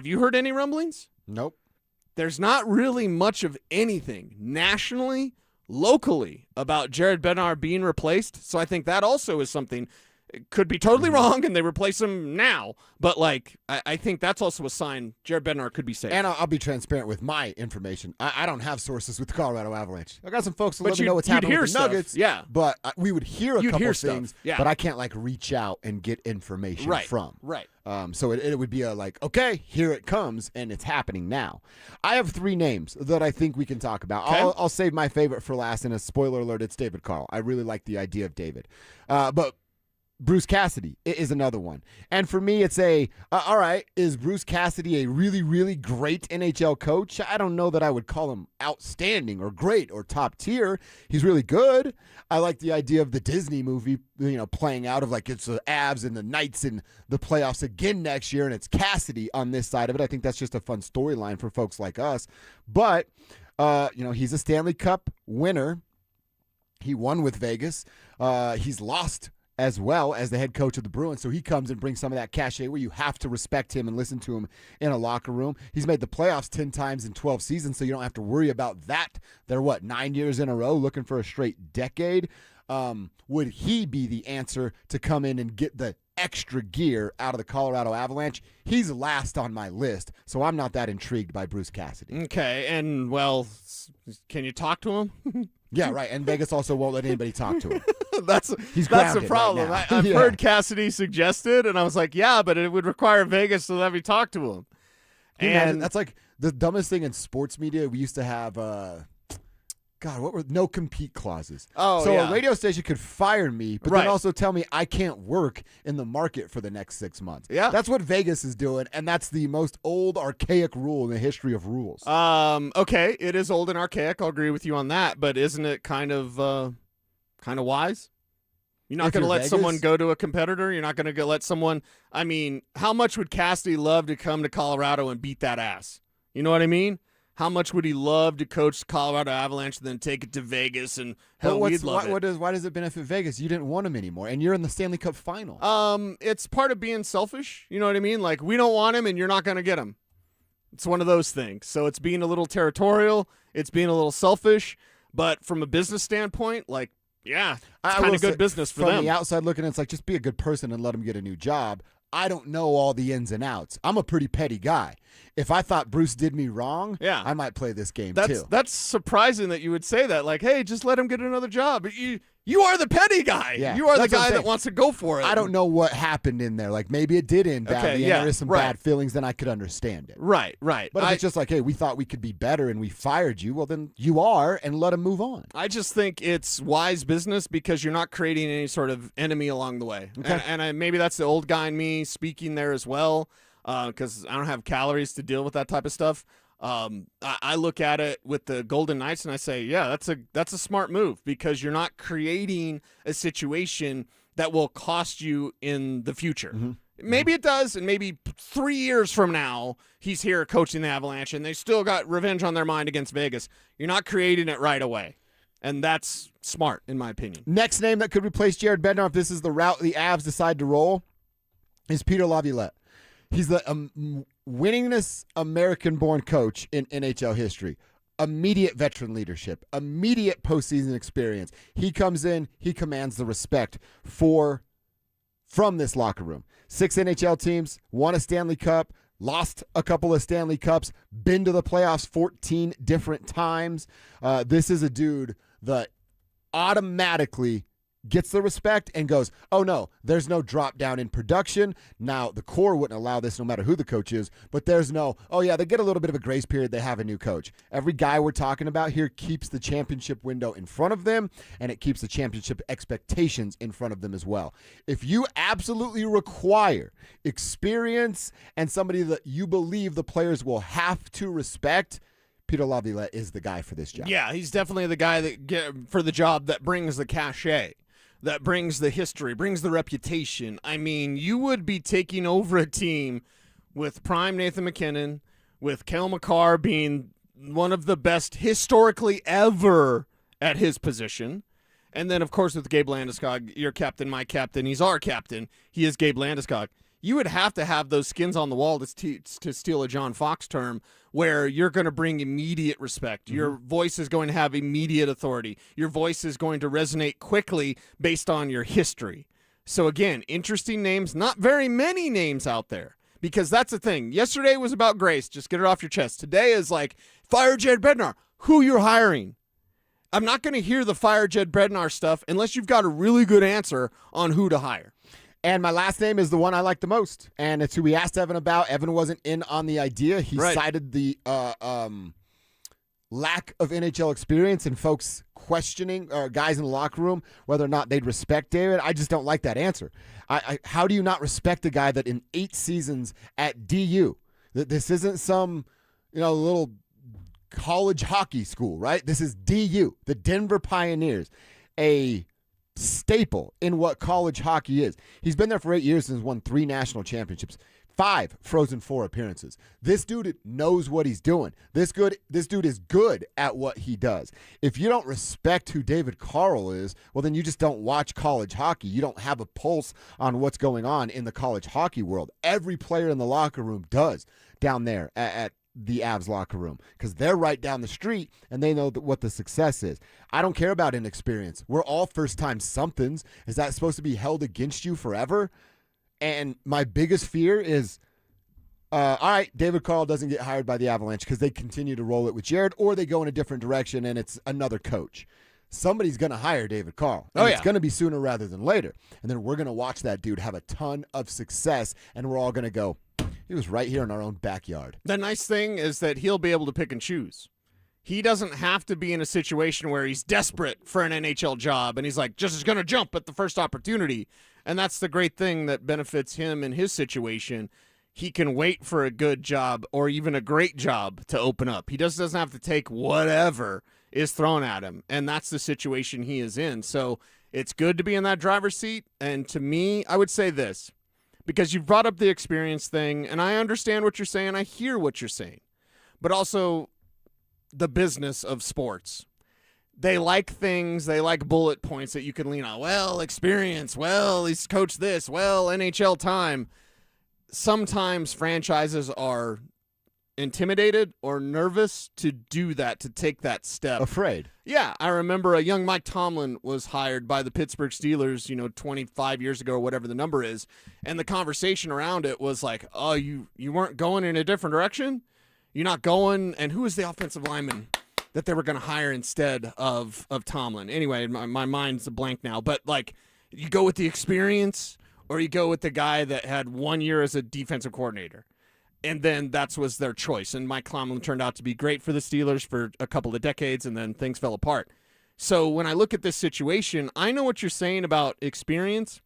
have you heard any rumblings? Nope. There's not really much of anything nationally, locally about Jared Bednar being replaced. So I think that also is something. It could be totally wrong, and they replace him now. But, like, I think that's also a sign Jared Bednar could be safe. And I'll be transparent with my information. I don't have sources with the Colorado Avalanche. I got some folks who let me know what's happening with the Nuggets. Yeah. But we would hear a couple things, yeah. but I can't, like, reach out and get information from. Right. So it would be okay, here it comes, and it's happening now. I have 3 names that I think we can talk about. Okay. I'll save my favorite for last, and a spoiler alert, it's David Carl. I really like the idea of David. But Bruce Cassidy is another one. And for me, it's all right, is Bruce Cassidy a really, really great NHL coach? I don't know that I would call him outstanding or great or top tier. He's really good. I like the idea of the Disney movie, playing out of like it's the Avs and the Knights in the playoffs again next year, and it's Cassidy on this side of it. I think that's just a fun storyline for folks like us. But, he's a Stanley Cup winner. He won with Vegas. He's lost as well as the head coach of the Bruins. So he comes and brings some of that cachet where you have to respect him and listen to him in a locker room. He's made the playoffs 10 times in 12 seasons, so you don't have to worry about that. They're 9 years in a row looking for a straight decade. Would he be the answer to come in and get the extra gear out of the Colorado Avalanche? He's last on my list, so I'm not that intrigued by Bruce Cassidy. Okay, and, can you talk to him? Yeah, right, and Vegas also won't let anybody talk to him. That's the problem. Right I've heard Cassidy suggested, and I was like, yeah, but it would require Vegas to let me talk to him. And that's like the dumbest thing in sports media. We used to have, what were no compete clauses? Oh, so yeah. a radio station could fire me, but Right. then also tell me I can't work in the market for the next 6 months. Yeah. That's what Vegas is doing, and that's the most old, archaic rule in the history of rules. Okay, it is old and archaic. I'll agree with you on that, but isn't it kind of wise? You're not going to let someone go to a competitor? You're not going to let someone – I mean, how much would Cassidy love to come to Colorado and beat that ass? You know what I mean? How much would he love to coach the Colorado Avalanche and then take it to Vegas? And we'd love it. Why does it benefit Vegas? You didn't want him anymore, and you're in the Stanley Cup final. It's part of being selfish. You know what I mean? Like, we don't want him, and you're not going to get him. It's one of those things. So it's being a little territorial. It's being a little selfish. But from a business standpoint, like, yeah, it's kind of good business for them. From the outside looking, it's like, just be a good person and let him get a new job. I don't know all the ins and outs. I'm a pretty petty guy. If I thought Bruce did me wrong, I might play this game too. That's surprising that you would say that. Like, hey, just let him get another job. You are the petty guy. Yeah, you are the guy that wants to go for it. I don't know what happened in there. Like, maybe it did end badly, and there is some bad feelings, then I could understand it. Right. But if it's just like, hey, we thought we could be better and we fired you, well, then you are, and let him move on. I just think it's wise business because you're not creating any sort of enemy along the way. Okay. And maybe that's the old guy in me speaking there as well, because I don't have calories to deal with that type of stuff. I look at it with the Golden Knights and I say, yeah, that's a smart move because you're not creating a situation that will cost you in the future. Mm-hmm. Maybe it does, and maybe 3 years from now, he's here coaching the Avalanche, and they still got revenge on their mind against Vegas. You're not creating it right away, and that's smart, in my opinion. Next name that could replace Jared Bednar, if this is the route the Avs decide to roll, is Peter Laviolette. He's the winningest American-born coach in NHL history. Immediate veteran leadership, immediate postseason experience. He comes in, he commands the respect from this locker room. 6 NHL teams, won a Stanley Cup, lost a couple of Stanley Cups, been to the playoffs 14 different times. This is a dude that automatically gets the respect and goes, oh no, there's no drop down in production. Now, the core wouldn't allow this no matter who the coach is, but there's no, oh yeah, they get a little bit of a grace period, they have a new coach. Every guy we're talking about here keeps the championship window in front of them, and it keeps the championship expectations in front of them as well. If you absolutely require experience and somebody that you believe the players will have to respect, Peter Laviolette is the guy for this job. Yeah, he's definitely the guy for the job that brings the cachet, that brings the history, brings the reputation. I mean, you would be taking over a team with prime Nathan MacKinnon, with Cale Makar being one of the best historically ever at his position. And then, of course, with Gabe Landeskog, your captain, my captain, he's our captain. He is Gabe Landeskog. you would have to have those skins on the wall to steal a John Fox term, where you're going to bring immediate respect. Mm-hmm. Your voice is going to have immediate authority. Your voice is going to resonate quickly based on your history. So again, interesting names, not very many names out there, because that's the thing. Yesterday was about grace. Just get it off your chest. Today is like, fire Jed Bednar. Who you're hiring? I'm not going to hear the fire Jed Bednar stuff unless you've got a really good answer on who to hire. And my last name is the one I like the most, and it's who we asked Evan about. Evan wasn't in on the idea. He cited the lack of NHL experience and folks questioning guys in the locker room whether or not they'd respect David. I just don't like that answer. How do you not respect a guy that in 8 seasons at DU, that this isn't some little college hockey school, right? This is DU, the Denver Pioneers, a staple in what college hockey is. He's been there for 8 years and has won 3 national championships, 5 Frozen Four appearances. This dude knows what he's doing. This dude is good at what he does. If you don't respect who David Carl is, well, then you just don't watch college hockey. You don't have a pulse on what's going on in the college hockey world. Every player in the locker room does down there at the Avs locker room, because they're right down the street and they know what the success is. I don't care about inexperience. We're all first-time somethings. Is that supposed to be held against you forever? And my biggest fear is, all right, David Carl doesn't get hired by the Avalanche because they continue to roll it with Jared, or they go in a different direction and it's another coach. Somebody's going to hire David Carl. It's going to be sooner rather than later. And then we're going to watch that dude have a ton of success, and we're all going to go, he was right here in our own backyard. The nice thing is that he'll be able to pick and choose. He doesn't have to be in a situation where he's desperate for an NHL job and he's like, just going to jump at the first opportunity. And that's the great thing that benefits him in his situation. He can wait for a good job or even a great job to open up. He just doesn't have to take whatever is thrown at him. And that's the situation he is in. So it's good to be in that driver's seat. And to me, I would say this, because you've brought up the experience thing, and I understand what you're saying. I hear what you're saying. But also the business of sports. They like things, they like bullet points that you can lean on. Well, experience. Well, he's coached this. Well, NHL time. Sometimes franchises are intimidated or nervous to do that, to take that step. Afraid. Yeah, I remember a young Mike Tomlin was hired by the Pittsburgh Steelers, 25 years ago or whatever the number is, and the conversation around it was like, oh, you weren't going in a different direction? You're not going, and who was the offensive lineman that they were going to hire instead of Tomlin? Anyway, my mind's a blank now, but like, you go with the experience or you go with the guy that had 1 year as a defensive coordinator. And then that was their choice. And Mike Tomlin turned out to be great for the Steelers for a couple of decades, and then things fell apart. So when I look at this situation, I know what you're saying about experience.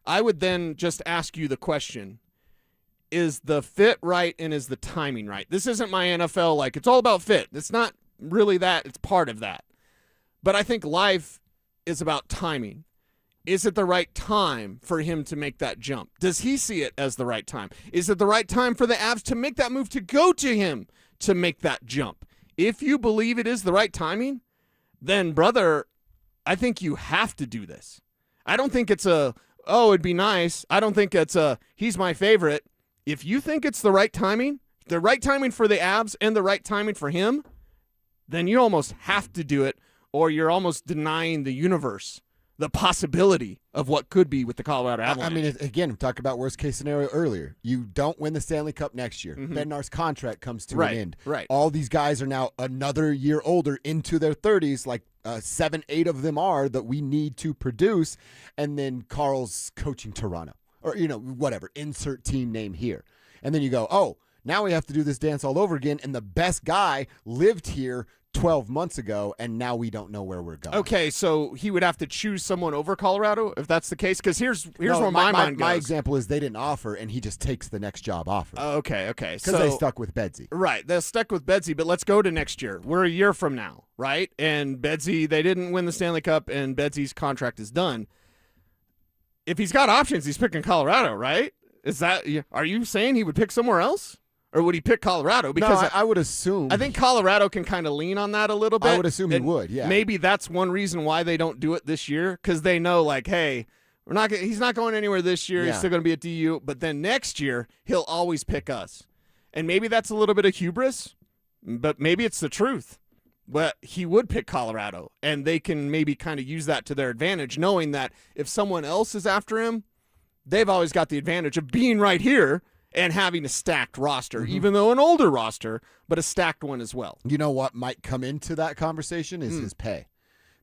I would then just ask you the question, is the fit right and is the timing right? This isn't my NFL, like, it's all about fit. It's not really that. It's part of that. But I think life is about timing. Is it the right time for him to make that jump? Does he see it as the right time? Is it the right time for the Avs to make that move, to go to him to make that jump? If you believe it is the right timing, then, brother, I think you have to do this. I don't think it's it'd be nice. I don't think it's he's my favorite. If you think it's the right timing for the Avs and the right timing for him, then you almost have to do it, or you're almost denying the universe the possibility of what could be with the Colorado Avalanche. I mean, again, we talked about worst case scenario earlier. You don't win the Stanley Cup next year. Mm-hmm. Bednar's contract comes to an end. Right. All these guys are now another year older, into their 30s, like 7, 8 of them are, that we need to produce. And then Carl's coaching Toronto, or, whatever, insert team name here. And then you go, oh, now we have to do this dance all over again. And the best guy lived here 12 months ago, and now we don't know where we're going. Okay, so he would have to choose someone over Colorado if that's the case? Because here's where my mind goes. My example is they didn't offer, and he just takes the next job offer. Okay. Because they stuck with Bedsy. Right, they stuck with Bedsy, but let's go to next year. We're a year from now, right? And Bedsy, they didn't win the Stanley Cup, and Bedsy's contract is done. If he's got options, he's picking Colorado, right? Are you saying he would pick somewhere else? Or would he pick Colorado? Because I would assume. I think Colorado can kind of lean on that a little bit. I would assume he would, yeah. Maybe that's one reason why they don't do it this year, because they know, like, hey, He's not going anywhere this year. Yeah. He's still going to be at DU. But then next year, he'll always pick us. And maybe that's a little bit of hubris, but maybe it's the truth. But he would pick Colorado, and they can maybe kind of use that to their advantage, knowing that if someone else is after him, they've always got the advantage of being right here and having a stacked roster, even though an older roster, but a stacked one as well. You know what might come into that conversation is his pay.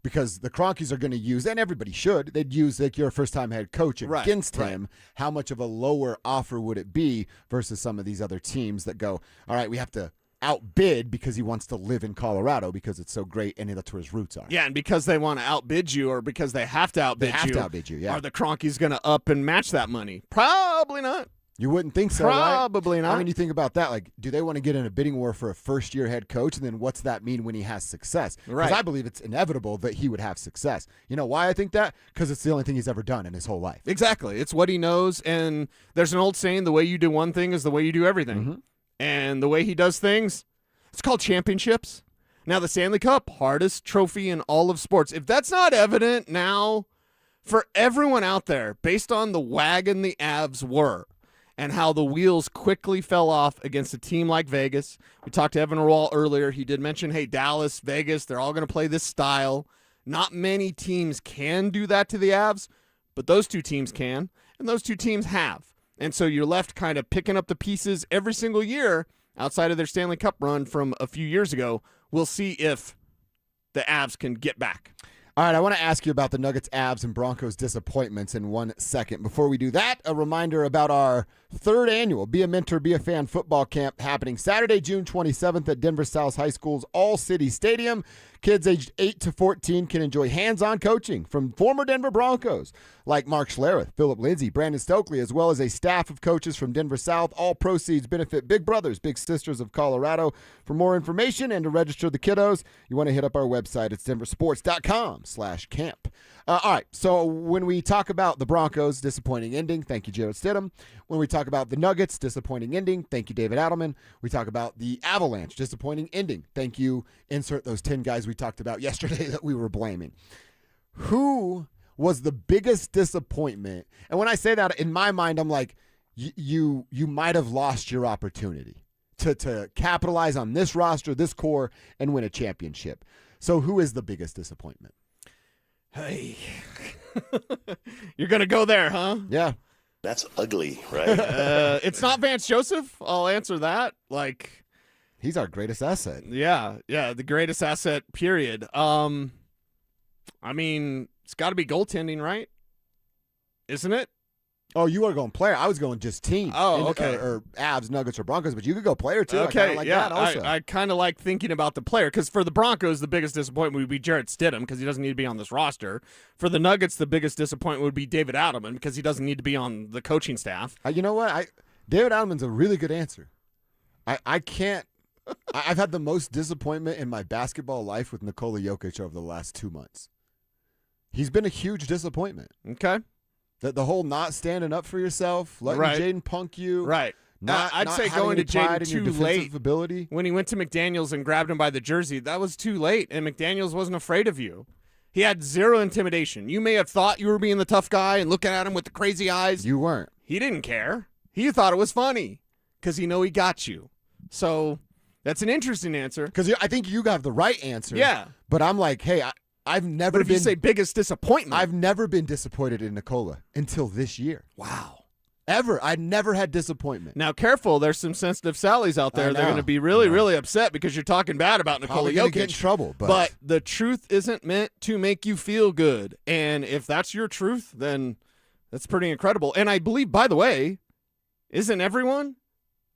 Because the Cronkies are going to use, and everybody should, they'd use like your first-time head coach against him. How much of a lower offer would it be versus some of these other teams that go, all right, we have to outbid because he wants to live in Colorado because it's so great and that's where his roots are. Yeah, and because they want to outbid you or because they have to outbid you, are the Cronkies going to up and match that money? Probably not. You wouldn't think so, Probably right? not. I mean, you think about that. Like, do they want to get in a bidding war for a first-year head coach? And then what's that mean when he has success? Because I believe it's inevitable that he would have success. You know why I think that? Because it's the only thing he's ever done in his whole life. Exactly. It's what he knows. And there's an old saying, the way you do one thing is the way you do everything. Mm-hmm. And the way he does things, it's called championships. Now, the Stanley Cup, hardest trophy in all of sports. If that's not evident now for everyone out there, based on the wagon the Avs were, and how the wheels quickly fell off against a team like Vegas. We talked to Evan Rawal earlier. He did mention, hey, Dallas, Vegas, they're all going to play this style. Not many teams can do that to the Avs, but those two teams can, and those two teams have. And so you're left kind of picking up the pieces every single year outside of their Stanley Cup run from a few years ago. We'll see if the Avs can get back. All right, I want to ask you about the Nuggets, Avs, and Broncos disappointments in 1 second. Before we do that, a reminder about our third annual Be a Mentor, Be a Fan football camp happening Saturday, June 27th at Denver South High School's All-City Stadium. Kids aged 8 to 14 can enjoy hands-on coaching from former Denver Broncos like Mark Schlereth, Philip Lindsay, Brandon Stokely, as well as a staff of coaches from Denver South. All proceeds benefit Big Brothers, Big Sisters of Colorado. For more information and to register the kiddos, you want to hit up our website. It's DenverSports.com/camp. All right, so when we talk about the Broncos, disappointing ending, thank you, Jared Stidham. When we talk about the Nuggets, disappointing ending, thank you, David Adelman. We talk about the Avalanche, disappointing ending. Thank you, insert those 10 guys we talked about yesterday that we were blaming. Who was the biggest disappointment? And when I say that, in my mind, I'm like, you might have lost your opportunity to capitalize on this roster, this core, and win a championship. So who is the biggest disappointment? Hey, you're going to go there, huh? Yeah. That's ugly, right? It's not Vance Joseph. I'll answer that. Like, he's our greatest asset. Yeah, the greatest asset, period. I mean, it's got to be goaltending, right? Isn't it? Oh, you are going player. I was going just team. Oh, okay. Or Avs, Nuggets, or Broncos, but you could go player too. Okay, I kinda like that also. I kind of like thinking about the player because for the Broncos, the biggest disappointment would be Jarrett Stidham because he doesn't need to be on this roster. For the Nuggets, the biggest disappointment would be David Adelman because he doesn't need to be on the coaching staff. You know what? David Adelman's a really good answer. I can't. I've had the most disappointment in my basketball life with Nikola Jokic over the last 2 months. He's been a huge disappointment. Okay. The whole not standing up for yourself, letting Jaden punk you. Right. I'd say going to Jaden too late. Ability. When he went to McDaniels and grabbed him by the jersey, that was too late, and McDaniels wasn't afraid of you. He had zero intimidation. You may have thought you were being the tough guy and looking at him with the crazy eyes. You weren't. He didn't care. He thought it was funny because he know he got you. So that's an interesting answer. Because I think you got the right answer. Yeah. But I'm like, hey, I've never been. If you say biggest disappointment, I've never been disappointed in Nikola until this year. Wow. Ever. I never had disappointment. Now, careful. There's some sensitive Sallies out there. They're going to be really, really upset because you're talking bad about Nikola Jokic. Get in trouble. But the truth isn't meant to make you feel good. And if that's your truth, then that's pretty incredible. And I believe, by the way, isn't everyone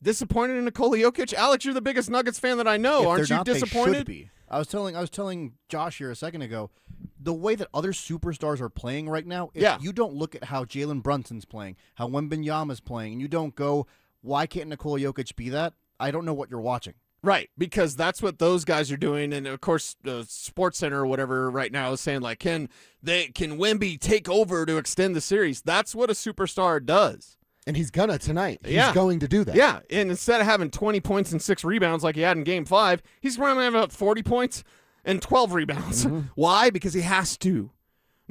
disappointed in Nikola Jokic? Alex, you're the biggest Nuggets fan that I know. Aren't you disappointed? They should be. I was telling Josh here a second ago, the way that other superstars are playing right now, if you don't look at how Jalen Brunson's playing, how Wembanyama's playing, and you don't go, why can't Nikola Jokic be that? I don't know what you're watching. Right, because that's what those guys are doing, and of course, Sports Center or whatever right now is saying like, can Wemby take over to extend the series? That's what a superstar does. And he's gonna tonight. He's going to do that. Yeah, and instead of having 20 points and 6 rebounds like he had in Game 5, he's going to have about 40 points and 12 rebounds. Mm-hmm. Why? Because he has to.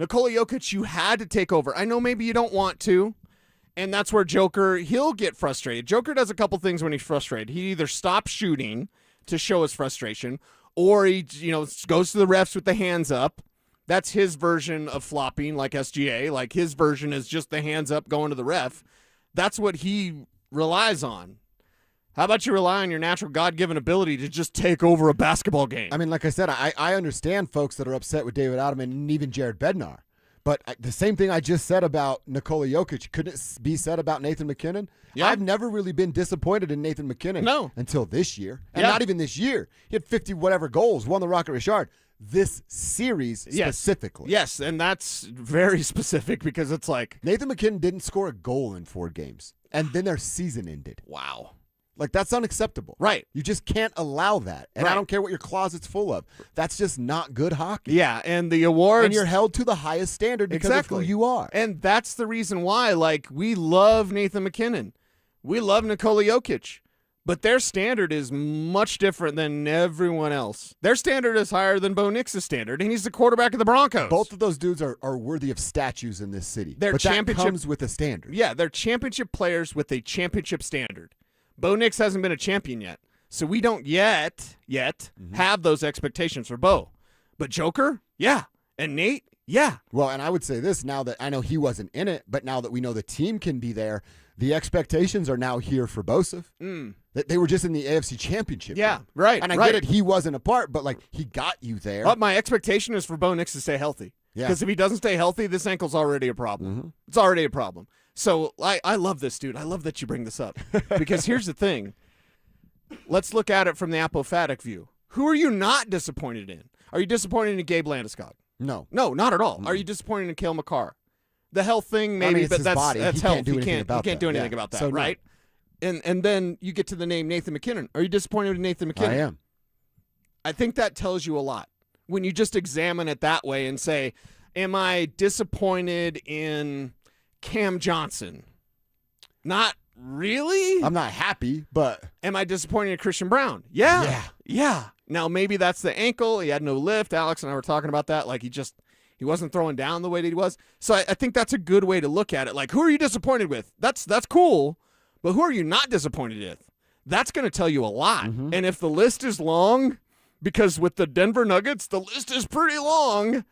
Nikola Jokic, you had to take over. I know maybe you don't want to, and that's where Joker, he'll get frustrated. Joker does a couple things when he's frustrated. He either stops shooting to show his frustration, or he, goes to the refs with the hands up. That's his version of flopping, like SGA. Like, his version is just the hands up going to the ref. That's what he relies on. How about you rely on your natural God-given ability to just take over a basketball game? I mean, like I said, I understand folks that are upset with David Ottoman and even Jared Bednar. But the same thing I just said about Nikola Jokic, couldn't it be said about Nathan McKinnon? Yeah. I've never really been disappointed in Nathan McKinnon until this year. And not even this year. He had 50-whatever goals, won the Rocket Richard. This series specifically. Yes, and that's very specific because it's like... Nathan McKinnon didn't score a goal in 4 games, and then their season ended. Wow. Like, that's unacceptable. Right. You just can't allow that. And I don't care what your closet's full of. That's just not good hockey. Yeah, and the awards... And you're held to the highest standard because of who you are. And that's the reason why, like, we love Nathan McKinnon. We love Nikola Jokic. But their standard is much different than everyone else. Their standard is higher than Bo Nix's standard, and he's the quarterback of the Broncos. Both of those dudes are worthy of statues in this city. They're but that comes with a standard. Yeah, they're championship players with a championship standard. Bo Nix hasn't been a champion yet, so we don't yet have those expectations for Bo. But Joker, yeah. And Nate, yeah. Well, and I would say this, now that I know he wasn't in it, but now that we know the team can be there, the expectations are now here for Bosef. That they were just in the AFC Championship. Yeah, right. And I get it, he wasn't a part, but, like, he got you there. But my expectation is for Bo Nix to stay healthy. Yeah. Because if he doesn't stay healthy, this ankle's already a problem. It's already a problem. So I love this, dude. I love that you bring this up. Because here's the thing. Let's look at it from the apophatic view. Who are you not disappointed in? Are you disappointed in Gabe Landeskog? No. No, not at all. Are you disappointed in Cale Makar? The health thing, maybe, it's but his that's body. health. Can't do he anything about can't do that. anything about that, So, no. right? And then you get to the name Nathan McKinnon. Are you disappointed in Nathan McKinnon? I am. I think that tells you a lot. When you just examine it that way and say, am I disappointed in Cam Johnson? Not really. I'm not happy, but... Am I disappointed in Christian Brown? Yeah. Now, maybe that's the ankle. He had no lift. Alex and I were talking about that. Like, he wasn't throwing down the way that he was. So I think that's a good way to look at it. Like, who are you disappointed with? That's cool. But who are you not disappointed with? That's going to tell you a lot. And if the list is long, because with the Denver Nuggets, the list is pretty long,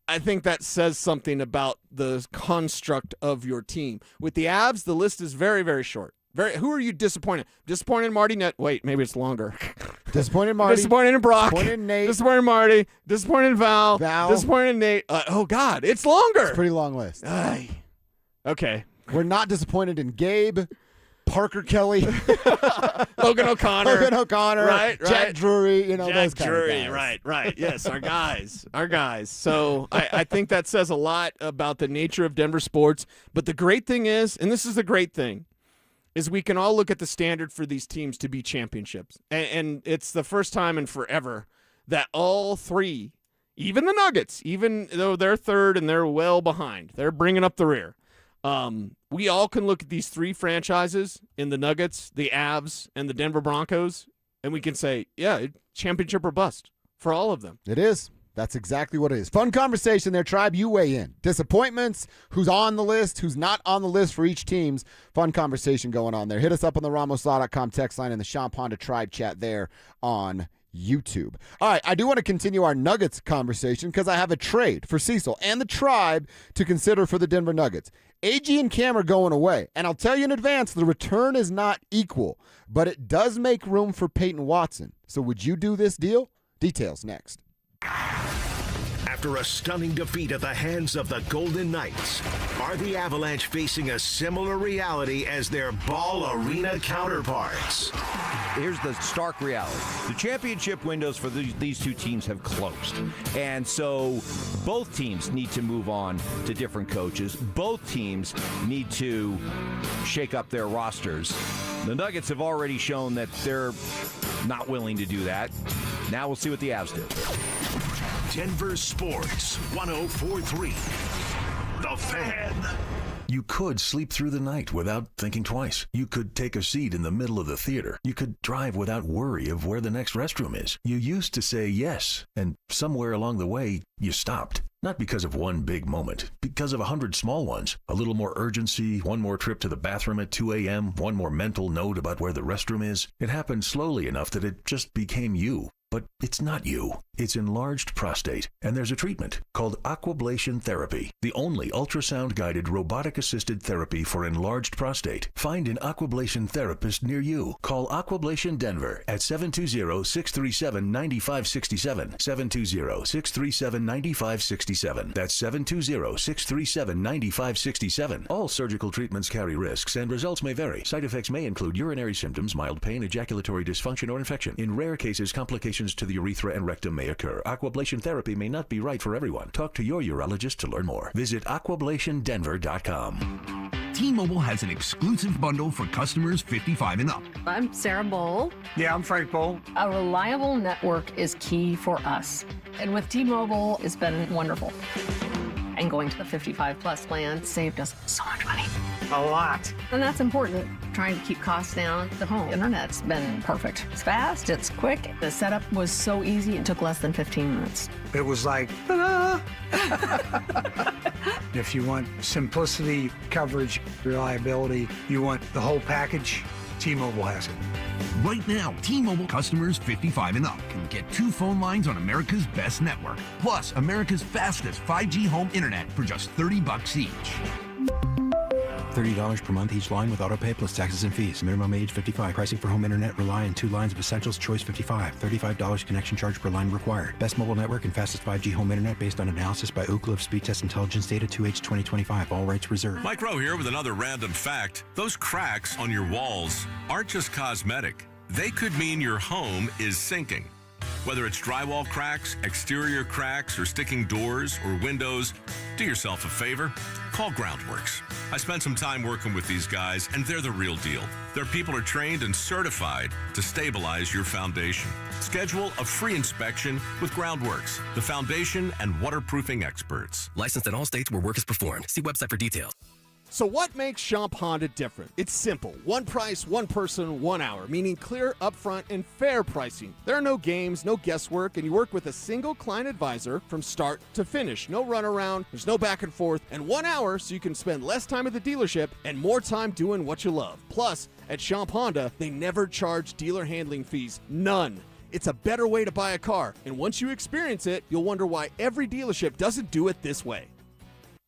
I think that says something about the construct of your team. With the Avs, the list is very, very short. Who are you disappointed? Disappointed in Marty Net. Wait, maybe it's longer. Disappointed in Marty. Disappointed in Brock. Disappointed in Nate. Disappointed in Marty. Disappointed in Val. Disappointed in Nate. Oh, God, it's longer. It's a pretty long list. Okay. We're not disappointed in Gabe, Parker Kelly, Logan O'Connor. Right. Jack Drury, those Jack kind Drury, of guys. right. Yes, our guys. So I think that says a lot about the nature of Denver sports. But the great thing is, and this is the great thing, is we can all look at the standard for these teams to be championships. And it's the first time in forever that all three, even the Nuggets, even though they're third and they're well behind, they're bringing up the rear. We all can look at these three franchises in the Nuggets, the Avs, and the Denver Broncos, and we can say, yeah, championship or bust for all of them. It is. That's exactly what it is. Fun conversation there, Tribe. You weigh in. Disappointments, who's on the list, who's not on the list for each team's. Fun conversation going on there. Hit us up on the RamosLaw.com text line and the Sean Ponda Tribe chat there on YouTube. All right, I do want to continue our Nuggets conversation because I have a trade for Cecil and the Tribe to consider for the Denver Nuggets. AG and Cam are going away, and I'll tell you in advance, the return is not equal, but it does make room for Payton Watson. So would you do this deal? Details next. After a stunning defeat at the hands of the Golden Knights, are the Avalanche facing a similar reality as their Ball Arena counterparts? Here's the stark reality. The championship windows for these two teams have closed. And so both teams need to move on to different coaches. Both teams need to shake up their rosters. The Nuggets have already shown that they're not willing to do that. Now we'll see what the Avs do. Denver Sports 104.3. The Fan. You could sleep through the night without thinking twice. You could take a seat in the middle of the theater. You could drive without worry of where the next restroom is. You used to say yes, and somewhere along the way, you stopped. Not because of one big moment, because of 100 small ones. A little more urgency, one more trip to the bathroom at 2 a.m., one more mental note about where the restroom is. It happened slowly enough that it just became you. But it's not you. It's enlarged prostate, and there's a treatment called aquablation therapy, the only ultrasound-guided robotic-assisted therapy for enlarged prostate. Find an aquablation therapist near you. Call Aquablation Denver at 720-637-9567, 720-637-9567. That's 720-637-9567. All surgical treatments carry risks, and results may vary. Side effects may include urinary symptoms, mild pain, ejaculatory dysfunction, or infection. In rare cases, complications to the urethra and rectum may occur. Aquablation therapy may not be right for everyone. Talk to your urologist to learn more. Visit aquablationdenver.com. T-Mobile has an exclusive bundle for customers 55 and up. I'm Sarah Bowl. Yeah, I'm Frank Bowl. A reliable network is key for us. And with T-Mobile, it's been wonderful. And going to the 55 plus plan saved us so much money. A lot. And that's important. Trying to keep costs down. The home internet's been perfect. It's fast, it's quick. The setup was so easy, it took less than 15 minutes. It was like, ta-da! If you want simplicity, coverage, reliability, you want the whole package, T-Mobile has it. Right now, T-Mobile customers 55 and up can get 2 phone lines on America's best network, plus America's fastest 5G home internet for just $30 each. $30 per month each line with autopay plus taxes and fees. Minimum age 55. Pricing for home internet rely on 2 lines of essentials. Choice 55. $35 connection charge per line required. Best mobile network and fastest 5G home internet based on analysis by Ookla of Speed Test Intelligence data 2H 2025. All rights reserved. Mike Rowe here with another random fact. Those cracks on your walls aren't just cosmetic. They could mean your home is sinking. Whether it's drywall cracks, exterior cracks, or sticking doors or windows, do yourself a favor. Call Groundworks. I spent some time working with these guys, and they're the real deal. Their people are trained and certified to stabilize your foundation. Schedule a free inspection with Groundworks, the foundation and waterproofing experts. Licensed in all states where work is performed. See website for details. So what makes Champ Honda different? It's simple. One price, one person, 1 hour, meaning clear, upfront, and fair pricing. There are no games, no guesswork, and you work with a single client advisor from start to finish. No runaround, there's no back and forth, and 1 hour so you can spend less time at the dealership and more time doing what you love. Plus, at Champ Honda, they never charge dealer handling fees. None. It's a better way to buy a car, and once you experience it, you'll wonder why every dealership doesn't do it this way.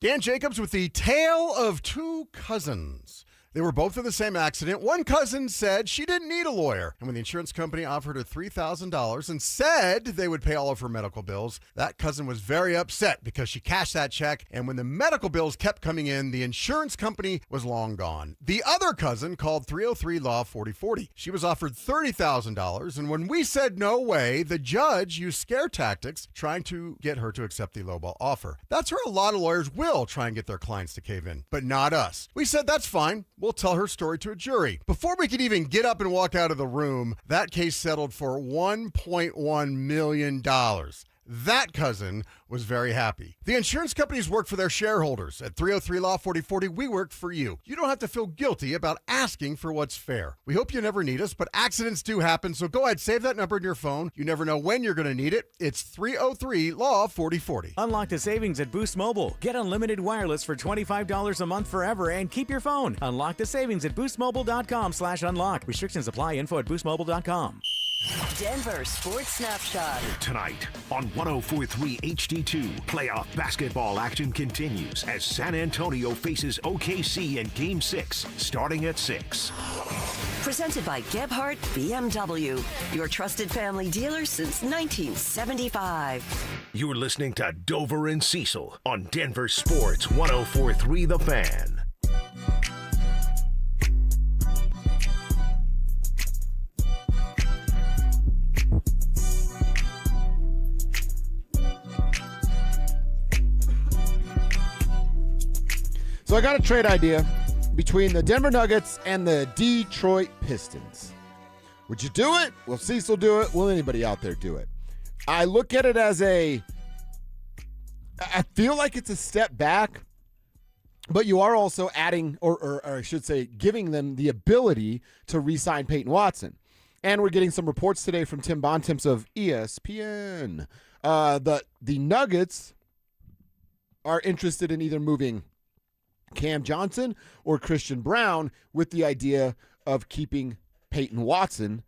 Dan Jacobs with the tale of 2 cousins. They were both in the same accident. One cousin said she didn't need a lawyer. And when the insurance company offered her $3,000 and said they would pay all of her medical bills, that cousin was very upset because she cashed that check. And when the medical bills kept coming in, the insurance company was long gone. The other cousin called 303 Law 4040. She was offered $30,000. And when we said no way, the judge used scare tactics trying to get her to accept the lowball offer. That's where a lot of lawyers will try and get their clients to cave in, but not us. We said that's fine. We'll tell her story to a jury. Before we could even get up and walk out of the room, that case settled for $1.1 million. That cousin was very happy. The insurance companies work for their shareholders. At 303 Law 4040, we work for you. You don't have to feel guilty about asking for what's fair. We hope you never need us, but accidents do happen, so go ahead, save that number in your phone. You never know when you're going to need it. It's 303 Law 4040. Unlock the savings at Boost Mobile. Get unlimited wireless for $25 a month forever and keep your phone. Unlock the savings at boostmobile.com/unlock. Restrictions apply. Info at boostmobile.com. Denver Sports Snapshot. Tonight on 104.3 HD2, playoff basketball action continues as San Antonio faces OKC in Game 6, starting at 6. Presented by Gebhardt BMW, your trusted family dealer since 1975. You're listening to Dover and Cecil on Denver Sports 104.3 The Fan. So I got a trade idea between the Denver Nuggets and the Detroit Pistons. Would you do it? Will Cecil do it? Will anybody out there do it? I look at it as I feel like it's a step back But you are also adding, or I should say, giving them the ability to re-sign Payton Watson. And we're getting some reports today from Tim Bontemps of ESPN that the Nuggets are interested in either moving Cam Johnson or Christian Brown with the idea of keeping Payton Watson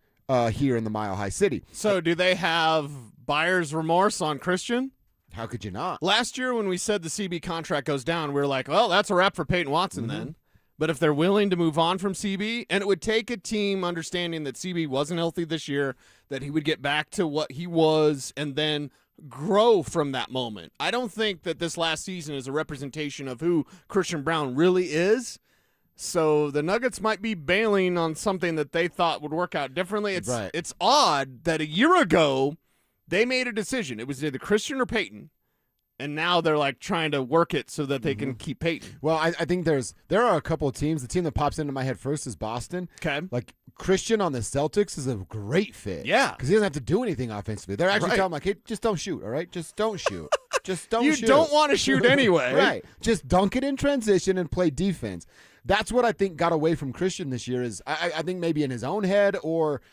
here in the Mile High City. So do they have buyer's remorse on Christian? How could you not? Last year when we said the CB contract goes down, we were like, well, that's a wrap for Payton Watson then. But if they're willing to move on from CB, and it would take a team understanding that CB wasn't healthy this year, that he would get back to what he was and then grow from that moment. I don't think that this last season is a representation of who Christian Brown really is. So the Nuggets might be bailing on something that they thought would work out differently. It's odd that a year ago they made a decision. It was either Christian or Payton. And now they're like trying to work it so that they can keep Payton. Well, I think there are a couple of teams. The team that pops into my head first is Boston. Okay. Like Christian on the Celtics is a great fit. Yeah. Because he doesn't have to do anything offensively. They're actually telling him, like, hey, just don't shoot, all right? Just don't shoot. Just don't shoot. You don't want to shoot anyway. Right. Just dunk it in transition and play defense. That's what I think got away from Christian this year is I think maybe in his own head or –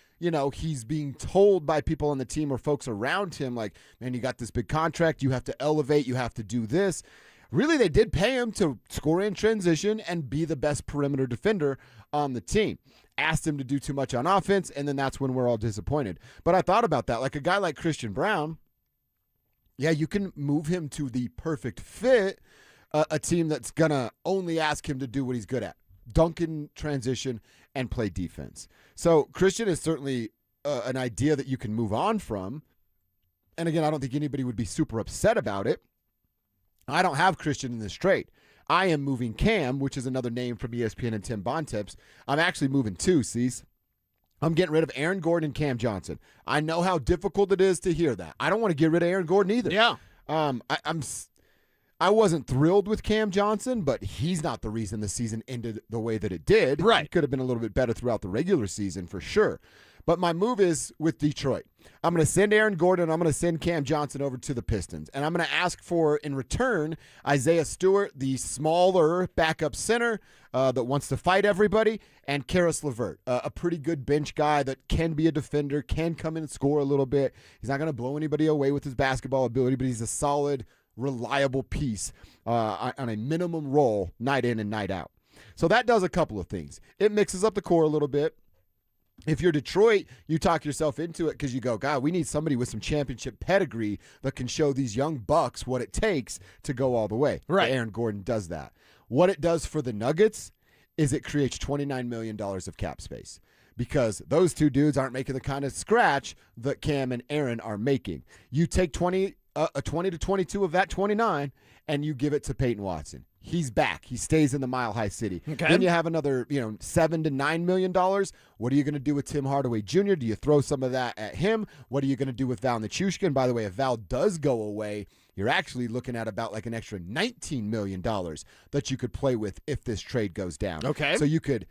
he's being told by people on the team or folks around him, like, man, you got this big contract. You have to elevate. You have to do this. Really, they did pay him to score in transition and be the best perimeter defender on the team. Asked him to do too much on offense, and then that's when we're all disappointed. But I thought about that. Like a guy like Christian Brown, yeah, you can move him to the perfect fit, a team that's going to only ask him to do what he's good at. Dunk in transition and play defense. So Christian is certainly an idea that you can move on from. And again, I don't think anybody would be super upset about it. I don't have Christian in this trade. I am moving Cam, which is another name from ESPN and Tim Bontemps. I'm actually moving two, Cease. I'm getting rid of Aaron Gordon and Cam Johnson. I know how difficult it is to hear that. I don't want to get rid of Aaron Gordon either. Yeah. I wasn't thrilled with Cam Johnson, but he's not the reason the season ended the way that it did. Right. It could have been a little bit better throughout the regular season for sure. But my move is with Detroit. I'm going to send Aaron Gordon. I'm going to send Cam Johnson over to the Pistons. And I'm going to ask for, in return, Isaiah Stewart, the smaller backup center that wants to fight everybody, and Karis LeVert, a pretty good bench guy that can be a defender, can come in and score a little bit. He's not going to blow anybody away with his basketball ability, but he's a solid, reliable piece on a minimum role night in and night out. So that does a couple of things. It mixes up the core a little bit. If you're Detroit, you talk yourself into it because you go, God, we need somebody with some championship pedigree that can show these young bucks what it takes to go all the way. Right. Aaron Gordon does that. What it does for the Nuggets is it creates $29 million of cap space because those two dudes aren't making the kind of scratch that Cam and Aaron are making. You take 20 to 22 of that 29 and you give it to Payton Watson. He's back. He stays in the Mile High City. Okay. Then you have another, $7 to $9 million. What are you going to do with Tim Hardaway Jr.? Do you throw some of that at him? What are you going to do with Val Nichushkin? And by the way, if Val does go away, you're actually looking at about like an extra $19 million that you could play with if this trade goes down. Okay. So you could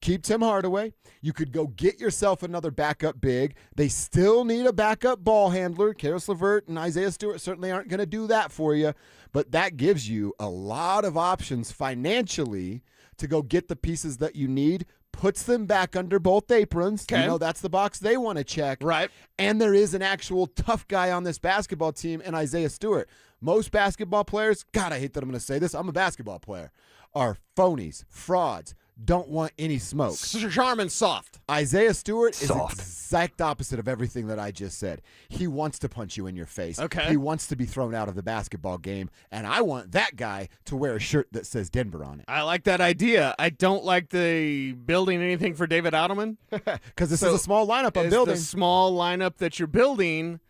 keep Tim Hardaway. You could go get yourself another backup big. They still need a backup ball handler. Karis LeVert and Isaiah Stewart certainly aren't going to do that for you. But that gives you a lot of options financially to go get the pieces that you need, puts them back under both aprons. Okay. That's the box they want to check. Right. And there is an actual tough guy on this basketball team in Isaiah Stewart. Most basketball players, God, I hate that I'm going to say this, I'm a basketball player, are phonies, frauds, don't want any smoke. Charmin soft. Isaiah Stewart is the exact opposite of everything that I just said. He wants to punch you in your face. Okay. He wants to be thrown out of the basketball game, and I want that guy to wear a shirt that says Denver on it. I like that idea. I don't like the building anything for David Adelman. Because this is a small lineup I'm building. Is the small lineup that you're building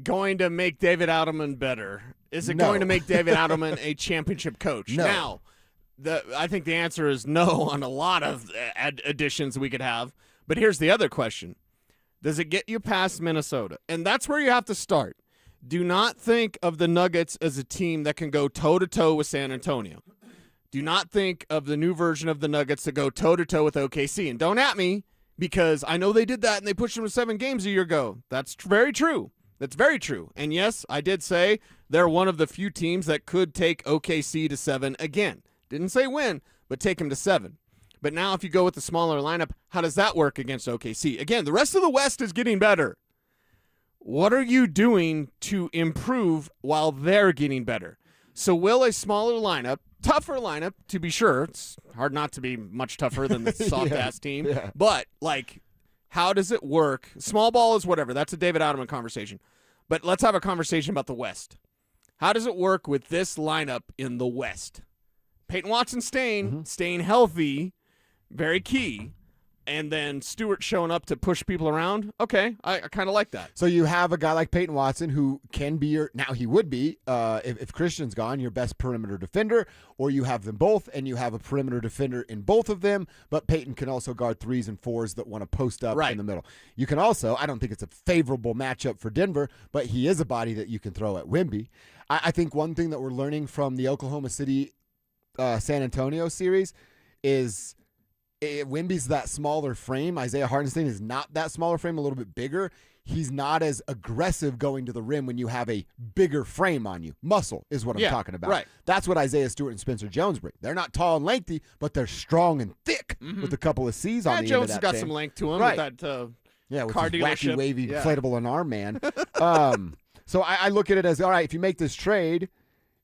going to make David Adelman better? Is it going to make David Adelman a championship coach? No. Now, I think the answer is no on a lot of additions we could have. But here's the other question. Does it get you past Minnesota? And that's where you have to start. Do not think of the Nuggets as a team that can go toe-to-toe with San Antonio. Do not think of the new version of the Nuggets that go toe-to-toe with OKC. And don't at me, because I know they did that and they pushed them to 7 games a year ago. That's very true. That's very true. And yes, I did say they're one of the few teams that could take OKC to 7 again. Didn't say win, but take him to 7. But now if you go with the smaller lineup, how does that work against OKC? Again, the rest of the West is getting better. What are you doing to improve while they're getting better? So will a smaller lineup, tougher lineup to be sure, it's hard not to be much tougher than the soft-ass team, but like how does it work? Small ball is whatever. That's a David Adelman conversation. But let's have a conversation about the West. How does it work with this lineup in the West? Payton Watson staying healthy, very key. And then Stewart showing up to push people around. Okay, I kind of like that. So you have a guy like Payton Watson who can be now he would be, if Christian's gone, your best perimeter defender, or you have them both, and you have a perimeter defender in both of them, but Payton can also guard 3s and 4s that want to post up in the middle. You can also, I don't think it's a favorable matchup for Denver, but he is a body that you can throw at Wemby. I think one thing that we're learning from the Oklahoma City San Antonio series is Wemby's that smaller frame. Isaiah Hartenstein is not that smaller frame, a little bit bigger. He's not as aggressive going to the rim when you have a bigger frame on you. Muscle is what I'm talking about. Right. That's what Isaiah Stewart and Spencer Jones bring. They're not tall and lengthy, but they're strong and thick with a couple of C's on the end Jones of that has got thing. some length to him Right. with that with car his dealership. wacky, wavy, inflatable arm man. So I look at it as, all right, if you make this trade,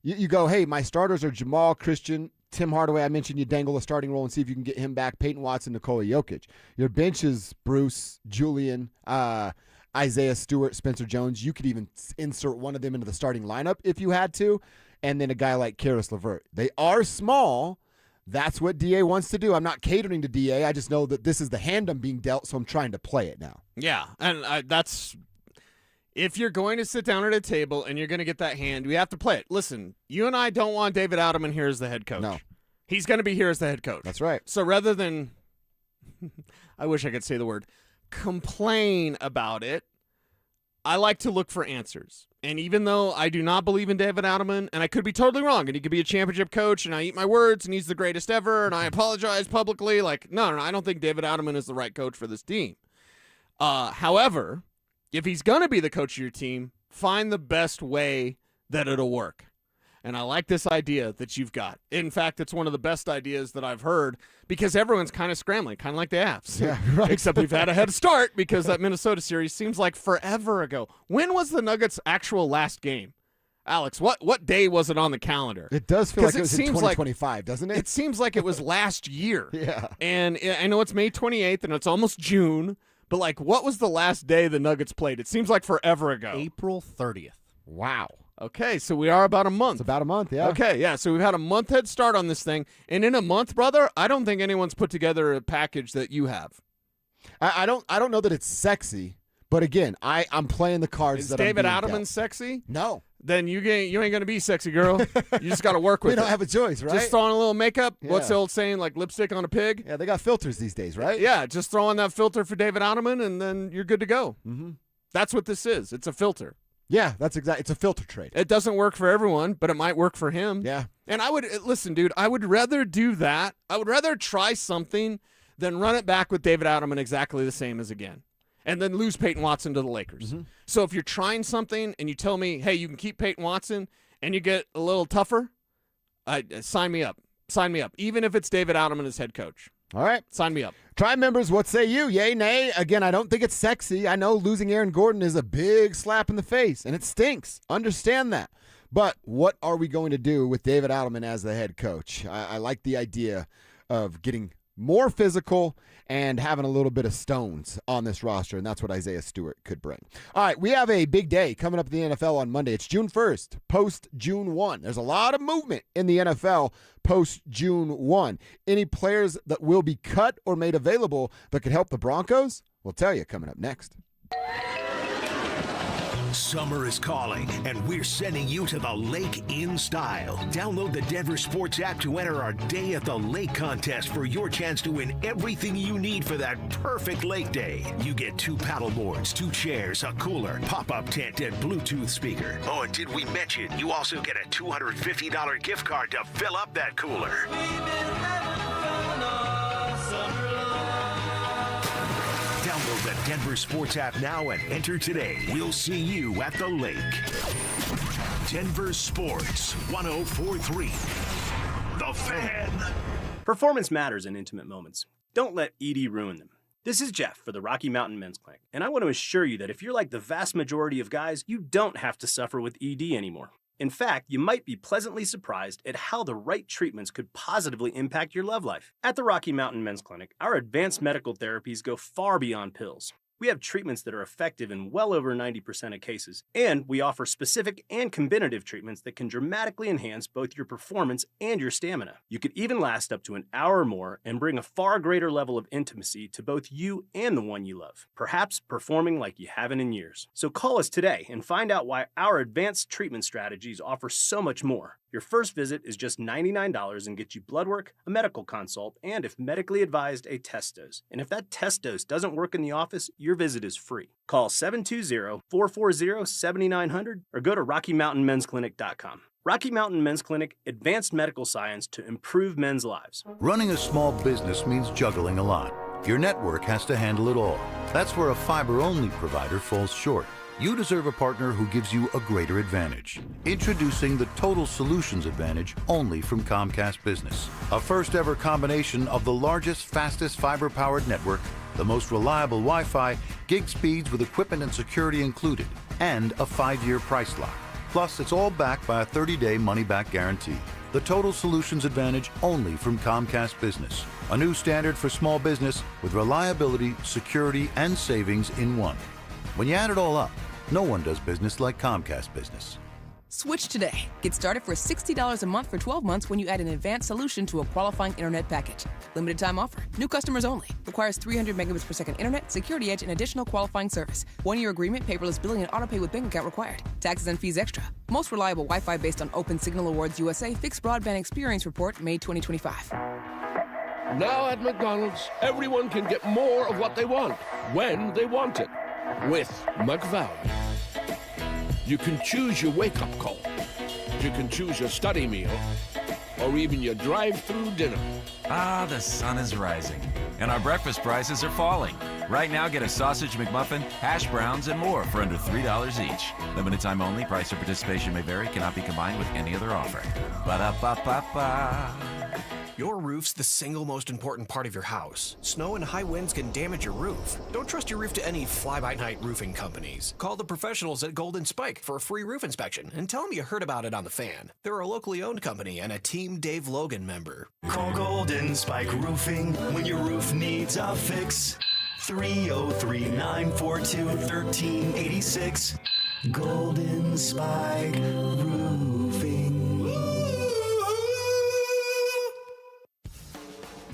you go, hey, my starters are Jamal, Christian, Tim Hardaway. I mentioned you dangle a starting role and see if you can get him back. Peyton Watson, Nikola Jokic. Your bench is Bruce, Julian, Isaiah Stewart, Spencer Jones. You could even insert one of them into the starting lineup if you had to. And then a guy like Karis LeVert. They are small. That's what DA wants to do. I'm not catering to DA. I just know that this is the hand I'm being dealt, so I'm trying to play it now. Yeah, and that's if you're going to sit down at a table and you're going to get that hand, we have to play it. Listen, you and I don't want David Adelman here as the head coach. No. He's going to be here as the head coach. That's right. So rather than, I wish I could say the word, complain about it, I like to look for answers. And even though I do not believe in David Adelman, and I could be totally wrong, and he could be a championship coach, and I eat my words, and he's the greatest ever, and I apologize publicly, like, no, I don't think David Adelman is the right coach for this team. However, if he's going to be the coach of your team, find the best way that it'll work. And I like this idea that you've got. In fact, it's one of the best ideas that I've heard because everyone's kind of scrambling, kind of like the Avs. Yeah, right. Except we've had a head start because that Minnesota series seems like forever ago. When was the Nuggets' actual last game? Alex, what day was it on the calendar? It does feel like it was in seems 2025, doesn't it? It seems like it was last year. Yeah. And I know it's May 28th and it's almost June, but like what was the last day the Nuggets played? It seems like forever ago. April 30th. Wow. Okay, so we are about a month. It's about a month, yeah. Okay, yeah, so we've had a month head start on this thing. And in a month, brother, I don't think anyone's put together a package that you have. I don't know that it's sexy, but again, I'm playing the cards Is that David I'm being Adelman dealt. sexy? No. Then you ain't going to be sexy, girl. You just got to work with We don't it. have a choice, right? Just throw on a little makeup. Yeah. What's the old saying, like lipstick on a pig? Yeah, they got filters these days, right? Yeah, just throw on that filter for David Adelman, and then you're good to go. Mm-hmm. That's what this is. It's a filter. Yeah, that's exactly. It's a filter trade. It doesn't work for everyone, but it might work for him. Yeah. And I would listen, dude. I would rather do that. I would rather try something than run it back with David Adelman exactly the same as again, and then lose Peyton Watson to the Lakers. Mm-hmm. So if you're trying something and you tell me, hey, you can keep Peyton Watson and you get a little tougher, sign me up. Sign me up. Even if it's David Adelman as head coach. All right. Sign me up. Tribe members, what say you? Yay, nay? Again, I don't think it's sexy. I know losing Aaron Gordon is a big slap in the face, and it stinks. Understand that. But what are we going to do with David Adelman as the head coach? I like the idea of getting more physical and having a little bit of stones on this roster, and that's what Isaiah Stewart could bring. All right, we have a big day coming up in the NFL on Monday. It's June 1st, post-June 1. There's a lot of movement in the NFL post-June 1. Any players that will be cut or made available that could help the Broncos? We'll tell you coming up next. Summer is calling, and we're sending you to the lake in style. Download the Denver Sports app to enter our Day at the Lake contest for your chance to win everything you need for that perfect lake day. You get 2 paddle boards, 2 chairs, a cooler, pop-up tent, and Bluetooth speaker. Oh, and did we mention you also get a $250 gift card to fill up that cooler? Download the Denver Sports app now and enter today. We'll see you at the lake. Denver Sports 104.3. The Fan. Performance matters in intimate moments. Don't let ED ruin them. This is Jeff for the Rocky Mountain Men's Clinic, and I want to assure you that if you're like the vast majority of guys, you don't have to suffer with ED anymore. In fact, you might be pleasantly surprised at how the right treatments could positively impact your love life. At the Rocky Mountain Men's Clinic, our advanced medical therapies go far beyond pills. We have treatments that are effective in well over 90% of cases, and we offer specific and combinative treatments that can dramatically enhance both your performance and your stamina. You could even last up to an hour or more and bring a far greater level of intimacy to both you and the one you love, perhaps performing like you haven't in years. So call us today and find out why our advanced treatment strategies offer so much more. Your first visit is just $99 and gets you blood work, a medical consult, and if medically advised, a test dose. And if that test dose doesn't work in the office, your visit is free. Call 720-440-7900 or go to RockyMountainMen'sClinic.com. Rocky Mountain Men's Clinic, advanced medical science to improve men's lives. Running a small business means juggling a lot. Your network has to handle it all. That's where a fiber-only provider falls short. You deserve a partner who gives you a greater advantage. Introducing the Total Solutions Advantage only from Comcast Business. A first-ever combination of the largest, fastest fiber-powered network, the most reliable Wi-Fi, gig speeds with equipment and security included, and a 5-year price lock. Plus, it's all backed by a 30-day money-back guarantee. The Total Solutions Advantage only from Comcast Business. A new standard for small business with reliability, security, and savings in one. When you add it all up, no one does business like Comcast Business. Switch today. Get started for $60 a month for 12 months when you add an advanced solution to a qualifying internet package. Limited time offer. New customers only. Requires 300 megabits per second internet, security edge, and additional qualifying service. 1-year agreement, paperless billing, and autopay with bank account required. Taxes and fees extra. Most reliable Wi-Fi based on Open Signal Awards USA Fixed Broadband Experience Report, May 2025. Now at McDonald's, everyone can get more of what they want, when they want it. With McValue. You can choose your wake-up call. You can choose your study meal, or even your drive-through dinner. Ah, the sun is rising, and our breakfast prices are falling. Right now, get a sausage McMuffin, hash browns, and more for under $3 each. Limited time only. Price or participation may vary. Cannot be combined with any other offer. Ba-da-ba-ba-ba. Your roof's the single most important part of your house. Snow and high winds can damage your roof. Don't trust your roof to any fly-by-night roofing companies. Call the professionals at Golden Spike for a free roof inspection and tell them you heard about it on The Fan. They're a locally owned company and a Team Dave Logan member. Call Golden Spike Roofing when your roof needs a fix. 303-942-1386. Golden Spike Roofing.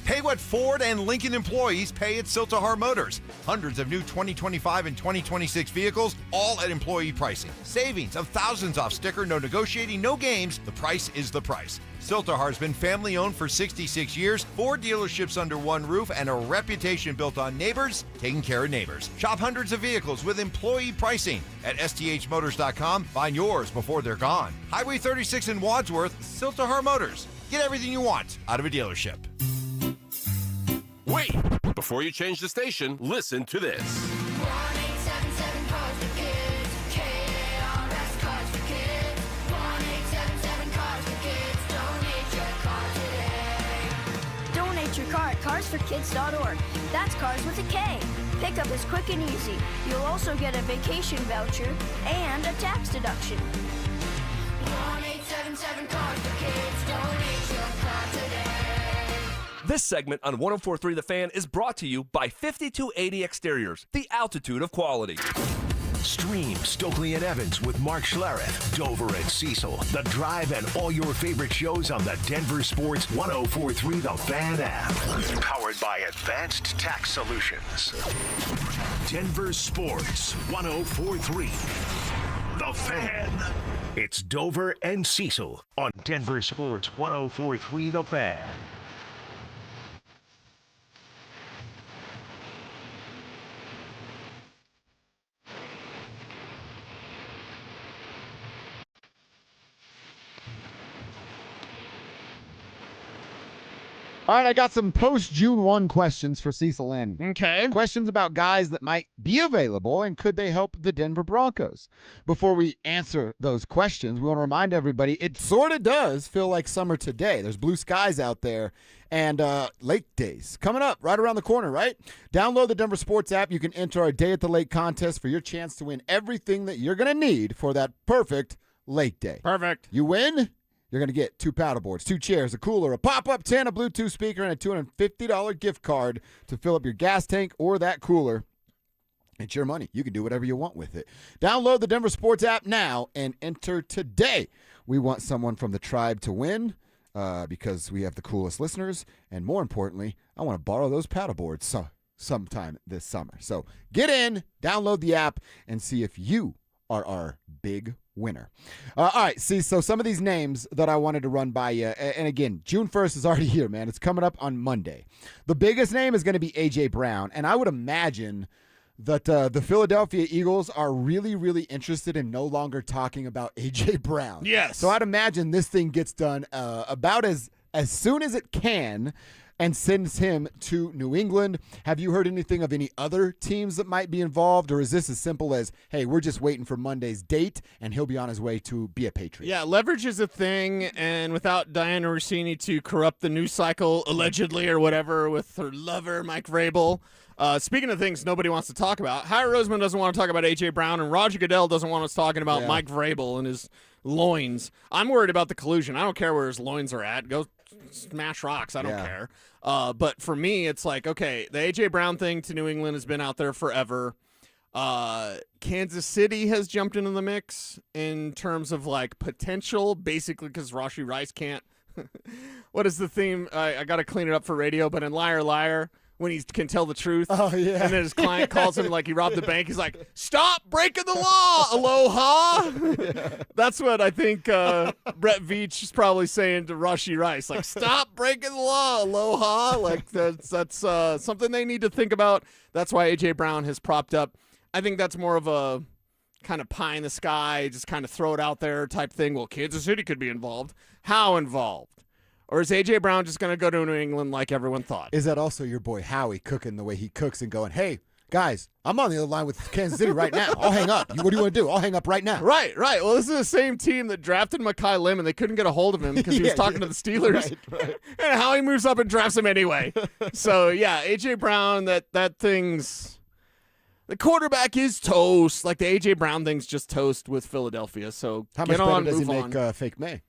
Pay what Ford and Lincoln employees pay at Siltahar Motors. Hundreds of new 2025 and 2026 vehicles, all at employee pricing. Savings of thousands off sticker, no negotiating, no games. The price is the price. Siltahar has been family-owned for 66 years, 4 dealerships under one roof, and a reputation built on neighbors taking care of neighbors. Shop hundreds of vehicles with employee pricing at sthmotors.com. Find yours before they're gone. Highway 36 in Wadsworth, Siltahar Motors. Get everything you want out of a dealership. Wait! Before you change the station, listen to this. 1877 Cars for Kids. KARS Cars for Kids. 1877 Cars for Kids. Donate your car today. Donate your car at carsforkids.org. That's cars with a K. Pickup is quick and easy. You'll also get a vacation voucher and a tax deduction. 1877 Cars for Kids. Donate your car today. This segment on 104.3 The Fan is brought to you by 5280 Exteriors, the altitude of quality. Stream Stokely and Evans with Mark Schlereth, Dover and Cecil, The Drive, and all your favorite shows on the Denver Sports 104.3 The Fan app. Powered by Advanced Tax Solutions. Denver Sports 104.3 The Fan. It's Dover and Cecil on Denver Sports 104.3 The Fan. All right, I got some post-June 1 questions for Cecil N. Okay. Questions about guys that might be available and could they help the Denver Broncos. Before we answer those questions, we want to remind everybody it sort of does feel like summer today. There's blue skies out there and lake days coming up right around the corner, right? Download the Denver Sports app. You can enter our Day at the Lake contest for your chance to win everything that you're going to need for that perfect lake day. Perfect. You win, you're going to get 2 paddleboards, 2 chairs, a cooler, a pop-up tent, a Bluetooth speaker, and a $250 gift card to fill up your gas tank or that cooler. It's your money. You can do whatever you want with it. Download the Denver Sports app now and enter today. We want someone from the tribe to win because we have the coolest listeners. And more importantly, I want to borrow those paddleboards sometime this summer. So get in, download the app, and see if you are our big winner. All right, see, so some of these names that I wanted to run by you, and again, June 1st is already here, man. It's coming up on Monday. The biggest name is going to be A.J. Brown, and I would imagine that the Philadelphia Eagles are really, really interested in no longer talking about A.J. Brown. Yes. So I'd imagine this thing gets done about as soon as it can, and sends him to New England. Have you heard anything of any other teams that might be involved, or is this as simple as, hey, we're just waiting for Monday's date, and he'll be on his way to be a Patriot? Yeah, leverage is a thing, and without Diana Rossini to corrupt the news cycle, allegedly, or whatever, with her lover, Mike Vrabel. Speaking of things nobody wants to talk about, Howard Roseman doesn't want to talk about A.J. Brown, and Roger Goodell doesn't want us talking about Mike Vrabel and his loins. I'm worried about the collusion. I don't care where his loins are at. Go smash rocks. I don't care. But for me, it's like, okay, the A.J. Brown thing to New England has been out there forever. Kansas City has jumped into the mix in terms of, like, potential, basically because Rashee Rice can't. What is the theme? I got to clean it up for radio, but in Liar Liar, when he can tell the truth. Oh, yeah. And then his client calls him like he robbed the bank. He's like, stop breaking the law, aloha. That's what I think Brett Veach is probably saying to Rashee Rice. Like, stop breaking the law, aloha. Like, that's something they need to think about. That's why A.J. Brown has propped up. I think that's more of a kind of pie in the sky, just kind of throw it out there type thing. Well, Kansas City could be involved. How involved? Or is A.J. Brown just going to go to New England like everyone thought? Is that also your boy Howie cooking the way he cooks and going, hey, guys, I'm on the other line with Kansas City right now. I'll hang up. What do you want to do? I'll hang up right now. Right. Well, this is the same team that drafted Mekhi Lim, and they couldn't get a hold of him because he was talking to the Steelers. Right. And Howie moves up and drafts him anyway. So, yeah, A.J. Brown, that thing's – the quarterback is toast. Like, the A.J. Brown thing's just toast with Philadelphia. So, how get much on, better does he move make Fake May?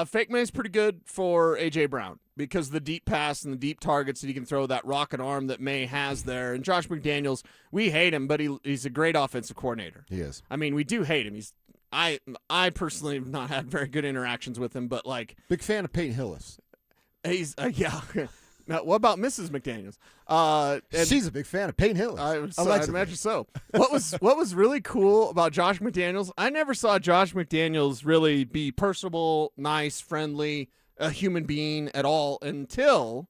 Fake May's pretty good for A.J. Brown because the deep pass and the deep targets that he can throw, that rocket arm that May has there. And Josh McDaniels, we hate him, but he's a great offensive coordinator. He is. I mean, we do hate him. I personally have not had very good interactions with him, but like big fan of Peyton Hillis. He's yeah. Now, what about Mrs. McDaniels? She's a big fan of Peyton Hillis. I'd imagine so. What was really cool about Josh McDaniels? I never saw Josh McDaniels really be personable, nice, friendly, a human being at all until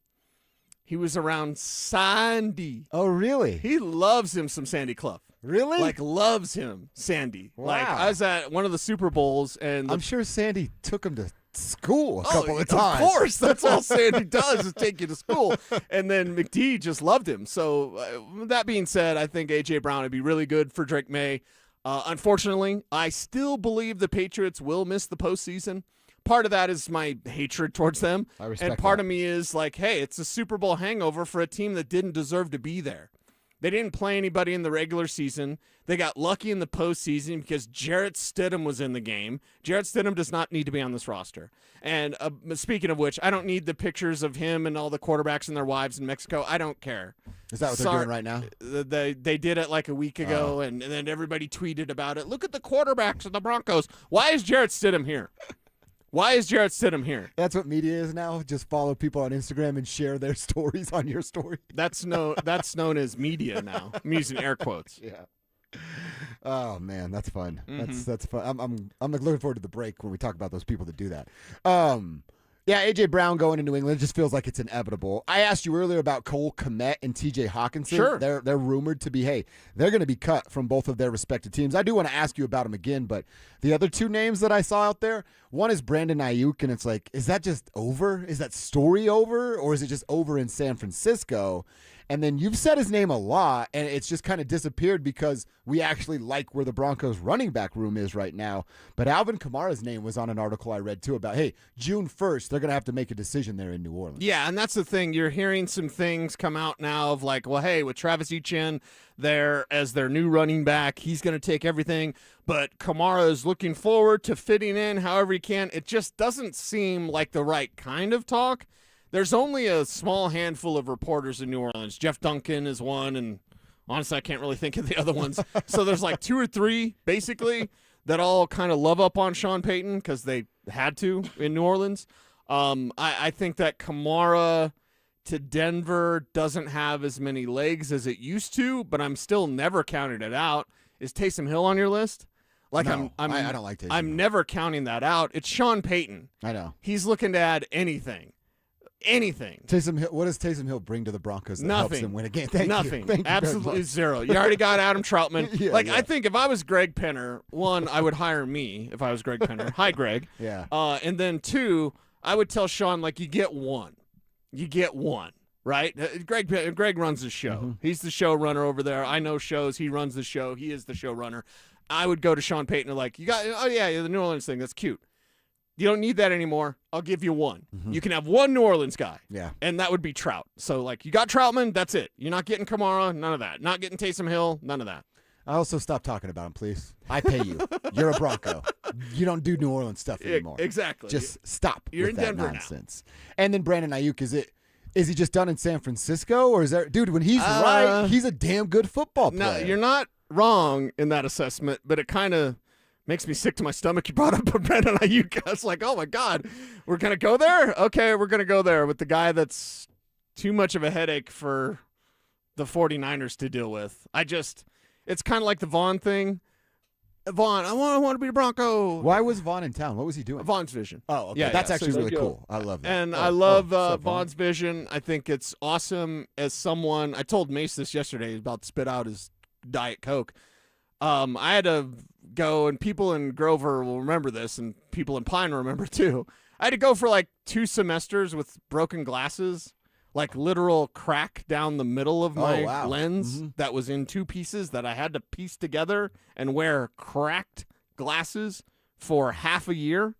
he was around Sandy. Oh, really? He loves him some Sandy Clough. Really? Like, loves him, Sandy. Wow. Like, I was at one of the Super Bowls, and I'm sure Sandy took him to school a couple of times. Of course. That's all Sandy does is take you to school. And then McD just loved him. So, that being said, I think A.J. Brown would be really good for Drake May. Unfortunately, I still believe the Patriots will miss the postseason. Part of that is my hatred towards them. I respect and part that. of me is like, hey, it's a Super Bowl hangover for a team that didn't deserve to be there. They didn't play anybody in the regular season. They got lucky in the postseason because Jarrett Stidham was in the game. Jarrett Stidham does not need to be on this roster. And speaking of which, I don't need the pictures of him and all the quarterbacks and their wives in Mexico. I don't care. Is that what they're doing right now? They did it like a week ago, and then everybody tweeted about it. Look at the quarterbacks of the Broncos. Why is Jarrett Stidham here? Why is Jarrett Stidham here? That's what media is now. Just follow people on Instagram and share their stories on your story. That's known as media now. I'm using air quotes. Yeah. Oh man, that's fun. Mm-hmm. That's fun. I'm looking forward to the break when we talk about those people that do that. Yeah, A.J. Brown going to New England just feels like it's inevitable. I asked you earlier about Cole Kmet and T.J. Hawkinson. Sure. They're rumored to be, they're going to be cut from both of their respective teams. I do want to ask you about them again, but the other two names that I saw out there, one is Brandon Ayuk, and it's like, is that just over? Is that story over, or is it just over in San Francisco? And then you've said his name a lot, and it's just kind of disappeared because we actually like where the Broncos running back room is right now. But Alvin Kamara's name was on an article I read, too, about, hey, June 1st, they're going to have to make a decision there in New Orleans. Yeah, and that's the thing. You're hearing some things come out now of like, well, hey, with Travis Etienne there as their new running back, he's going to take everything. But Kamara is looking forward to fitting in however he can. It just doesn't seem like the right kind of talk. There's only a small handful of reporters in New Orleans. Jeff Duncan is one, and honestly, I can't really think of the other ones. So there's like 2 or 3, basically, that all kind of love up on Sean Payton because they had to in New Orleans. I think that Kamara to Denver doesn't have as many legs as it used to, but I'm still never counting it out. Is Taysom Hill on your list? Like No, I don't like Taysom I'm Hill. never counting that out. It's Sean Payton. I know. He's looking to add anything. Taysom Hill, what does Taysom Hill bring to the Broncos that helps them win a game? Nothing. Thank you very Absolutely much. zero. You already got Adam Troutman. Yeah, I think if I was Greg Penner, 1, I would hire me if I was Greg Penner. Hi, Greg. Yeah. And then 2, I would tell Sean, like, you get one. You get one, right? Greg runs the show. Mm-hmm. He's the showrunner over there. I know shows. He runs the show. He is the showrunner. I would go to Sean Payton and like, you got, oh, yeah, the New Orleans thing. That's cute. You don't need that anymore. I'll give you one. Mm-hmm. You can have one New Orleans guy. Yeah. And that would be Trout. So, like, you got Troutman, that's it. You're not getting Kamara, none of that. Not getting Taysom Hill, none of that. I also stop talking about him, please. I pay you. You're a Bronco. You don't do New Orleans stuff anymore. Exactly. Just stop You're with in that Denver nonsense. And then Brandon Ayuk, is he just done in San Francisco, or is there, dude? When he's right, he's a damn good football player. No, you're not wrong in that assessment, but it kind of makes me sick to my stomach. You brought up Brandon Ayuk. I was like, oh my God, we're gonna go there. Okay, we're gonna go there with the guy that's too much of a headache for the 49ers to deal with. It's kind of like the Vaughn thing. Vaughn, I want to be a Bronco. Why was Vaughn in town? What was he doing? Vaughn's vision. Oh, okay. Yeah, That's yeah. actually So really cool. I love that. And I love Vaughn? Vaughn's vision. I think it's awesome as someone. I told Mace this yesterday. He's about to spit out his Diet Coke. I had to go, and people in Grover will remember this, and people in Pine will remember too. I had to go for like 2 semesters with broken glasses, like literal crack down the middle of my lens that was in 2 pieces that I had to piece together and wear cracked glasses for half a year.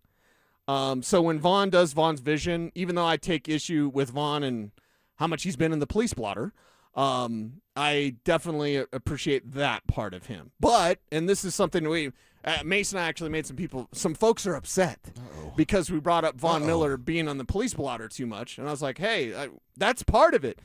So when Vaughn does Vaughn's vision, even though I take issue with Vaughn and how much he's been in the police blotter, I definitely appreciate that part of him. But, and this is something Mace and I actually made some folks are upset because we brought up Von Miller being on the police blotter too much. And I was like, hey, that's part of it.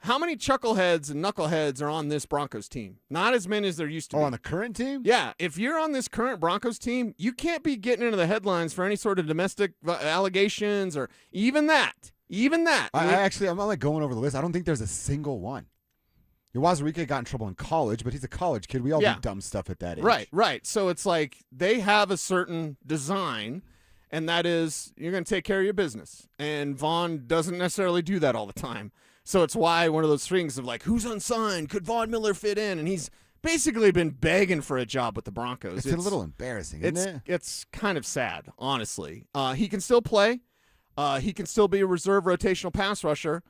How many chuckleheads and knuckleheads are on this Broncos team? Not as many as there used to be. on the current team? Yeah. If you're on this current Broncos team, you can't be getting into the headlines for any sort of domestic allegations or even that. Even that. I'm like going over the list. I don't think there's a single one. Wazirika got in trouble in college, but he's a college kid. We all do dumb stuff at that age. Right. So it's like they have a certain design, and that is you're going to take care of your business. And Vaughn doesn't necessarily do that all the time. So it's why one of those things of like, who's unsigned? Could Von Miller fit in? And he's basically been begging for a job with the Broncos. It's a little embarrassing, isn't it? It's kind of sad, honestly. He can still play. He can still be a reserve rotational pass rusher,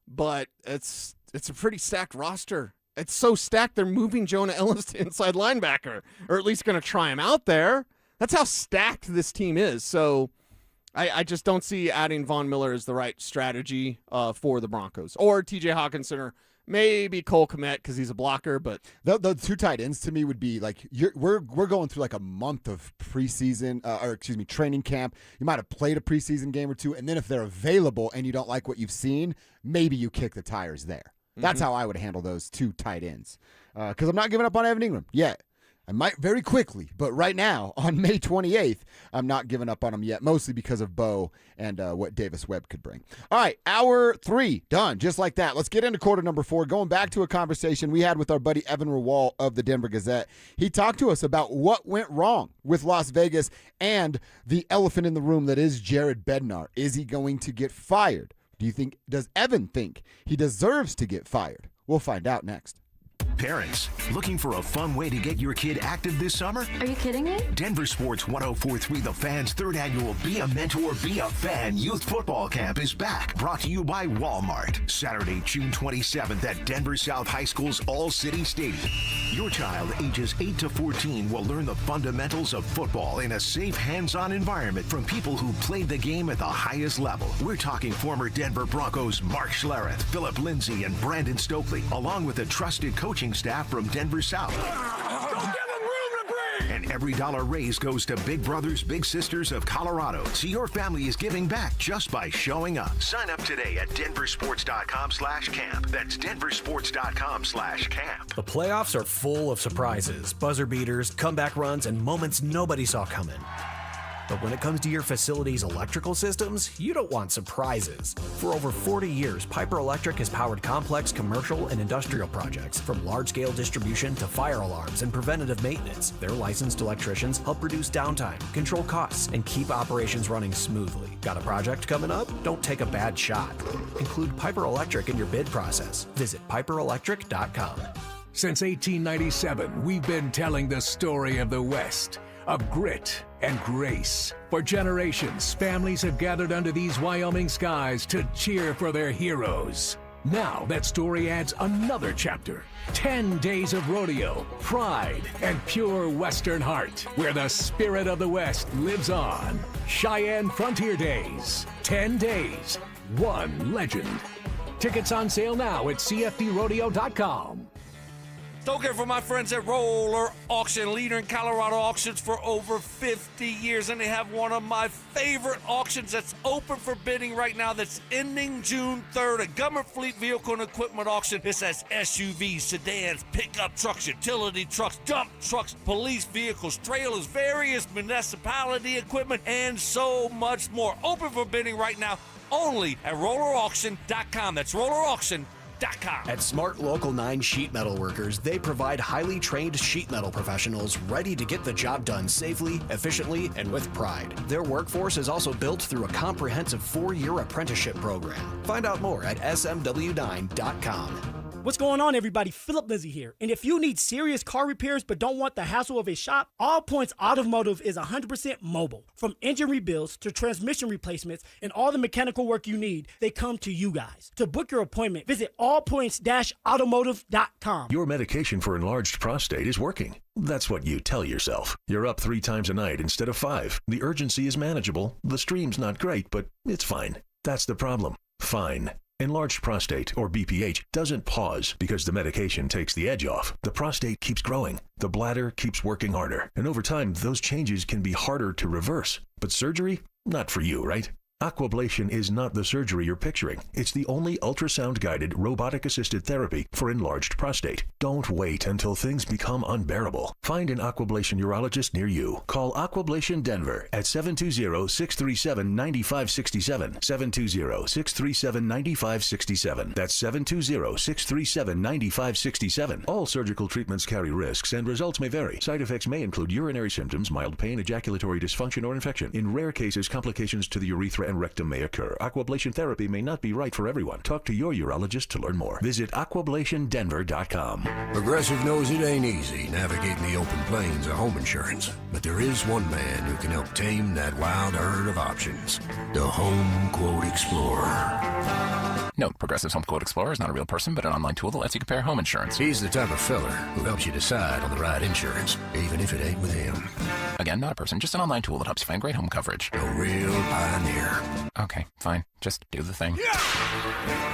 but it's a pretty stacked roster. It's so stacked they're moving Jonah Ellis to inside linebacker, or at least going to try him out there. That's how stacked this team is. So I just don't see adding Von Miller as the right strategy for the Broncos. Or T.J. Hawkinson or maybe Cole Kmet because he's a blocker. But the 2 tight ends to me would be like we're going through like a month of preseason training camp. You might have played a preseason game or 2, and then if they're available and you don't like what you've seen, maybe you kick the tires there. That's how I would handle those 2 tight ends because I'm not giving up on Evan Ingram yet. I might very quickly, but right now, on May 28th, I'm not giving up on them yet, mostly because of Bo and what Davis Webb could bring. All right, hour 3, done, just like that. Let's get into quarter number 4, going back to a conversation we had with our buddy Evan Rawal of the Denver Gazette. He talked to us about what went wrong with Las Vegas and the elephant in the room that is Jared Bednar. Is he going to get fired? Does Evan think he deserves to get fired? We'll find out next. Parents, looking for a fun way to get your kid active this summer? Are you kidding me? Denver Sports 104.3 The Fan's third annual Be a Mentor, Be a Fan Youth Football Camp is back. Brought to you by Walmart. Saturday, June 27th at Denver South High School's All-City Stadium. Your child, ages 8 to 14, will learn the fundamentals of football in a safe, hands-on environment from people who played the game at the highest level. We're talking former Denver Broncos Mark Schlereth, Philip Lindsay, and Brandon Stokely, along with a trusted coaching staff from Denver South. And every dollar raised goes to Big Brothers Big Sisters of Colorado. So your family is giving back just by showing up. Sign up today at DenverSports.com/camp. That's DenverSports.com/camp. The playoffs are full of surprises, buzzer beaters, comeback runs, and moments nobody saw coming. But when it comes to your facility's electrical systems, you don't want surprises. For over 40 years, Piper Electric has powered complex commercial and industrial projects, from large-scale distribution to fire alarms and preventative maintenance. Their licensed electricians help reduce downtime, control costs, and keep operations running smoothly. Got a project coming up? Don't take a bad shot. Include Piper Electric in your bid process. Visit piperelectric.com. Since 1897, we've been telling the story of the West, of grit and grace. For generations, families have gathered under these Wyoming skies to cheer for their heroes. Now that story adds another chapter. 10 days of rodeo, pride, and pure Western heart, where the spirit of the West lives on. Cheyenne Frontier Days. 10 days, one legend. Tickets on sale now at cfdrodeo.com. Stoker for my friends at Roller Auction, leader in Colorado auctions for over 50 years. And they have one of my favorite auctions that's open for bidding right now that's ending June 3rd, a government fleet vehicle and equipment auction. This has SUVs, sedans, pickup trucks, utility trucks, dump trucks, police vehicles, trailers, various municipality equipment, and so much more. Open for bidding right now only at rollerauction.com. That's rollerauction.com. At Smart Local 9 Sheet Metal Workers, they provide highly trained sheet metal professionals ready to get the job done safely, efficiently, and with pride. Their workforce is also built through a comprehensive 4-year apprenticeship program. Find out more at smw9.com. What's going on, everybody? Philip Lindsay here. And if you need serious car repairs but don't want the hassle of a shop, All Points Automotive is 100% mobile. From engine rebuilds to transmission replacements and all the mechanical work you need, they come to you guys. To book your appointment, visit allpoints-automotive.com. Your medication for enlarged prostate is working. That's what you tell yourself. You're up 3 times a night instead of 5. The urgency is manageable. The stream's not great, but it's fine. That's the problem. Fine. Enlarged prostate, or BPH, doesn't pause because the medication takes the edge off. The prostate keeps growing. The bladder keeps working harder. And over time, those changes can be harder to reverse. But surgery? Not for you, right? Aquablation is not the surgery you're picturing. It's the only ultrasound-guided, robotic-assisted therapy for enlarged prostate. Don't wait until things become unbearable. Find an Aquablation urologist near you. Call Aquablation Denver at 720-637-9567. 720-637-9567. That's 720-637-9567. All surgical treatments carry risks and results may vary. Side effects may include urinary symptoms, mild pain, ejaculatory dysfunction, or infection. In rare cases, complications to the urethra and rectum may occur. Aquablation therapy may not be right for everyone. Talk to your urologist to learn more. Visit aquablationdenver.com. Progressive knows it ain't easy navigating the open plains of home insurance, but there is one man who can help tame that wild herd of options. The Home Quote Explorer. Note, Progressive's Home Quote Explorer is not a real person, but an online tool that lets you compare home insurance. He's the type of feller who helps you decide on the right insurance, even if it ain't with him. Again, not a person, just an online tool that helps you find great home coverage. A real pioneer. Okay, fine. Just do the thing.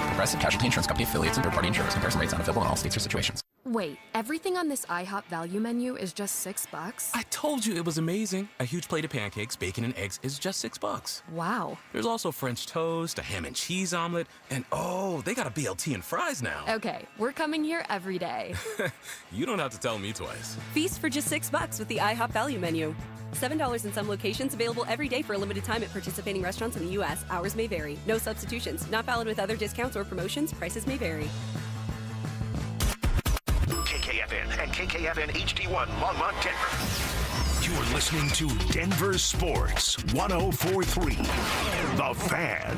Progressive Casualty Insurance Company affiliates and third-party insurers. Comparison rates not available in all states or situations. Wait, everything on this IHOP value menu is just $6? I told you it was amazing. A huge plate of pancakes, bacon, and eggs is just $6. Wow. There's also French toast, a ham and cheese omelet, and oh, they got a BLT and fries now. Okay, we're coming here every day. You don't have to tell me twice. Feast for just $6 with the IHOP value menu. $7 in some locations, available every day for a limited time at participating restaurants in the U.S. Hours may vary. No substitutions. Not valid with other discounts or promotions. Prices may vary. KKFN and KKFN HD1 Longmont, Denver. You're listening to Denver Sports 104.3. The Fan.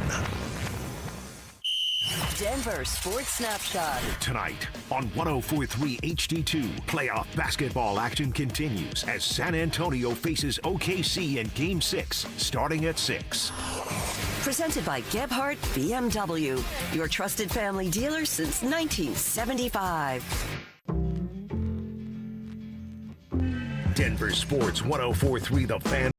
Denver Sports Snapshot. Tonight on 104.3 HD2, playoff basketball action continues as San Antonio faces OKC in Game 6, starting at 6. Presented by Gebhardt BMW, your trusted family dealer since 1975. Denver Sports 104.3 The Fan.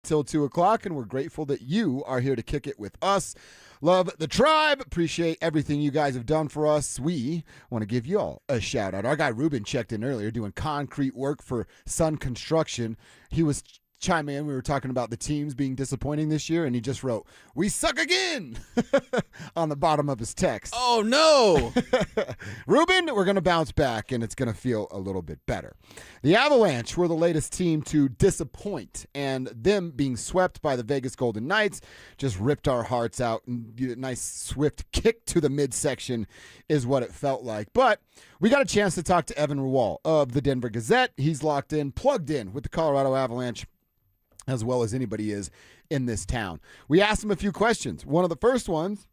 Till 2 o'clock, and we're grateful that you are here to kick it with us. Love the tribe. Appreciate everything you guys have done for us. We want to give you all a shout out. Our guy Ruben checked in earlier doing concrete work for Sun Construction. He was chiming in. We were talking about the teams being disappointing this year, and he just wrote, "We suck again," on the bottom of his text. Oh, no. Ruben, we're going to bounce back, and it's going to feel a little bit better. The Avalanche were the latest team to disappoint, and them being swept by the Vegas Golden Knights just ripped our hearts out. And a nice, swift kick to the midsection is what it felt like. But we got a chance to talk to Evan Ruwal of the Denver Gazette. He's locked in, plugged in with the Colorado Avalanche, as well as anybody is in this town. We asked him a few questions. One of the first ones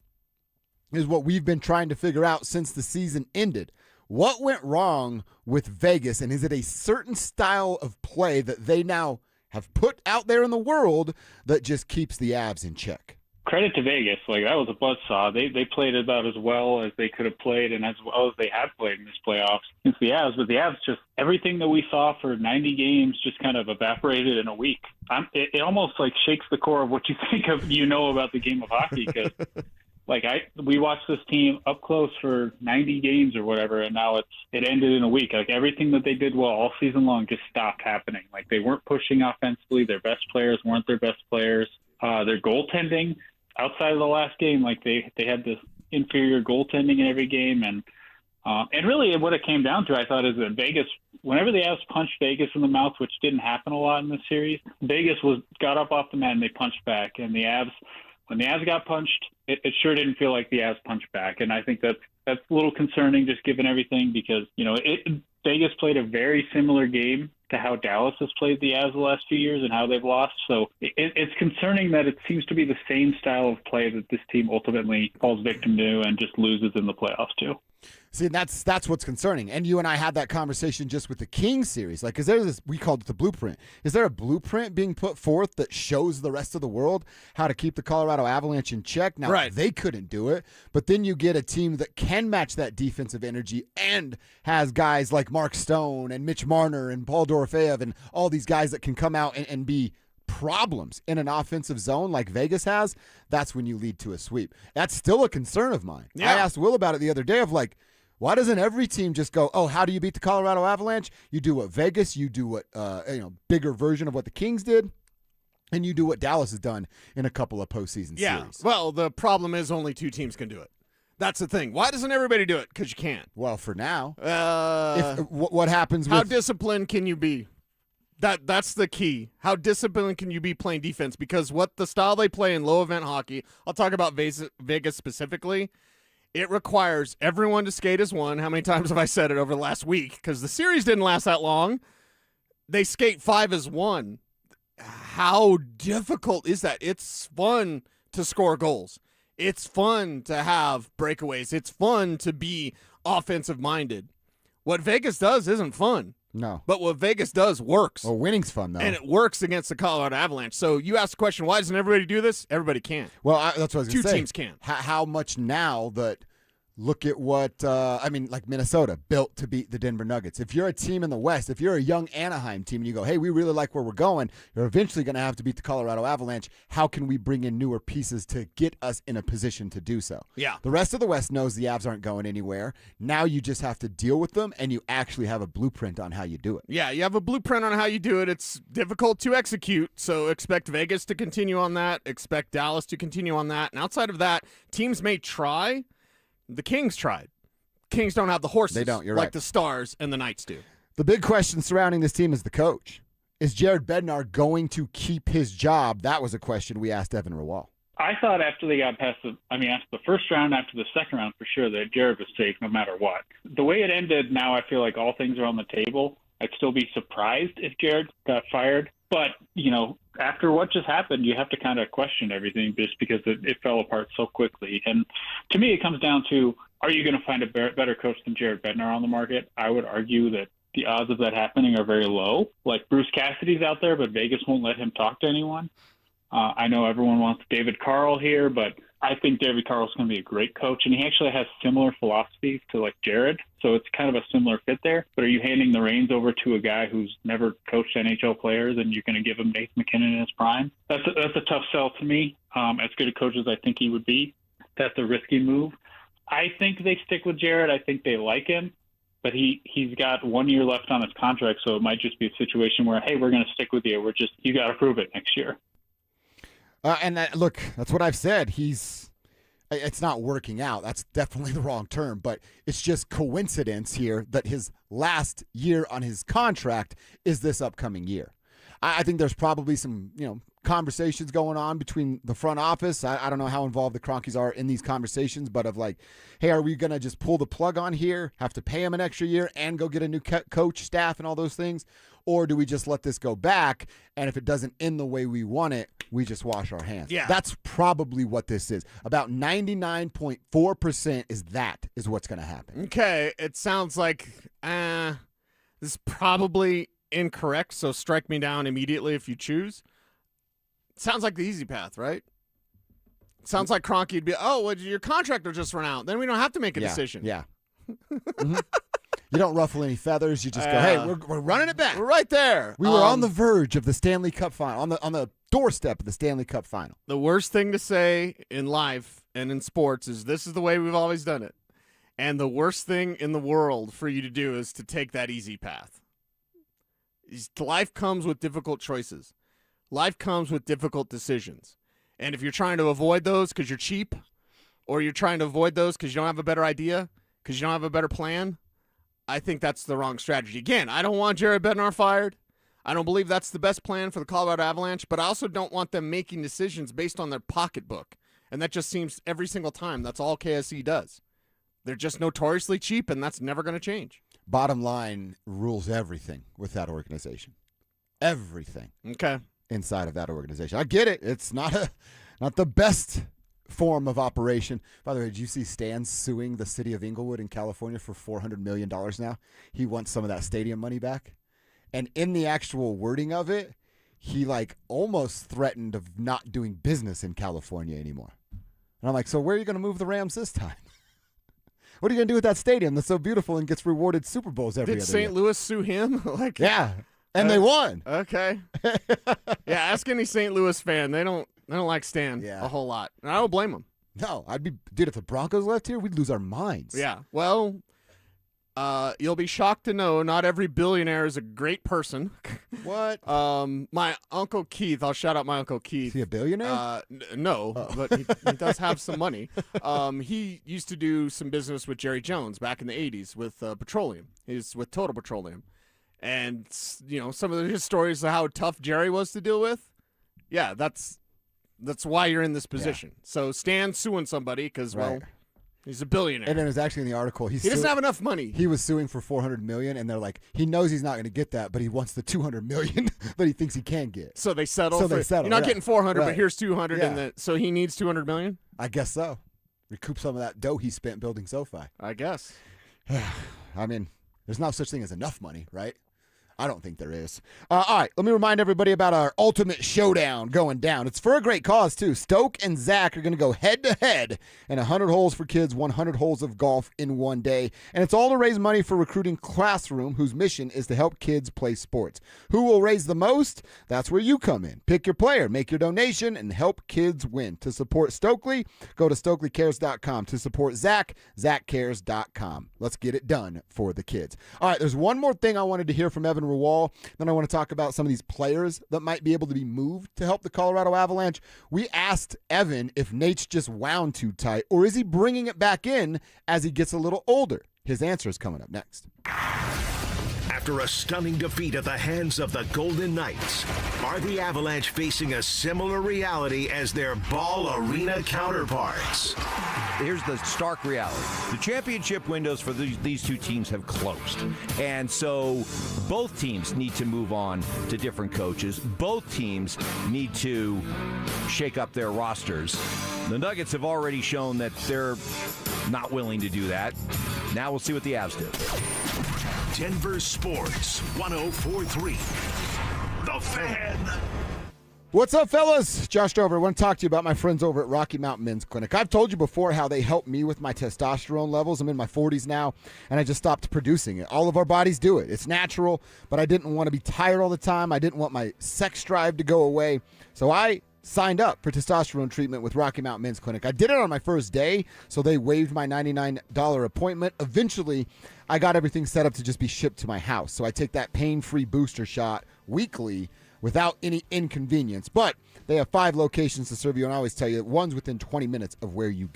is what we've been trying to figure out since the season ended. What went wrong with Vegas, and is it a certain style of play that they now have put out there in the world that just keeps the Avs in check? Credit to Vegas. Like, that was a buzzsaw. They played about as well as they could have played and as well as they have played in this playoffs against the Avs. But the Avs, just everything that we saw for 90 games just kind of evaporated in a week. It almost like shakes the core of what you think of, about the game of hockey. Because we watched this team up close for 90 games or whatever, and now it ended in a week. Like, everything that they did well all season long just stopped happening. Like, they weren't pushing offensively. Their best players weren't their best players. Their goaltending, outside of the last game, like they had this inferior goaltending in every game, and really what it came down to, I thought, is that Vegas, whenever the Avs punched Vegas in the mouth, which didn't happen a lot in this series, Vegas got up off the mat and they punched back. And when the Avs got punched, it sure didn't feel like the Avs punched back. And I think that's a little concerning, just given everything, because Vegas played a very similar game to how Dallas has played the Avs the last few years and how they've lost. So it's concerning that it seems to be the same style of play that this team ultimately falls victim to and just loses in the playoffs too. See, that's what's concerning. And you and I had that conversation just with the Kings series. Like, is there this, we called it the blueprint. Is there a blueprint being put forth that shows the rest of the world how to keep the Colorado Avalanche in check? Now, right. They couldn't do it, but then you get a team that can match that defensive energy and has guys like Mark Stone and Mitch Marner and Paul Dorofeyev and all these guys that can come out and be problems in an offensive zone like Vegas has. That's when you lead to a sweep. That's still a concern of mine. Yeah. I asked Will about it the other day of like, why doesn't every team just go, oh, how do you beat the Colorado Avalanche? You do what Vegas, you do what, bigger version of what the Kings did, and you do what Dallas has done in a couple of postseason series. Well, the problem is only two teams can do it. That's the thing. Why doesn't everybody do it? Because you can't. Well, for now. What happens with... How disciplined can you be? That's the key. How disciplined can you be playing defense? Because what the style they play in low event hockey, I'll talk about Vegas specifically, it requires everyone to skate as one. How many times have I said it over the last week? Because the series didn't last that long. They skate 5 as one. How difficult is that? It's fun to score goals. It's fun to have breakaways. It's fun to be offensive-minded. What Vegas does isn't fun. No. But what Vegas does works. Well, winning's fun, though. And it works against the Colorado Avalanche. So you asked the question, why doesn't everybody do this? Everybody can. Well, that's what I was going to say. Two teams can. How much now that look at what, like Minnesota built to beat the Denver Nuggets. If you're a team in the West, if you're a young Anaheim team and you go, hey, we really like where we're going, you're eventually going to have to beat the Colorado Avalanche. How can we bring in newer pieces to get us in a position to do so? Yeah. The rest of the West knows the Avs aren't going anywhere. Now you just have to deal with them, and you actually have a blueprint on how you do it. Yeah, you have a blueprint on how you do it. It's difficult to execute, so expect Vegas to continue on that. Expect Dallas to continue on that. And outside of that, teams may try. The Kings tried. Kings don't have the horses. They don't, you're like right. the Stars and the Knights do. The big question surrounding this team is the coach. Is Jared Bednar going to keep his job? That was a question we asked Evan Rawal. I thought after they got past after the first round, after the second round, for sure that Jared was safe no matter what. The way it ended, now I feel like all things are on the table. I'd still be surprised if Jared got fired. But, after what just happened, you have to kind of question everything just because it fell apart so quickly. And to me, it comes down to, are you going to find a better coach than Jared Bednar on the market? I would argue that the odds of that happening are very low. Like Bruce Cassidy's out there, but Vegas won't let him talk to anyone. I know everyone wants David Carl here, but I think David Carl's going to be a great coach, and he actually has similar philosophies to like Jared, so it's kind of a similar fit there. But are you handing the reins over to a guy who's never coached NHL players, and you're going to give him Nathan McKinnon in his prime? That's a tough sell to me. As good a coach as I think he would be, that's a risky move. I think they stick with Jared. I think they like him, but he's got 1 year left on his contract, so it might just be a situation where, hey, we're going to stick with you. You got to prove it next year. Look, that's what I've said. It's not working out. That's definitely the wrong term, but it's just coincidence here that his last year on his contract is this upcoming year. I think there's probably some, conversations going on between the front office. I don't know how involved the Cronkies are in these conversations, but of like, hey, are we going to just pull the plug on here, have to pay him an extra year and go get a new coach, staff, and all those things? Or do we just let this go back, and if it doesn't end the way we want it, we just wash our hands? Yeah. That's probably what this is. About 99.4% is what's going to happen. Okay, it sounds like this is probably incorrect, so strike me down immediately if you choose. Sounds like the easy path, right? Sounds like Kroenke would be, your contract will just run out. Then we don't have to make a decision. Yeah. Mm-hmm. You don't ruffle any feathers. You just go, hey, we're running it back. We're right there. We were on the verge of the Stanley Cup final, on the doorstep of the Stanley Cup final. The worst thing to say in life and in sports is this is the way we've always done it. And the worst thing in the world for you to do is to take that easy path. Life comes with difficult choices. Life comes with difficult decisions. And if you're trying to avoid those because you're cheap, or you're trying to avoid those because you don't have a better idea, because you don't have a better plan, I think that's the wrong strategy. Again, I don't want Jared Bednar fired. I don't believe that's the best plan for the Colorado Avalanche, but I also don't want them making decisions based on their pocketbook. And that just seems every single time that's all KSE does. They're just notoriously cheap, and that's never going to change. Bottom line rules everything with that organization. Everything. Okay. Inside of that organization. I get it. It's not the best form of operation. By the way, did you see Stan suing the city of Inglewood in California for $400 million now? He wants some of that stadium money back. And in the actual wording of it, he almost threatened of not doing business in California anymore. And I'm like, so where are you going to move the Rams this time? What are you going to do with that stadium that's so beautiful and gets rewarded Super Bowls every other year? Did St. Louis sue him? Yeah. And they won. Okay. Yeah, ask any St. Louis fan. They don't like Stan a whole lot. And I don't blame them. No, dude, if the Broncos left here, we'd lose our minds. Yeah. Well, you'll be shocked to know not every billionaire is a great person. What? My Uncle Keith, I'll shout out my Uncle Keith. Is he a billionaire? No, but he does have some money. He used to do some business with Jerry Jones back in the 80s with petroleum. He's with Total Petroleum. And, some of his stories of how tough Jerry was to deal with, yeah, that's why you're in this position. Yeah. So Stan suing somebody because, He's a billionaire. And then it was actually in the article. He doesn't have enough money. He was suing for $400 million, and they're like, he knows he's not going to get that, but he wants the $200 million that he thinks he can get. So they settle. Settle. You're not getting 400, right. but here's 200, Yeah. so he needs 200 million. I guess so. Recoup some of that dough he spent building SoFi. I guess. I mean, there's no such thing as enough money, right? I don't think there is. All right, let me remind everybody about our ultimate showdown going down. It's for a great cause, too. Stoke and Zach are going to go head-to-head in 100 holes for kids, 100 holes of golf in one day. And it's all to raise money for Recruiting Classroom, whose mission is to help kids play sports. Who will raise the most? That's where you come in. Pick your player, make your donation, and help kids win. To support Stokely, go to StokelyCares.com. To support Zach, ZachCares.com. Let's get it done for the kids. All right, there's one more thing I wanted to hear from Evan Wall. Then I want to talk about some of these players that might be able to be moved to help the Colorado Avalanche. We asked Evan if Nate's just wound too tight, or is he bringing it back in as he gets a little older? His answer is coming up next. After a stunning defeat at the hands of the Golden Knights, are the Avalanche facing a similar reality as their Ball Arena counterparts? Here's the stark reality. The championship windows for these two teams have closed. And so both teams need to move on to different coaches. Both teams need to shake up their rosters. The Nuggets have already shown that they're not willing to do that. Now we'll see what the Avs do. Denver Sports 104.3. The Fan. What's up, fellas? Josh Dover. I want to talk to you about my friends over at Rocky Mountain Men's Clinic. I've told you before how they help me with my testosterone levels. I'm in my 40s now, and I just stopped producing it. All of our bodies do it. It's natural, but I didn't want to be tired all the time. I didn't want my sex drive to go away. So I signed up for testosterone treatment with Rocky Mountain Men's Clinic. I did it on my first day, so they waived my $99 appointment. Eventually, I got everything set up to just be shipped to my house. So I take that pain-free booster shot weekly without any inconvenience. But they have 5 locations to serve you, and I always tell you that one's within 20 minutes of where you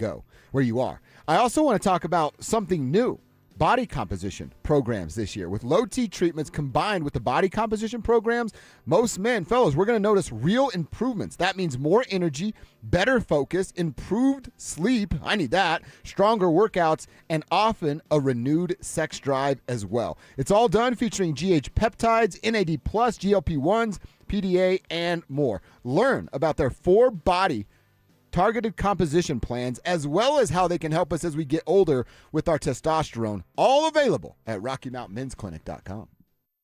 are. I also want to talk about something new. Body composition programs this year. With low T treatments combined with the body composition programs, most men, fellas, we're going to notice real improvements. That means more energy, better focus, improved sleep, I need that, stronger workouts, and often a renewed sex drive as well. It's all done featuring GH peptides, NAD+, GLP-1s, PDA, and more. Learn about their 4 body targeted composition plans, as well as how they can help us as we get older with our testosterone, all available at RockyMountainMen'sClinic.com.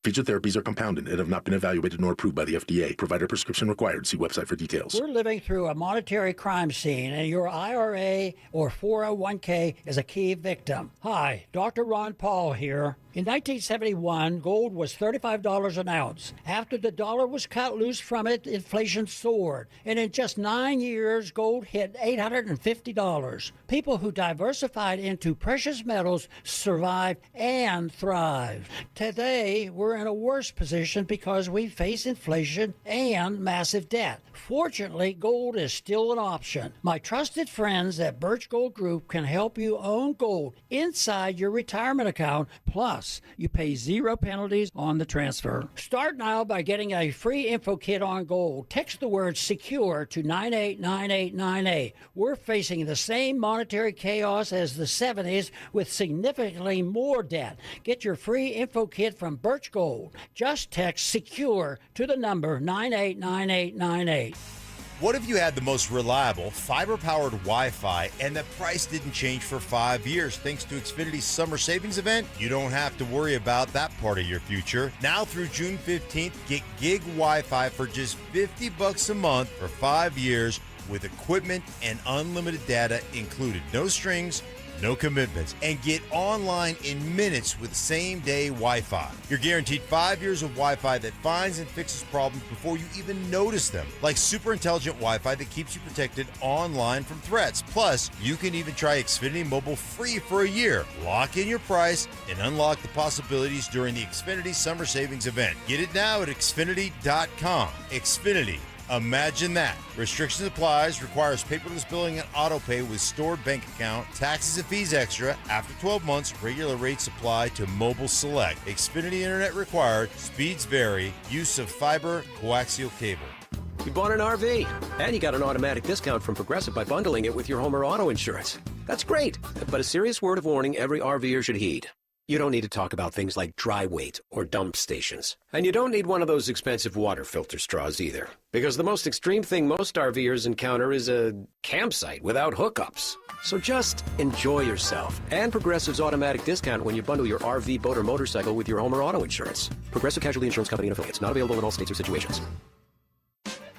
Featured therapies are compounded and have not been evaluated nor approved by the FDA. Provider prescription required. See website for details. We're living through a monetary crime scene, and your IRA or 401k is a key victim. Hi, Dr. Ron Paul here. In 1971, gold was $35 an ounce. After the dollar was cut loose from it, inflation soared. And in just 9 years, gold hit $850. People who diversified into precious metals survived and thrived. Today, we're in a worse position because we face inflation and massive debt. Fortunately, gold is still an option. My trusted friends at Birch Gold Group can help you own gold inside your retirement account. Plus, you pay 0 penalties on the transfer. Start now by getting a free info kit on gold. Text the word SECURE to 989898. We're facing the same monetary chaos as the 70s with significantly more debt. Get your free info kit from Birch Gold. Just text SECURE to the number 989898. What if you had the most reliable, fiber-powered Wi-Fi and the price didn't change for 5 years? Thanks to Xfinity's summer savings event, you don't have to worry about that part of your future. Now through June 15th, get gig Wi-Fi for just $50 a month for 5 years with equipment and unlimited data included. No strings, no commitments, and get online in minutes with same-day Wi-Fi. You're guaranteed 5 years of Wi-Fi that finds and fixes problems before you even notice them, like super intelligent Wi-Fi that keeps you protected online from threats. Plus, you can even try Xfinity Mobile free for a year. Lock in your price and unlock the possibilities during the Xfinity Summer Savings event. Get it now at Xfinity.com. Xfinity. Imagine that. Restrictions applies, requires paperless billing and auto pay with stored bank account, taxes and fees extra. After 12 months, regular rates apply to mobile select. Xfinity internet required, speeds vary, use of fiber, coaxial cable. You bought an RV, and you got an automatic discount from Progressive by bundling it with your home or auto insurance. That's great, but a serious word of warning every RVer should heed. You don't need to talk about things like dry weight or dump stations. And you don't need one of those expensive water filter straws either. Because the most extreme thing most RVers encounter is a campsite without hookups. So just enjoy yourself. And Progressive's automatic discount when you bundle your RV, boat, or motorcycle with your home or auto insurance. Progressive Casualty Insurance Company and Affiliates. Not available in all states or situations.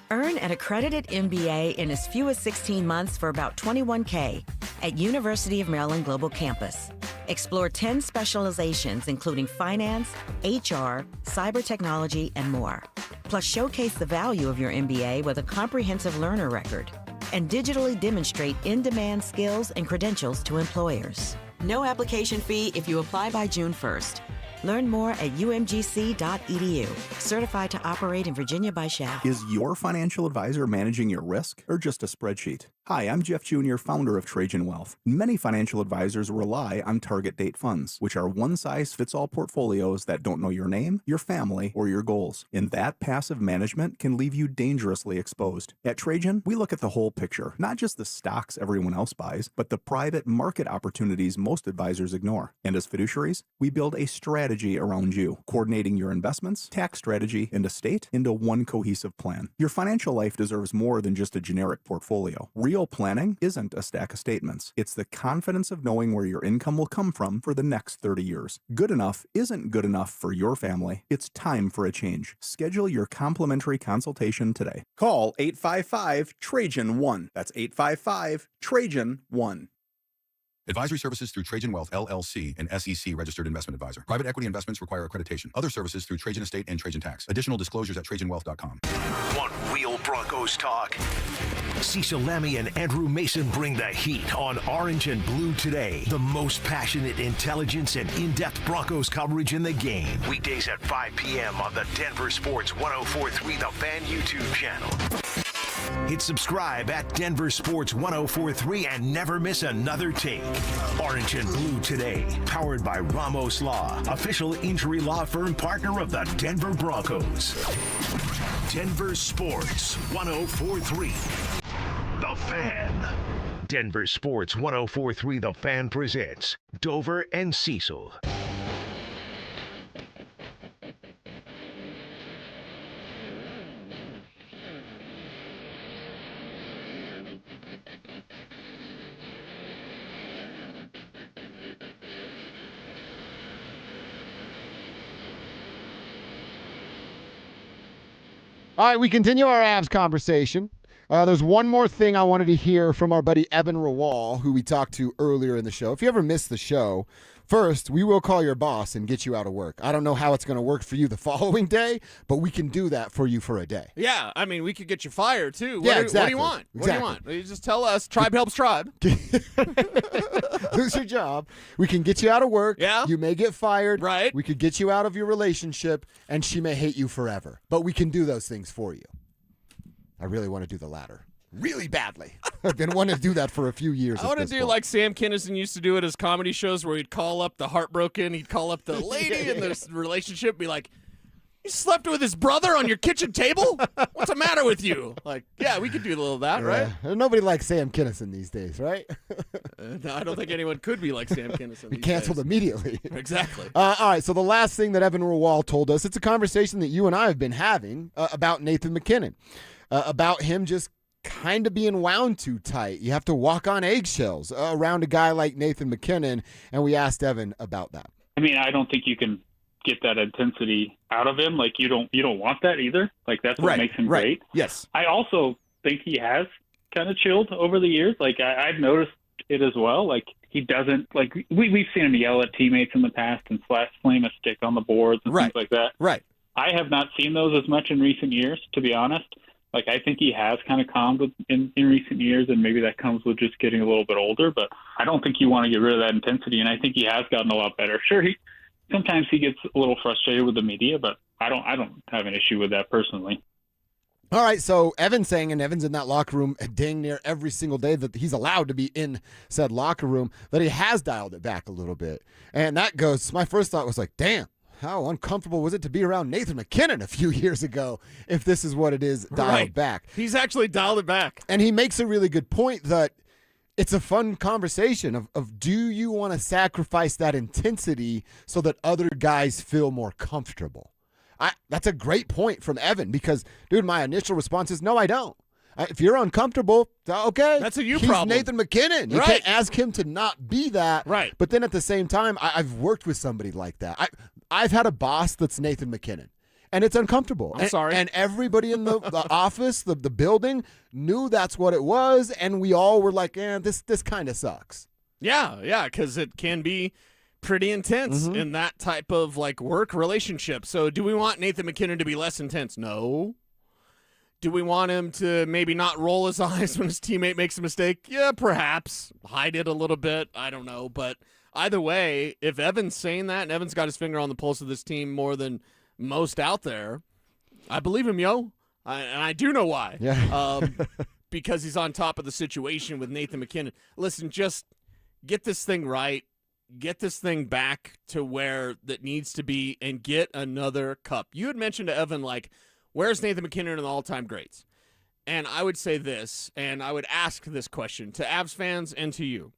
Earn an accredited MBA in as few as 16 months for about $21K at University of Maryland Global Campus. Explore 10 specializations, including finance, HR, cyber technology, and more. Plus, showcase the value of your MBA with a comprehensive learner record and digitally demonstrate in-demand skills and credentials to employers. No application fee if you apply by June 1st. Learn more at umgc.edu. Certified to operate in Virginia by Shaft. Is your financial advisor managing your risk or just a spreadsheet? Hi, I'm Jeff Jr., founder of Trajan Wealth. Many financial advisors rely on target date funds, which are one-size-fits-all portfolios that don't know your name, your family, or your goals. And that passive management can leave you dangerously exposed. At Trajan, we look at the whole picture, not just the stocks everyone else buys, but the private market opportunities most advisors ignore. And as fiduciaries, we build a strategy around you, coordinating your investments, tax strategy, and estate into one cohesive plan. Your financial life deserves more than just a generic portfolio. Real planning isn't a stack of statements. It's the confidence of knowing where your income will come from for the next 30 years. Good enough isn't good enough for your family. It's time for a change. Schedule your complimentary consultation today. Call 855-TRAJAN-1. That's 855-TRAJAN-1. Advisory services through Trajan Wealth, LLC, an SEC registered investment advisor. Private equity investments require accreditation. Other services through Trajan Estate and Trajan Tax. Additional disclosures at TrajanWealth.com. Want real Broncos talk? Cecil Lammy and Andrew Mason bring the heat on Orange and Blue Today. The most passionate intelligence and in-depth Broncos coverage in the game. Weekdays at 5 p.m. on the Denver Sports 104.3 The Fan YouTube channel. Hit subscribe at Denver Sports 104.3 and never miss another take. Orange and Blue Today, powered by Ramos Law, official injury law firm partner of the Denver Broncos. Denver Sports 104.3 The Fan. Denver Sports 104.3 The Fan presents Dover and Cecil. All right, we continue our Avs conversation. There's one more thing I wanted to hear from our buddy Evan Rawal, who we talked to earlier in the show. If you ever missed the show, first, we will call your boss and get you out of work. I don't know how it's going to work for you the following day, but we can do that for you for a day. Yeah, I mean, we could get you fired, too. Yeah, What exactly. do you want? Exactly. What do you want? You just tell us, tribe helps tribe. Lose your job. We can get you out of work. Yeah. You may get fired. Right. We could get you out of your relationship, and she may hate you forever. But we can do those things for you. I really want to do the latter. Really badly. I've been wanting to do that for a few years. I want to do like Sam Kinison used to do at his comedy shows where he'd call up the heartbroken, he'd call up the lady in this relationship, be like, you slept with his brother on your kitchen table? What's the matter with you? Like, yeah, we could do a little of that, right? Nobody likes Sam Kinison these days, right? No, I don't think anyone could be like Sam Kinison. Be canceled immediately. Exactly. All right, so the last thing that Evan Rawal told us, it's a conversation that you and I have been having about Nathan MacKinnon, about him just kind of being wound too tight. You have to walk on eggshells around a guy like Nathan MacKinnon, and we asked Evan about that. I mean, I don't think you can get that intensity out of him. Like, you don't want that either. Like, that's what makes him great. Yes. I also think he has kind of chilled over the years. Like, I've noticed it as well. Like, he doesn't, like, we've seen him yell at teammates in the past and slam a stick on the boards and things like that. Right. I have not seen those as much in recent years, to be honest. Like, I think he has kind of calmed in recent years, and maybe that comes with just getting a little bit older. But I don't think you want to get rid of that intensity, and I think he has gotten a lot better. Sure, sometimes he gets a little frustrated with the media, but I don't have an issue with that personally. All right, so Evan's saying, and Evan's in that locker room dang near every single day that he's allowed to be in said locker room, that he has dialed it back a little bit. And that goes, my first thought was like, damn. How uncomfortable was it to be around Nathan MacKinnon a few years ago if this is what it is dialed back? He's actually dialed it back. And he makes a really good point that it's a fun conversation of do you want to sacrifice that intensity so that other guys feel more comfortable? That's a great point from Evan because, dude, my initial response is no, I don't. If you're uncomfortable, okay. That's a you He's problem. Nathan McKinnon. You can't ask him to not be that. Right. But then at the same time, I've worked with somebody like that. I've had a boss that's Nathan McKinnon. And it's uncomfortable. I'm sorry. And everybody in the office, the building, knew that's what it was. And we all were like, this kind of sucks. Yeah, because it can be pretty intense Mm-hmm. in that type of like work relationship. So do we want Nathan McKinnon to be less intense? No. Do we want him to maybe not roll his eyes when his teammate makes a mistake? Yeah, perhaps. Hide it a little bit. I don't know. But either way, if Evan's saying that and Evan's got his finger on the pulse of this team more than most out there, I believe him, yo. And I do know why. Yeah. Because he's on top of the situation with Nathan McKinnon. Listen, just get this thing right. Get this thing back to where that needs to be and get another cup. You had mentioned to Evan, like, where's Nathan McKinnon in the all-time greats? And I would say this, and I would ask this question to Avs fans and to you.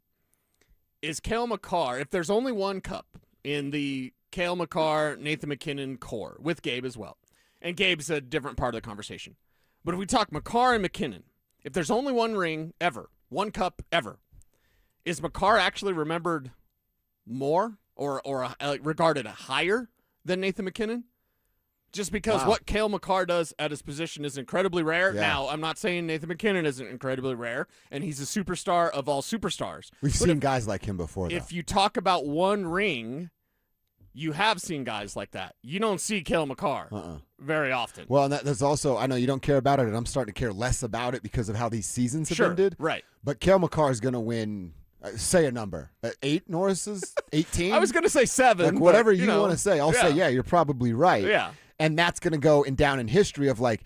Is Cale Makar, if there's only one cup in the Cale Makar, Nathan McKinnon core, with Gabe as well, and Gabe's a different part of the conversation. But if we talk Makar and McKinnon, if there's only one ring ever, one cup ever, is Makar actually remembered more or regarded higher than Nathan McKinnon? Just because what Cale Makar does at his position is incredibly rare. Yeah. Now, I'm not saying Nathan McKinnon isn't incredibly rare, and he's a superstar of all superstars. We've seen guys like him before, though. If you talk about one ring, you have seen guys like that. You don't see Cale Makar very often. Well, and there's also, I know you don't care about it, and I'm starting to care less about it because of how these seasons have ended. Right. But Cale Makar is going to win, say a number. 8 Norris's? 18? I was going to say 7. Like, whatever but, you want to say. I'll say, yeah, you're probably right. Yeah. And that's going to go down in history of like,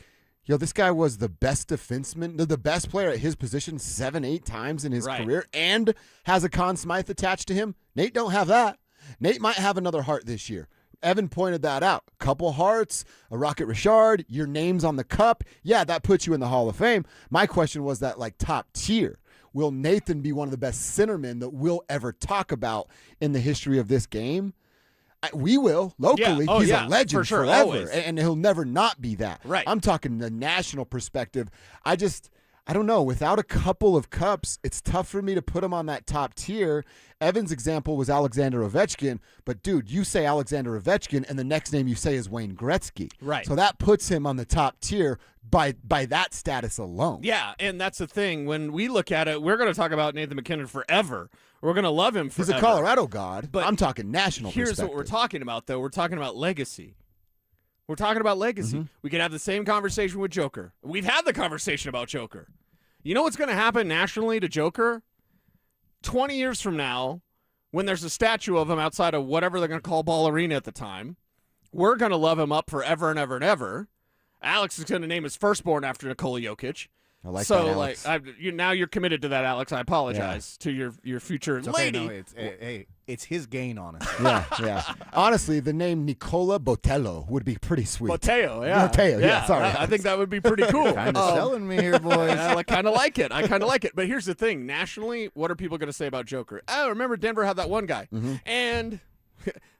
this guy was the best defenseman, the best player at his position 7-8 times in his career, and has a Conn Smythe attached to him. Nate don't have that. Nate might have another Hart this year. Evan pointed that out. Couple Harts, a Rocket Richard, your name's on the cup. Yeah, that puts you in the Hall of Fame. My question was that like top tier. Will Nathan be one of the best centermen that we'll ever talk about in the history of this game? We will, locally. Yeah. He's a legend for sure, forever, always. and he'll never not be that. Right. I'm talking the national perspective. I don't know. Without a couple of cups, it's tough for me to put him on that top tier. Evan's example was Alexander Ovechkin, but dude, you say Alexander Ovechkin, and the next name you say is Wayne Gretzky. Right. So that puts him on the top tier by that status alone. Yeah, and that's the thing. When we look at it, we're going to talk about Nathan McKinnon forever. We're going to love him forever. He's a Colorado god, but I'm talking national Here's perspective. what we're talking about, though. We're talking about legacy. We're talking about legacy. We could have the same conversation with Joker. We've had the conversation about Joker. You know what's going to happen nationally to Joker? 20 years from now, when there's a statue of him outside of whatever they're going to call Ball Arena at the time, we're going to love him up forever and ever and ever. Alex is going to name his firstborn after Nikola Jokic. I like so, that, Alex. now you're committed to that, Alex. I apologize to your future It's okay, lady. no, it's his gain on it. Yeah. Honestly, the name Nicola Botello would be pretty sweet. Boteo, yeah. Boteo, yeah. Sorry. I think that would be pretty cool. Kind of selling me here, boys. I kind of like it. I kind of like it. But here's the thing. Nationally, what are people going to say about Joker? Oh, remember Denver had that one guy. And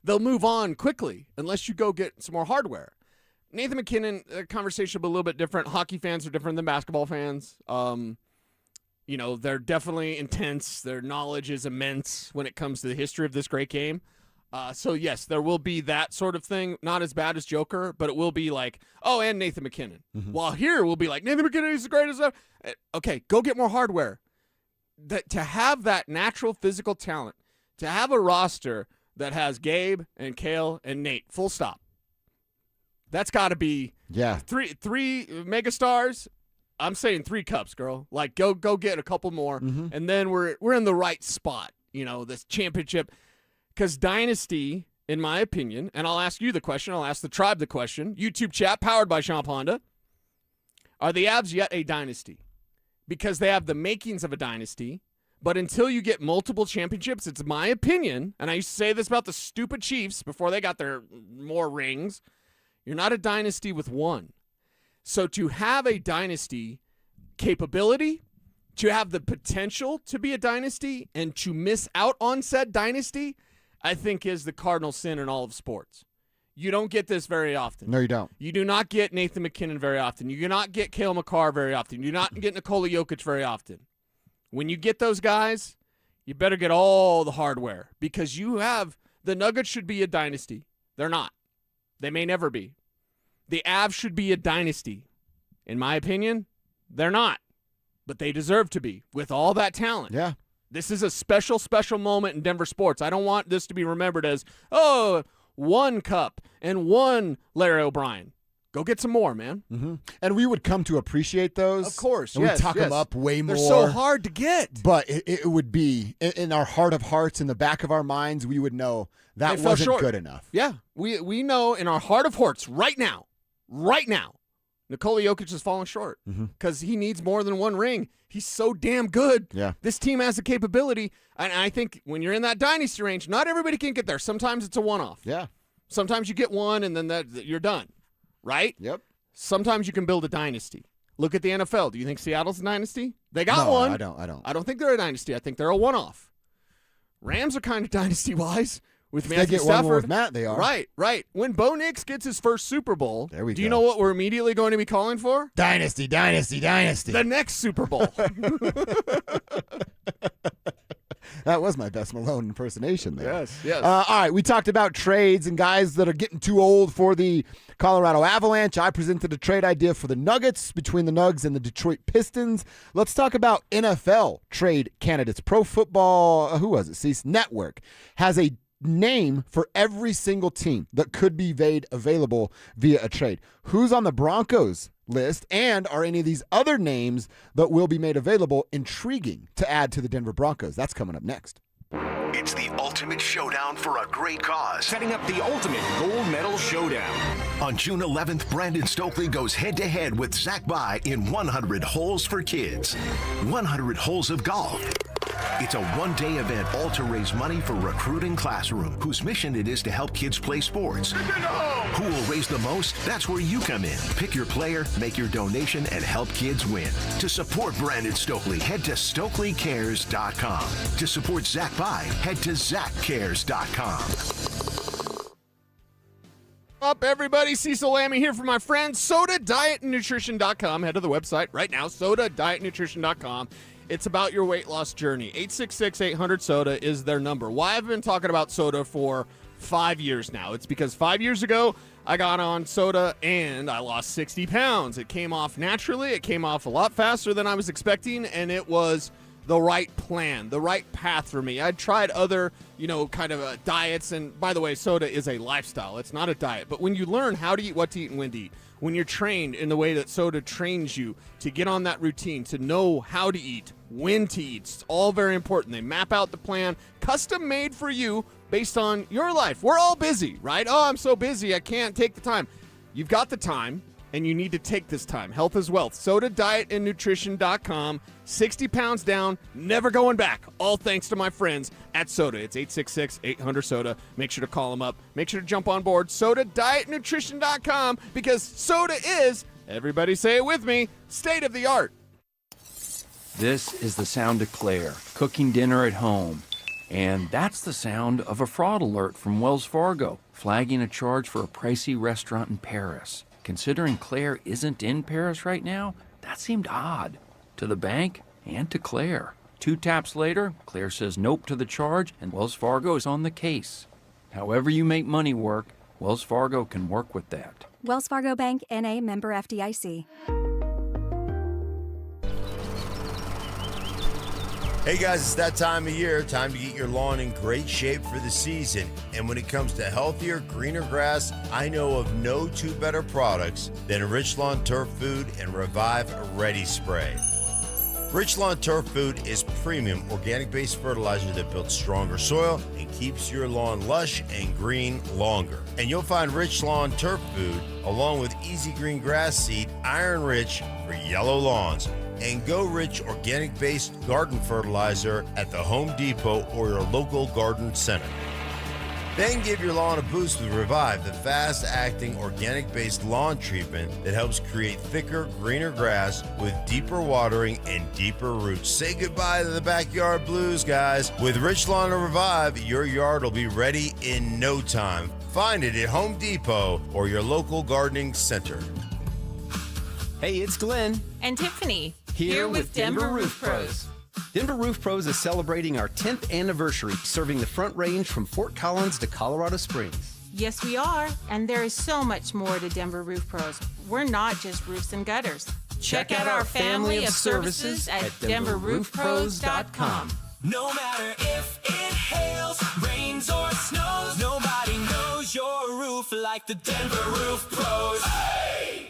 they'll move on quickly unless you go get some more hardware. Nathan McKinnon, conversation a little bit different. Hockey fans are different than basketball fans. They're definitely intense. Their knowledge is immense when it comes to the history of this great game. So, yes, there will be that sort of thing. Not as bad as Joker, but it will be like, oh, and Nathan McKinnon. While here, we'll be like, Nathan McKinnon is the greatest. Okay, go get more hardware. To have that natural physical talent, to have a roster that has Gabe and Cale and Nate, full stop. That's got to be three megastars. I'm saying 3 cups, girl. Like, go get a couple more, and then we're in the right spot. This championship. Because Dynasty, in my opinion, and I'll ask you the question, I'll ask the tribe the question, YouTube chat powered by Sean Honda, are the Avs yet a dynasty? Because they have the makings of a dynasty, but until you get multiple championships, it's my opinion, and I used to say this about the stupid Chiefs before they got their more rings, you're not a dynasty with one. So to have a dynasty capability, to have the potential to be a dynasty and to miss out on said dynasty, I think is the cardinal sin in all of sports. You don't get this very often. No, you don't. You do not get Nathan McKinnon very often. You do not get Cale Makar very often. You do not get Nikola Jokic very often. When you get those guys, you better get all the hardware because the Nuggets should be a dynasty. They're not. They may never be. The Avs should be a dynasty. In my opinion, they're not. But they deserve to be with all that talent. Yeah. This is a special, special moment in Denver sports. I don't want this to be remembered as, one cup and one Larry O'Brien. Go get some more, man. Mm-hmm. And we would come to appreciate those. Of course, and yes. we talk them up way more. They're so hard to get. But it would be, in our heart of hearts, in the back of our minds, we would know that wasn't good enough. Yeah, we know in our heart of hearts right now, Nikola Jokic is falling short because he needs more than one ring. He's so damn good. Yeah. This team has the capability, and I think when you're in that dynasty range, not everybody can get there. Sometimes it's a one-off. Yeah. Sometimes you get one, and then you're done, right? Yep. Sometimes you can build a dynasty. Look at the NFL. Do you think Seattle's a dynasty? They got one. I don't. I don't think they're a dynasty. I think they're a one-off. Rams are kind of dynasty-wise. With Matthew they get Stafford. one more with Matt, they are. Right. When Bo Nix gets his first Super Bowl, do you know what we're immediately going to be calling for? Dynasty. The next Super Bowl. That was my best Malone impersonation there. Yes. All right, we talked about trades and guys that are getting too old for the Colorado Avalanche. I presented a trade idea for the Nuggets between the Nugs and the Detroit Pistons. Let's talk about NFL trade candidates. Pro Football, who was it? Cecil Network has a name for every single team that could be made available via a trade. Who's on the Broncos list, and are any of these other names that will be made available intriguing to add to the Denver Broncos? That's coming up next. It's the ultimate showdown for a great cause. Setting up the ultimate gold medal showdown. On June 11th, Brandon Stokely goes head-to-head with Zach By in 100 Holes for Kids. 100 holes of golf. It's a one-day event all to raise money for Recruiting Classroom, whose mission it is to help kids play sports. Who will raise the most? That's where you come in. Pick your player, make your donation, and help kids win. To support Brandon Stokely, head to StokelyCares.com. To support Zach By, head to ZachCares.com. Up, everybody. Cecil Lammy here for my friends, SodaDietNutrition.com. Head to the website right now, SodaDietNutrition.com. It's about your weight loss journey. 866-800-SODA is their number. Why I've been talking about soda for 5 years now. It's because 5 years ago, I got on soda and I lost 60 pounds. It came off naturally. It came off a lot faster than I was expecting, and it was the right plan, the right path for me. I'd tried other, diets, and by the way, soda is a lifestyle. It's not a diet. But when you learn how to eat, what to eat, and when to eat, when you're trained in the way that soda trains you to get on that routine, to know how to eat, when to eat, it's all very important. They map out the plan, custom made for you based on your life. We're all busy, right? Oh, I'm so busy, I can't take the time. You've got the time, and you need to take this time. Health is wealth. SodaDietandNutrition.com. 60 pounds down, never going back. All thanks to my friends at Soda. It's 866-800-SODA. Make sure to call them up. Make sure to jump on board. SodaDietandNutrition.com, because soda is, everybody say it with me, state of the art. This is the sound of Claire, cooking dinner at home. And that's the sound of a fraud alert from Wells Fargo, flagging a charge for a pricey restaurant in Paris. Considering Claire isn't in Paris right now, that seemed odd. To the bank and to Claire. 2 taps later, Claire says nope to the charge, and Wells Fargo is on the case. However you make money work, Wells Fargo can work with that. Wells Fargo Bank, N.A., member FDIC. Hey guys, it's that time of year. Time to get your lawn in great shape for the season. And when it comes to healthier, greener grass, I know of no 2 better products than Rich Lawn Turf Food and Revive Ready Spray. Rich Lawn Turf Food is premium organic-based fertilizer that builds stronger soil and keeps your lawn lush and green longer. And you'll find Rich Lawn Turf Food along with Easy Green Grass Seed, Iron Rich for yellow lawns, and Go Rich organic-based garden fertilizer at the Home Depot or your local garden center. Then give your lawn a boost with Revive, the fast-acting, organic-based lawn treatment that helps create thicker, greener grass with deeper watering and deeper roots. Say goodbye to the backyard blues, guys. With Rich Lawn and Revive, your yard will be ready in no time. Find it at Home Depot or your local gardening center. Hey, it's Glenn. And Tiffany. Here with Denver Roof Pros. Denver Roof Pros is celebrating our 10th anniversary, serving the Front Range from Fort Collins to Colorado Springs. Yes, we are. And there is so much more to Denver Roof Pros. We're not just roofs and gutters. Check out our family of services at DenverRoofPros.com. No matter if it hails, rains, or snows, nobody knows your roof like the Denver Roof Pros. Hey!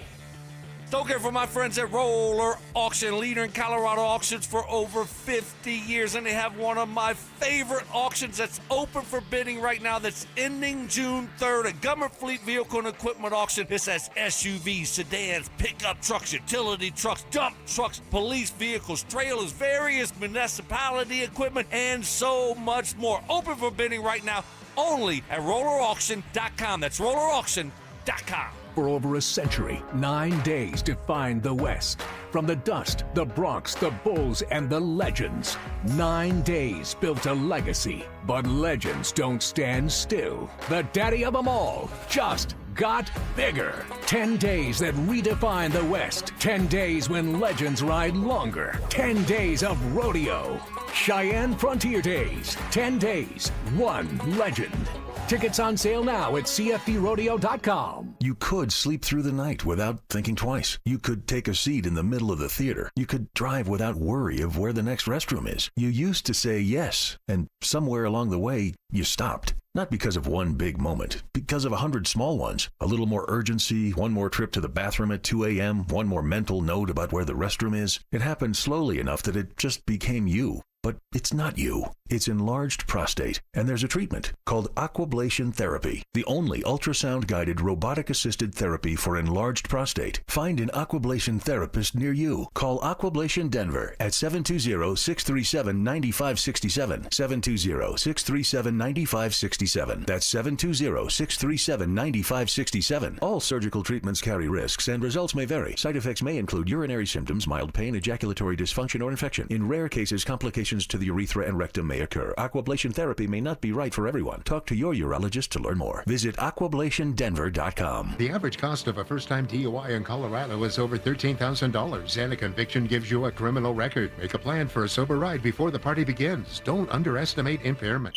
Don't care for my friends at Roller Auction, leader in Colorado auctions for over 50 years. And they have one of my favorite auctions that's open for bidding right now that's ending June 3rd. A government fleet vehicle and equipment auction. This has SUVs, sedans, pickup trucks, utility trucks, dump trucks, police vehicles, trailers, various municipality equipment, and so much more. Open for bidding right now only at rollerauction.com. That's rollerauction.com. For over a century, 9 days defined the West. From the dust, the Bronx, the Bulls, and the legends. 9 days built a legacy. But legends don't stand still. The daddy of them all just got bigger. 10 days that redefine the West. 10 days when legends ride longer. 10 days of rodeo. Cheyenne Frontier Days. 10 days, one legend. Tickets on sale now at CFDrodeo.com. You could sleep through the night without thinking twice. You could take a seat in the middle of the theater. You could drive without worry of where the next restroom is. You used to say yes, and somewhere along the way, you stopped. Not because of one big moment, because of 100 small ones. A little more urgency, one more trip to the bathroom at 2 a.m., one more mental note about where the restroom is. It happened slowly enough that it just became you. But it's not you. It's enlarged prostate, and there's a treatment called aquablation therapy, the only ultrasound-guided robotic-assisted therapy for enlarged prostate. Find an aquablation therapist near you. Call Aquablation Denver at 720-637-9567, 720-637-9567. That's 720-637-9567. All surgical treatments carry risks, and results may vary. Side effects may include urinary symptoms, mild pain, ejaculatory dysfunction, or infection. In rare cases, complications to the urethra and rectum may occur. Aquablation therapy may not be right for everyone. Talk to your urologist to learn more. Visit aquablationdenver.com. The average cost of a first-time DUI in Colorado is over $13,000, and a conviction gives you a criminal record. Make a plan for a sober ride before the party begins. Don't underestimate impairment.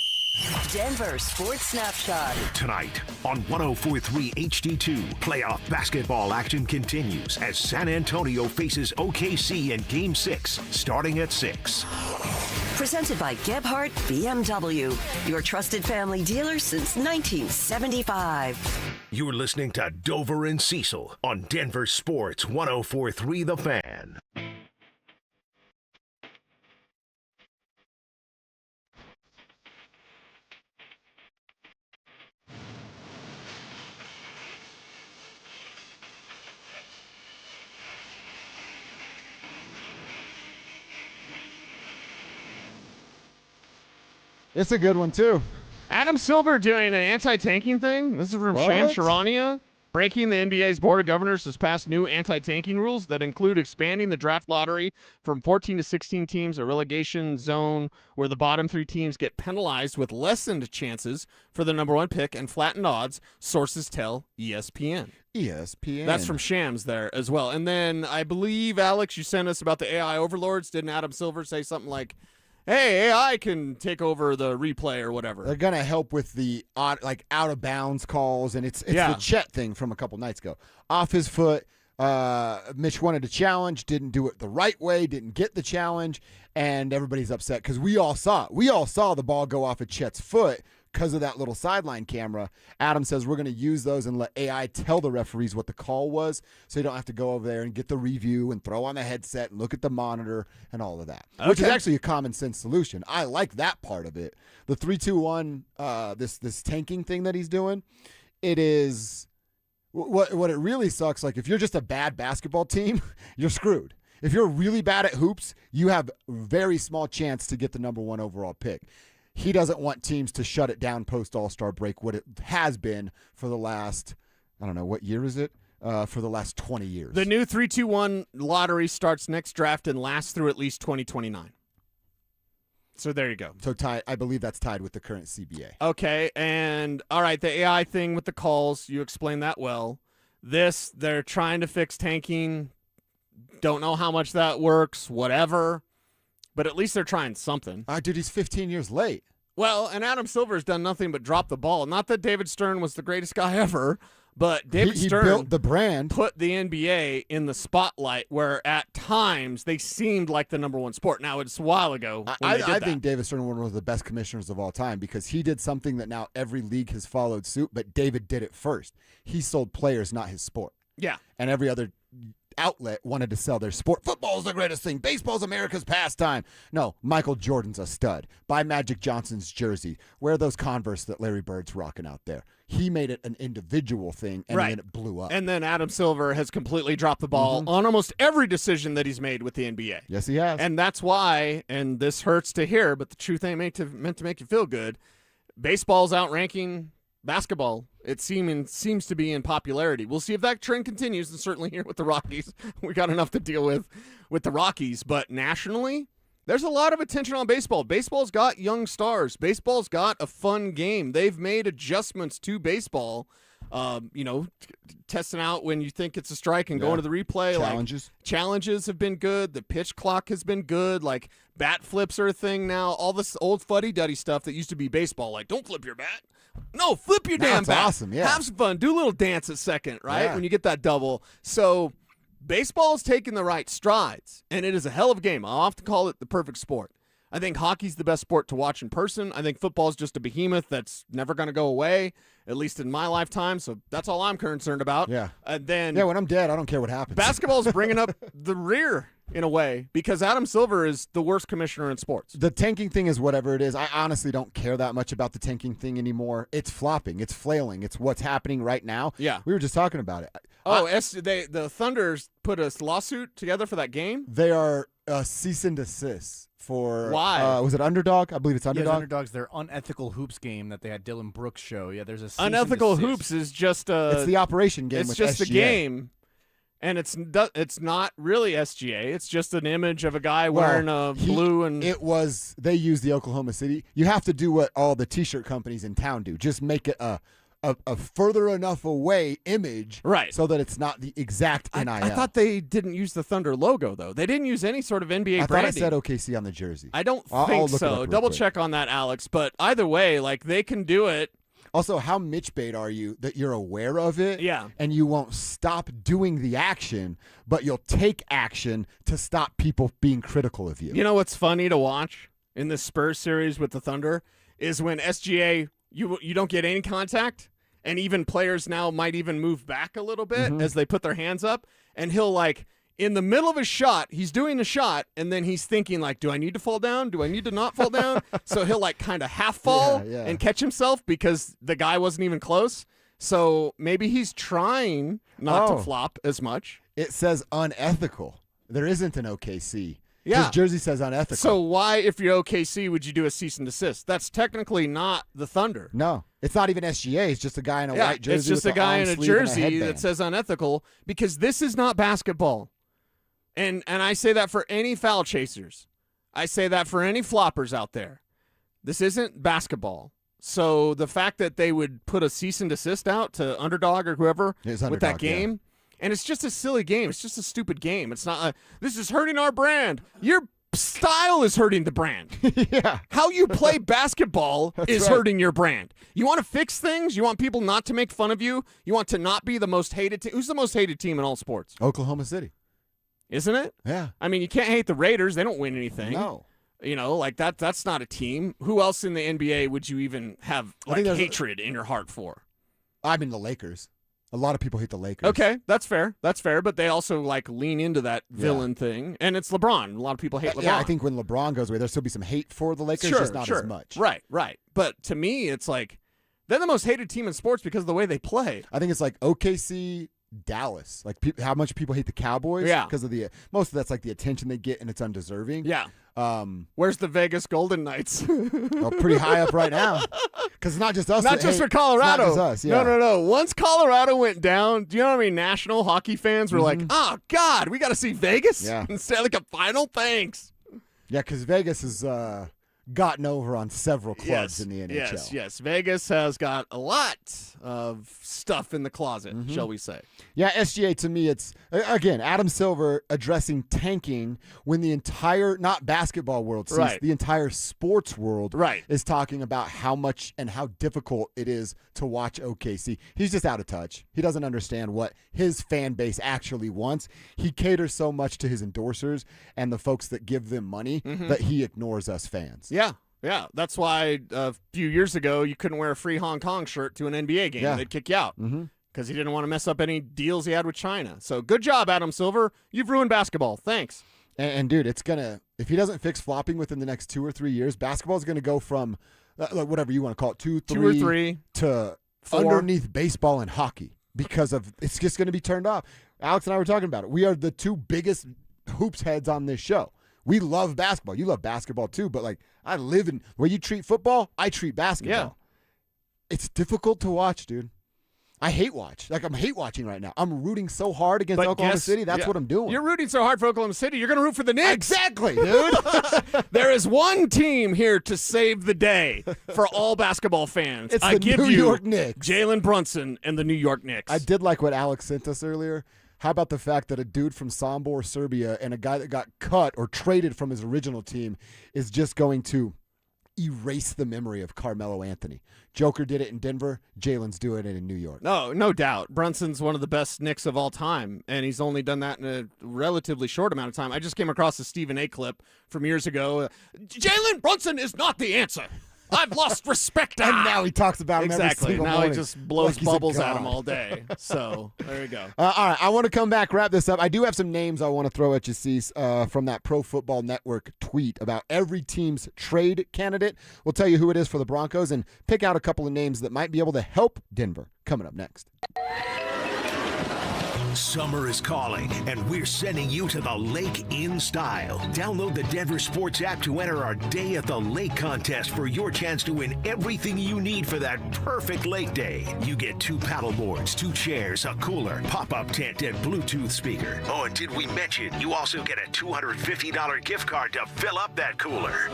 Denver Sports Snapshot. Tonight on 104.3 HD2, playoff basketball action continues as San Antonio faces OKC in Game 6, starting at 6. Presented by Gebhardt BMW, your trusted family dealer since 1975. You're listening to Dover and Cecil on Denver Sports 104.3 The Fan. It's a good one, too. Adam Silver doing an anti-tanking thing. This is from Sham Sharania. Breaking the NBA's Board of Governors has passed new anti-tanking rules that include expanding the draft lottery from 14 to 16 teams, a relegation zone where the bottom 3 teams get penalized with lessened chances for the number 1 pick and flattened odds, sources tell ESPN. ESPN. That's from Shams there as well. And then I believe, Alex, you sent us about the AI overlords. Didn't Adam Silver say something like, hey, AI can take over the replay or whatever? They're going to help with the out-of-bounds calls, and it's the Chet thing from a couple nights ago. Off his foot, Mitch wanted to challenge, didn't do it the right way, didn't get the challenge, and everybody's upset because we all saw it. We all saw the ball go off of Chet's foot because of that little sideline camera. Adam says we're going to use those and let AI tell the referees what the call was so you don't have to go over there and get the review and throw on the headset and look at the monitor and all of that, which is actually a common sense solution. I like that part of it. The 3-2-1, this tanking thing that he's doing, it is what it really sucks. Like if you're just a bad basketball team, you're screwed. If you're really bad at hoops, you have a very small chance to get the number 1 overall pick. he doesn't want teams to shut it down post All-Star break, what it has been for the last, I don't know, what year is it? For the last 20 years. The new 3-2-1 lottery starts next draft and lasts through at least 2029. So there you go. So I believe that's tied with the current CBA. Okay, and all right, the AI thing with the calls, you explained that well. They're trying to fix tanking. Don't know how much that works, whatever. But at least they're trying something. Dude, he's 15 years late. Well, and Adam Silver's done nothing but drop the ball. Not that David Stern was the greatest guy ever, but David Stern built the brand, put the NBA in the spotlight where at times they seemed like the number one sport. Now, it's a while ago when they did I that. think David Stern was one of the best commissioners of all time because he did something that now every league has followed suit, but David did it first. He sold players, not his sport. Yeah. And every other outlet wanted to sell their sport. Football's the greatest thing. Baseball's America's pastime. No, Michael Jordan's a stud. Buy Magic Johnson's jersey. Wear those Converse that Larry Bird's rocking out there. He made it an individual thing, and then it blew up. And then Adam Silver has completely dropped the ball on almost every decision that he's made with the NBA. Yes, he has. And that's why, and this hurts to hear, but the truth ain't meant to make you feel good, baseball's outranking basketball. It seems to be in popularity. We'll see if that trend continues, and certainly here with the Rockies, we got enough to deal with the Rockies. But nationally, there's a lot of attention on baseball. Baseball's got young stars. Baseball's got a fun game. They've made adjustments to baseball. Testing out when you think it's a strike and going to the replay. Challenges have been good. The pitch clock has been good. Like bat flips are a thing now. All this old fuddy-duddy stuff that used to be baseball. Like, don't flip your bat. No, flip your damn bat. That's awesome, yeah. Have some fun. Do a little dance at second, right? Yeah. When you get that double. So baseball is taking the right strides, and it is a hell of a game. I often call it the perfect sport. I think hockey's the best sport to watch in person. I think football's just a behemoth that's never going to go away, at least in my lifetime. So that's all I'm concerned about. Yeah. Then when I'm dead, I don't care what happens. Basketball's bringing up the rear in a way because Adam Silver is the worst commissioner in sports. The tanking thing is whatever it is. I honestly don't care that much about the tanking thing anymore. It's flopping. It's flailing. It's what's happening right now. Yeah. We were just talking about it. The Thunders put a lawsuit together for that game? They are cease and desist. For why? Was it Underdog? I believe it's Underdog. Yeah, Underdog's their unethical hoops game that they had Dylan Brooks show. Yeah, there's a unethical hoops is just it's the operation game. It's with just SGA. a game, and it's not really SGA. It's just an image of a guy wearing a blue and. They used the Oklahoma City. You have to do what all the T-shirt companies in town do. Just make it a further enough away image, right? So that it's not the exact NIL. I thought they didn't use the Thunder logo though. They didn't use any sort of NBA branding. I thought I said OKC on the jersey. I don't I'll think look it up so. real Double quick. check on that, Alex. But either way, like they can do it. Also, how Mitch bait are you that you're aware of it? Yeah. And you won't stop doing the action, but you'll take action to stop people being critical of you. You know what's funny to watch in this Spurs series with the Thunder is when SGA you don't get any contact. And even players now might even move back a little bit as they put their hands up. And he'll, like, in the middle of a shot, he's doing a shot, and then he's thinking, like, do I need to fall down? Do I need to not fall down? So he'll, like, kind of half fall and catch himself because the guy wasn't even close. So maybe he's trying not to flop as much. It says unethical. There isn't an OKC. Yeah. His jersey says unethical. So why, if you're OKC, would you do a cease and desist? That's technically not the Thunder. No. It's not even SGA. It's just a guy in a white jersey. It's just with a guy in a long sleeve and jersey headband. that says unethical because this is not basketball. And I say that for any foul chasers. I say that for any floppers out there. This isn't basketball. So the fact that they would put a cease and desist out to Underdog or whoever with that game, and it's just a silly game. It's just a stupid game. It's not this is hurting our brand. Your style is hurting the brand. Yeah. How you play basketball is hurting your brand. You want to fix things? You want people not to make fun of you? You want to not be the most hated team? Who's the most hated team in all sports? Oklahoma City. Isn't it? Yeah. I mean, you can't hate the Raiders. They don't win anything. No. You know, like that's not a team. Who else in the NBA would you even have like hatred in your heart for? I mean, the Lakers. A lot of people hate the Lakers. Okay, that's fair. That's fair. But they also like lean into that villain thing, and it's LeBron. A lot of people hate LeBron. Yeah, I think when LeBron goes away, there'll still be some hate for the Lakers, just not as much. Right. But to me, it's like they're the most hated team in sports because of the way they play. I think it's like OKC, Dallas. Like how much people hate the Cowboys. Yeah. Because of most of that's like the attention they get, and it's undeserving. Yeah. Where's the Vegas Golden Knights? Pretty high up right now. Because it's not just us. Not just for Colorado. It's not just us. Yeah. No. Once Colorado went down, do you know what I mean? National hockey fans were like, oh, God, we got to see Vegas instead of like a final. Thanks. Yeah, because Vegas has gotten over on several clubs in the NHL. Yes. Vegas has got a lot of stuff in the closet, shall we say. Yeah, SGA, to me, it's, again, Adam Silver addressing tanking when the entire, not basketball world, the entire sports world is talking about how much and how difficult it is to watch OKC. He's just out of touch. He doesn't understand what his fan base actually wants. He caters so much to his endorsers and the folks that give them money that he ignores us fans. Yeah, that's why a few years ago you couldn't wear a free Hong Kong shirt to an NBA game. They'd kick you out because he didn't want to mess up any deals he had with China. So good job, Adam Silver. You've ruined basketball. Thanks. And dude, it's going to, if he doesn't fix flopping within the next 2 or 3 years, basketball is going to go from, whatever you want to call it, 2 or 3 to 4. Underneath baseball and hockey because of, it's just going to be turned off. Alex and I were talking about it. We are the 2 biggest hoops heads on this show. We love basketball. You love basketball too, but like I live in where you treat football, I treat basketball. Yeah. It's difficult to watch, dude. I hate watch. Like I'm hate watching right now. I'm rooting so hard against Oklahoma City. That's what I'm doing. You're rooting so hard for Oklahoma City. You're going to root for the Knicks. Exactly, dude. There is one team here to save the day for all basketball fans. It's I the give New you York Knicks. Jalen Brunson and the New York Knicks. I did like what Alex sent us earlier. How about the fact that a dude from Sombor, Serbia, and a guy that got cut or traded from his original team is just going to erase the memory of Carmelo Anthony? Joker did it in Denver. Jalen's doing it in New York. No doubt. Brunson's one of the best Knicks of all time, and he's only done that in a relatively short amount of time. I just came across a Stephen A. clip from years ago. Jalen Brunson is not the answer. I've lost respect. And now he talks about him every single now morning. He just blows like bubbles at him all day. So there you go. All right, I want to come back, wrap this up. I do have some names I want to throw at you, Cease, from that Pro Football Network tweet about every team's trade candidate. We'll tell you who it is for the Broncos and pick out a couple of names that might be able to help Denver. Coming up next. Summer is calling, and we're sending you to the lake in style. Download the Denver Sports app to enter our Day at the Lake contest for your chance to win everything you need for that perfect lake day. You get 2 paddle boards, 2 chairs, a cooler, pop-up tent, and Bluetooth speaker. Oh, and did we mention you also get a $250 gift card to fill up that cooler?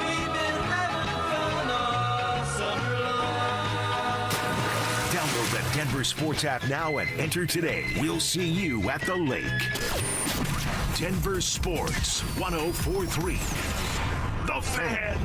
Download the Denver Sports app now and enter today. We'll see you at the lake. Denver Sports 104.3. The Fan.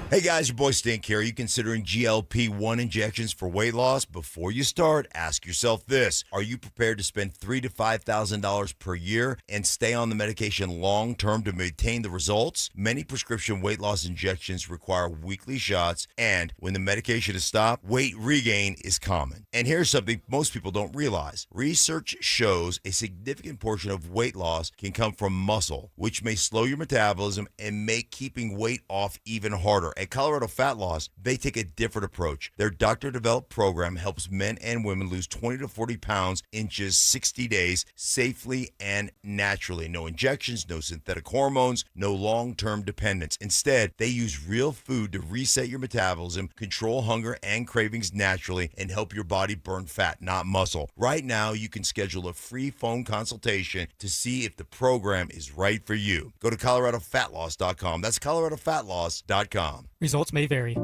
Hey guys, your boy Stink here. Are you considering GLP-1 injections for weight loss? Before you start, ask yourself this. Are you prepared to spend $3,000 to $5,000 per year and stay on the medication long-term to maintain the results? Many prescription weight loss injections require weekly shots, and when the medication is stopped, weight regain is common. And here's something most people don't realize. Research shows a significant portion of weight loss can come from muscle, which may slow your metabolism and make keeping weight off even harder. At Colorado Fat Loss, they take a different approach. Their doctor-developed program helps men and women lose 20 to 40 pounds in just 60 days safely and naturally. No injections, no synthetic hormones, no long-term dependence. Instead, they use real food to reset your metabolism, control hunger and cravings naturally, and help your body burn fat, not muscle. Right now, you can schedule a free phone consultation to see if the program is right for you. Go to ColoradoFatLoss.com. That's ColoradoFatLoss.com. Results may vary.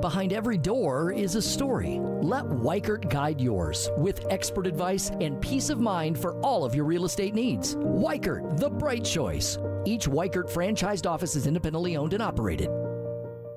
Behind every door is a story. Let Weichert guide yours with expert advice and peace of mind for all of your real estate needs. Weichert, the bright choice. Each Weichert franchised office is independently owned and operated.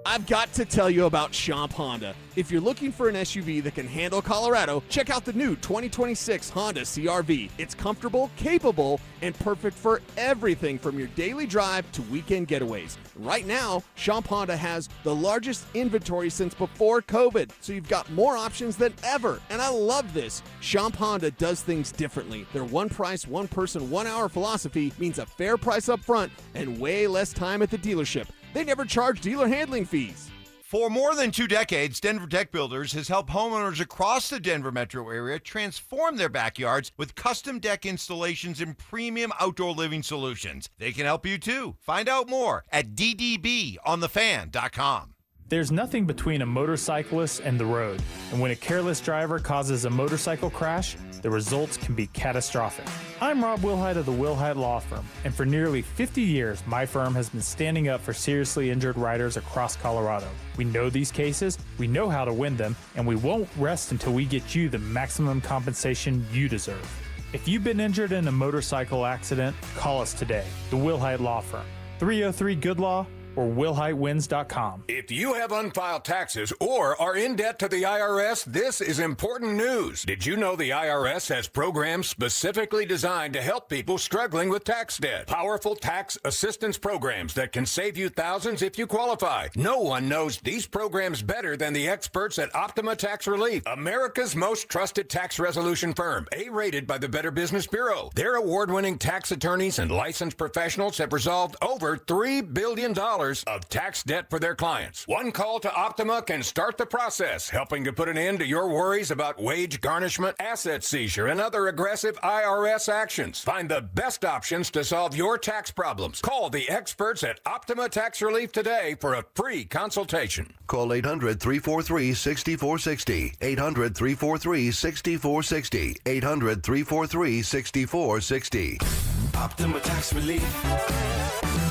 I've got to tell you about Champ Honda. If you're looking for an SUV that can handle Colorado, check out the new 2026 Honda CR-V. It's comfortable, capable, and perfect for everything from your daily drive to weekend getaways. Right now, Champ Honda has the largest inventory since before COVID, so you've got more options than ever. And I love this. Champ Honda does things differently. Their one price, one person, 1 hour philosophy means a fair price up front and way less time at the dealership. They never charge dealer handling fees. For more than 2 decades, Denver Deck Builders has helped homeowners across the Denver metro area transform their backyards with custom deck installations and premium outdoor living solutions. They can help you too. Find out more at ddbonthefan.com. There's nothing between a motorcyclist and the road, and when a careless driver causes a motorcycle crash, the results can be catastrophic. I'm Rob Wilhite of the Wilhite Law Firm, and for nearly 50 years, my firm has been standing up for seriously injured riders across Colorado. We know these cases, we know how to win them, and we won't rest until we get you the maximum compensation you deserve. If you've been injured in a motorcycle accident, call us today, the Wilhite Law Firm, 303-GOOD-LAW, or WillHiteWins.com. If you have unfiled taxes or are in debt to the IRS, this is important news. Did you know the IRS has programs specifically designed to help people struggling with tax debt? Powerful tax assistance programs that can save you thousands if you qualify. No one knows these programs better than the experts at Optima Tax Relief, America's most trusted tax resolution firm, A-rated by the Better Business Bureau. Their award-winning tax attorneys and licensed professionals have resolved over $3 billion of tax debt for their clients. One call to Optima can start the process, helping to put an end to your worries about wage garnishment, asset seizure, and other aggressive IRS actions. Find the best options to solve your tax problems. Call the experts at Optima Tax Relief today for a free consultation. Call 800-343-6460. 800-343-6460. 800-343-6460. Optima Tax Relief.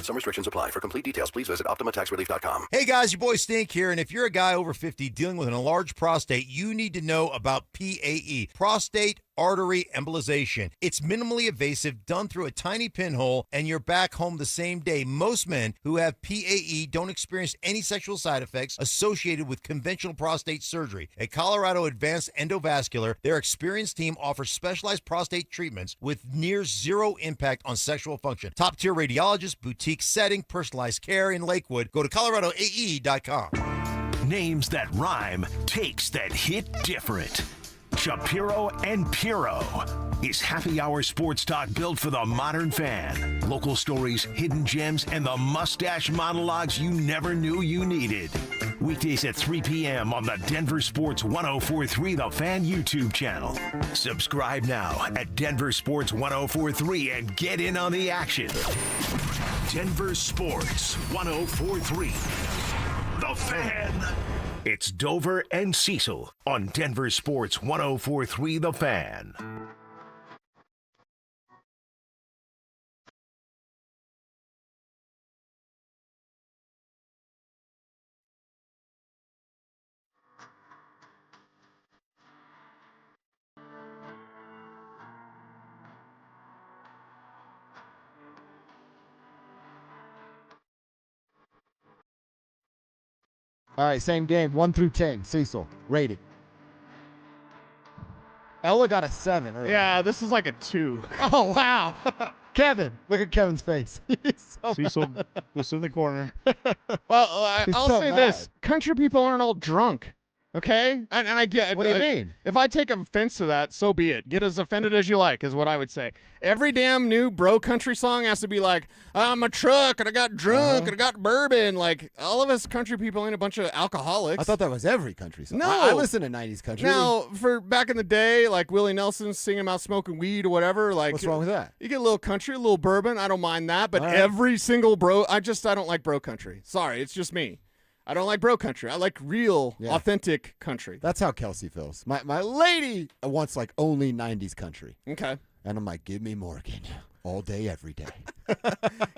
Some restrictions apply. For complete details, please visit OptimaTaxRelief.com. Hey guys, your boy Stink here, and if you're a guy over 50 dealing with an enlarged prostate, you need to know about PAE, prostate artery embolization. It's minimally invasive, done through a tiny pinhole, and you're back home the same day. Most men who have PAE don't experience any sexual side effects associated with conventional prostate surgery. At Colorado Advanced Endovascular, their experienced team offers specialized prostate treatments with near zero impact on sexual function. Top-tier radiologists, boutique setting, personalized care in Lakewood. Go to coloradoae.com. Names that rhyme, takes that hit different. Shapiro and Piro is happy hour sports talk built for the modern fan. Local stories, hidden gems, and the mustache monologues you never knew you needed. Weekdays at 3 p.m. on the Denver Sports 1043 The Fan YouTube channel. Subscribe now at Denver Sports 1043 and get in on the action. Denver Sports 1043 The Fan. It's Dover and Cecil on Denver Sports 1043 The Fan. All right, same game, 1 through 10. Cecil, rated. Ella got a 7. Earlier. Yeah, this is like a 2. Oh, wow. Kevin, look at Kevin's face. He's so Cecil, mad. goes to the corner. Well, I'll so say mad. this. Country people aren't all drunk. Okay? And I get What do you mean? If I take offense to that, so be it. Get as offended as you like, is what I would say. Every damn new bro country song has to be like, I'm a truck, and I got drunk, and I got bourbon. Like, all of us country people ain't a bunch of alcoholics. I thought that was every country song. No. I listen to 90s country. Now, for back in the day, like Willie Nelson singing about smoking weed or whatever, like What's wrong with that? You get a little country, a little bourbon. I don't mind that, but All right. every single bro, I don't like bro country. Sorry, it's just me. I don't like bro country. I like real, authentic country. That's how Kelsey feels. My lady wants like only 90s country. Okay. And I'm like, give me Morgan all day, every day.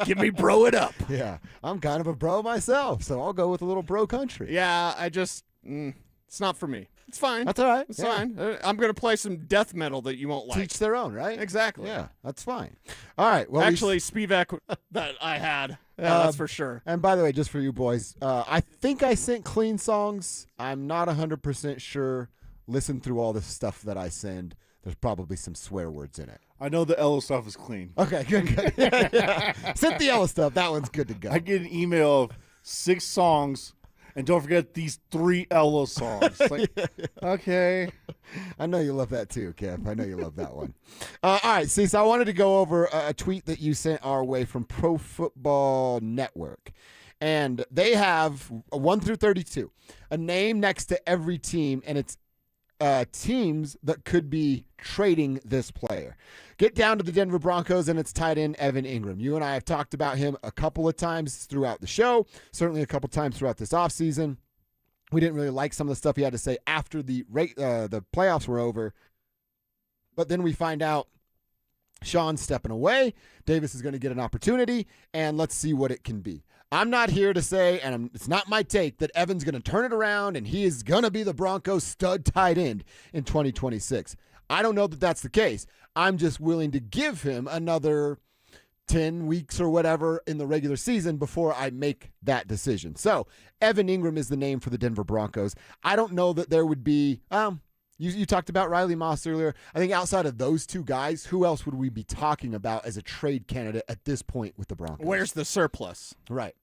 Give me bro it up. Yeah. I'm kind of a bro myself, so I'll go with a little bro country. Yeah, I just, it's not for me. It's fine. That's all right. It's Yeah. fine. I'm going to play some death metal that you won't like. Teach their own, right? Exactly. Yeah, that's fine. All right. Well, actually, Spivak that I had. Yeah, that's for sure. And by the way, just for you boys, I think I sent clean songs. I'm not 100% sure. Listen through all the stuff that I send. There's probably some swear words in it. I know the Ella stuff is clean. Okay, good. Yeah. Sent the Ella stuff. That one's good to go. I get an email of 6 songs, and don't forget these 3 Ella songs. Like, okay. I know you love that too, Kev. I know you love that one. All right, Cecil, I wanted to go over a tweet that you sent our way from Pro Football Network. And they have a 1 through 32, a name next to every team, and it's teams that could be trading this player. Get down to the Denver Broncos, and it's tight end Evan Ingram. You and I have talked about him a couple of times throughout the show, certainly a couple times throughout this offseason. We didn't really like some of the stuff he had to say after the playoffs were over. But then we find out Sean's stepping away. Davis is going to get an opportunity, and let's see what it can be. I'm not here to say, and it's not my take, that Evan's going to turn it around and he is going to be the Broncos' stud tight end in 2026. I don't know that that's the case. I'm just willing to give him another 10 weeks or whatever in the regular season before I make that decision. So Evan Ingram is the name for the Denver Broncos. I don't know that there would be you talked about Riley Moss earlier. I think outside of those two guys, who else would we be talking about as a trade candidate at this point with the Broncos? Where's the surplus? Right.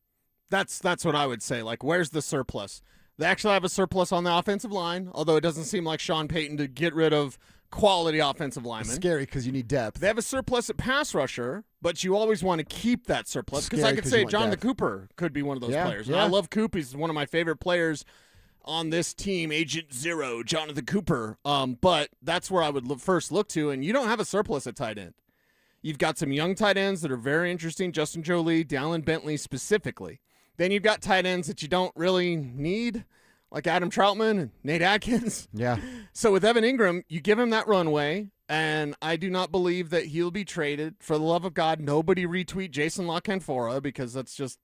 That's what I would say. Like, where's the surplus? They actually have a surplus on the offensive line, although it doesn't seem like Sean Payton to get rid of quality offensive linemen. It's scary because you need depth. They have a surplus at pass rusher, but you always want to keep that surplus because I could say Jonathan Cooper could be one of those players. And I love Coop. He's one of my favorite players on this team, Agent Zero, Jonathan Cooper. But that's where I would first look to, and you don't have a surplus at tight end. You've got some young tight ends that are very interesting, Justin Jolie, Dallin Bentley specifically. Then you've got tight ends that you don't really need, like Adam Troutman and Nate Atkins. Yeah. So with Evan Ingram, you give him that runway, and I do not believe that he'll be traded. For the love of God, nobody retweet Jason La Canfora because it's just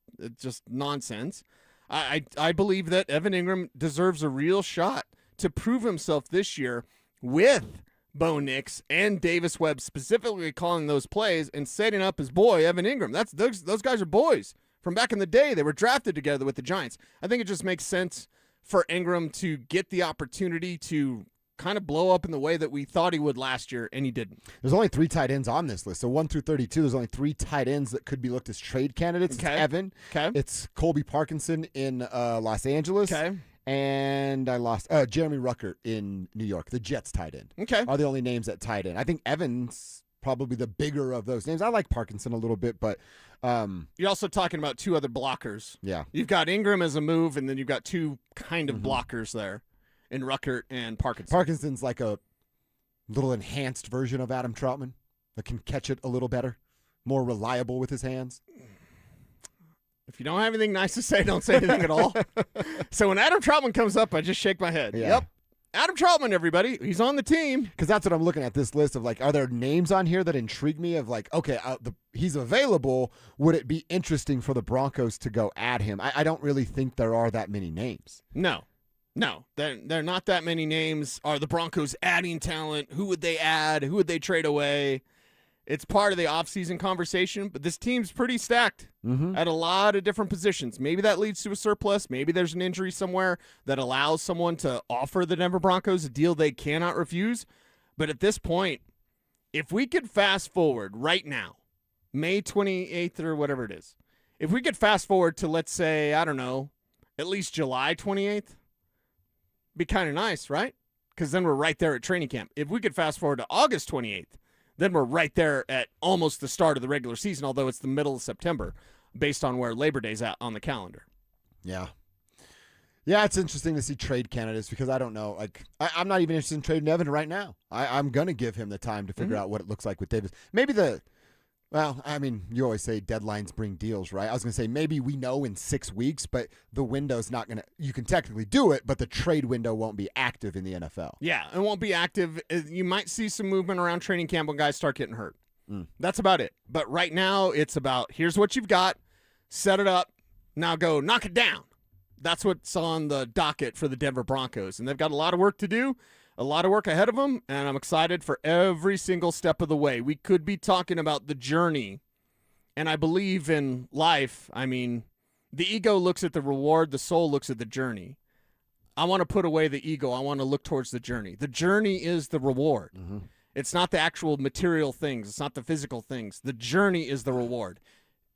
nonsense. I believe that Evan Ingram deserves a real shot to prove himself this year with Bo Nix and Davis Webb specifically calling those plays and setting up his boy, Evan Ingram. Those guys are boys. From back in the day, they were drafted together with the Giants. I think it just makes sense for Ingram to get the opportunity to kind of blow up in the way that we thought he would last year, and he didn't. There's only 3 tight ends on this list. So 1 through 32, there's only 3 tight ends that could be looked as trade candidates. Okay. It's Evan. Okay. It's Colby Parkinson in Los Angeles. Okay. And I lost Jeremy Ruckert in New York. The Jets tight end. Okay. Are the only names at tight end. I think Evan's probably the bigger of those names. I like Parkinson a little bit, but you're also talking about 2 other blockers. Yeah. You've got Ingram as a move, and then you've got 2 kind of blockers there in Ruckert and Parkinson. Parkinson's like a little enhanced version of Adam Troutman that can catch it a little better, more reliable with his hands. If you don't have anything nice to say, don't say anything at all. So when Adam Troutman comes up, I just shake my head. Yeah. Yep. Adam Troutman, everybody. He's on the team. Because that's what I'm looking at this list of, like, are there names on here that intrigue me of, like, okay, he's available. Would it be interesting for the Broncos to go add him? I don't really think there are that many names. No, there are not that many names. Are the Broncos adding talent? Who would they add? Who would they trade away? It's part of the offseason conversation, but this team's pretty stacked at a lot of different positions. Maybe that leads to a surplus. Maybe there's an injury somewhere that allows someone to offer the Denver Broncos a deal they cannot refuse. But at this point, if we could fast forward right now, May 28th or whatever it is, if we could fast forward to, let's say, I don't know, at least July 28th, be kind of nice, right? Because then we're right there at training camp. If we could fast forward to August 28th, then we're right there at almost the start of the regular season, although it's the middle of September, based on where Labor Day's at on the calendar. Yeah. Yeah, it's interesting to see trade candidates because I don't know. Like, I'm not even interested in trading Evan right now. I'm going to give him the time to figure out what it looks like with Davis. Maybe you always say deadlines bring deals, right? I was going to say maybe we know in 6 weeks, but the window's not going to – you can technically do it, but the trade window won't be active in the NFL. Yeah, it won't be active. You might see some movement around training camp when guys start getting hurt. That's about it. But right now it's about here's what you've got, set it up, now go knock it down. That's what's on the docket for the Denver Broncos, and they've got a lot of work to do. A lot of work ahead of them, and I'm excited for every single step of the way. We could be talking about the journey, and I believe in life. I mean, the ego looks at the reward, the soul looks at the journey. I want to put away the ego. I want to look towards the journey. The journey is the reward. It's not the actual material things. It's not the physical things. The journey is the reward.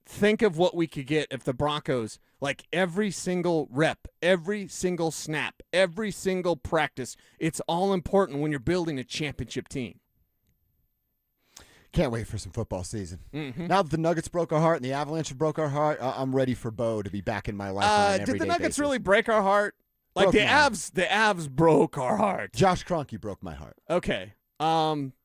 Think of what we could get if the Broncos, like every single rep, every single snap, every single practice, it's all important when you're building a championship team. Can't wait for some football season. Mhm. Now that the Nuggets broke our heart and the Avalanche have broke our heart, I'm ready for Bo to be back in my life on an Did everyday the Nuggets basis. really break our heart? Like Broke the mine. Avs broke our heart. Josh Kroenke broke my heart. Okay.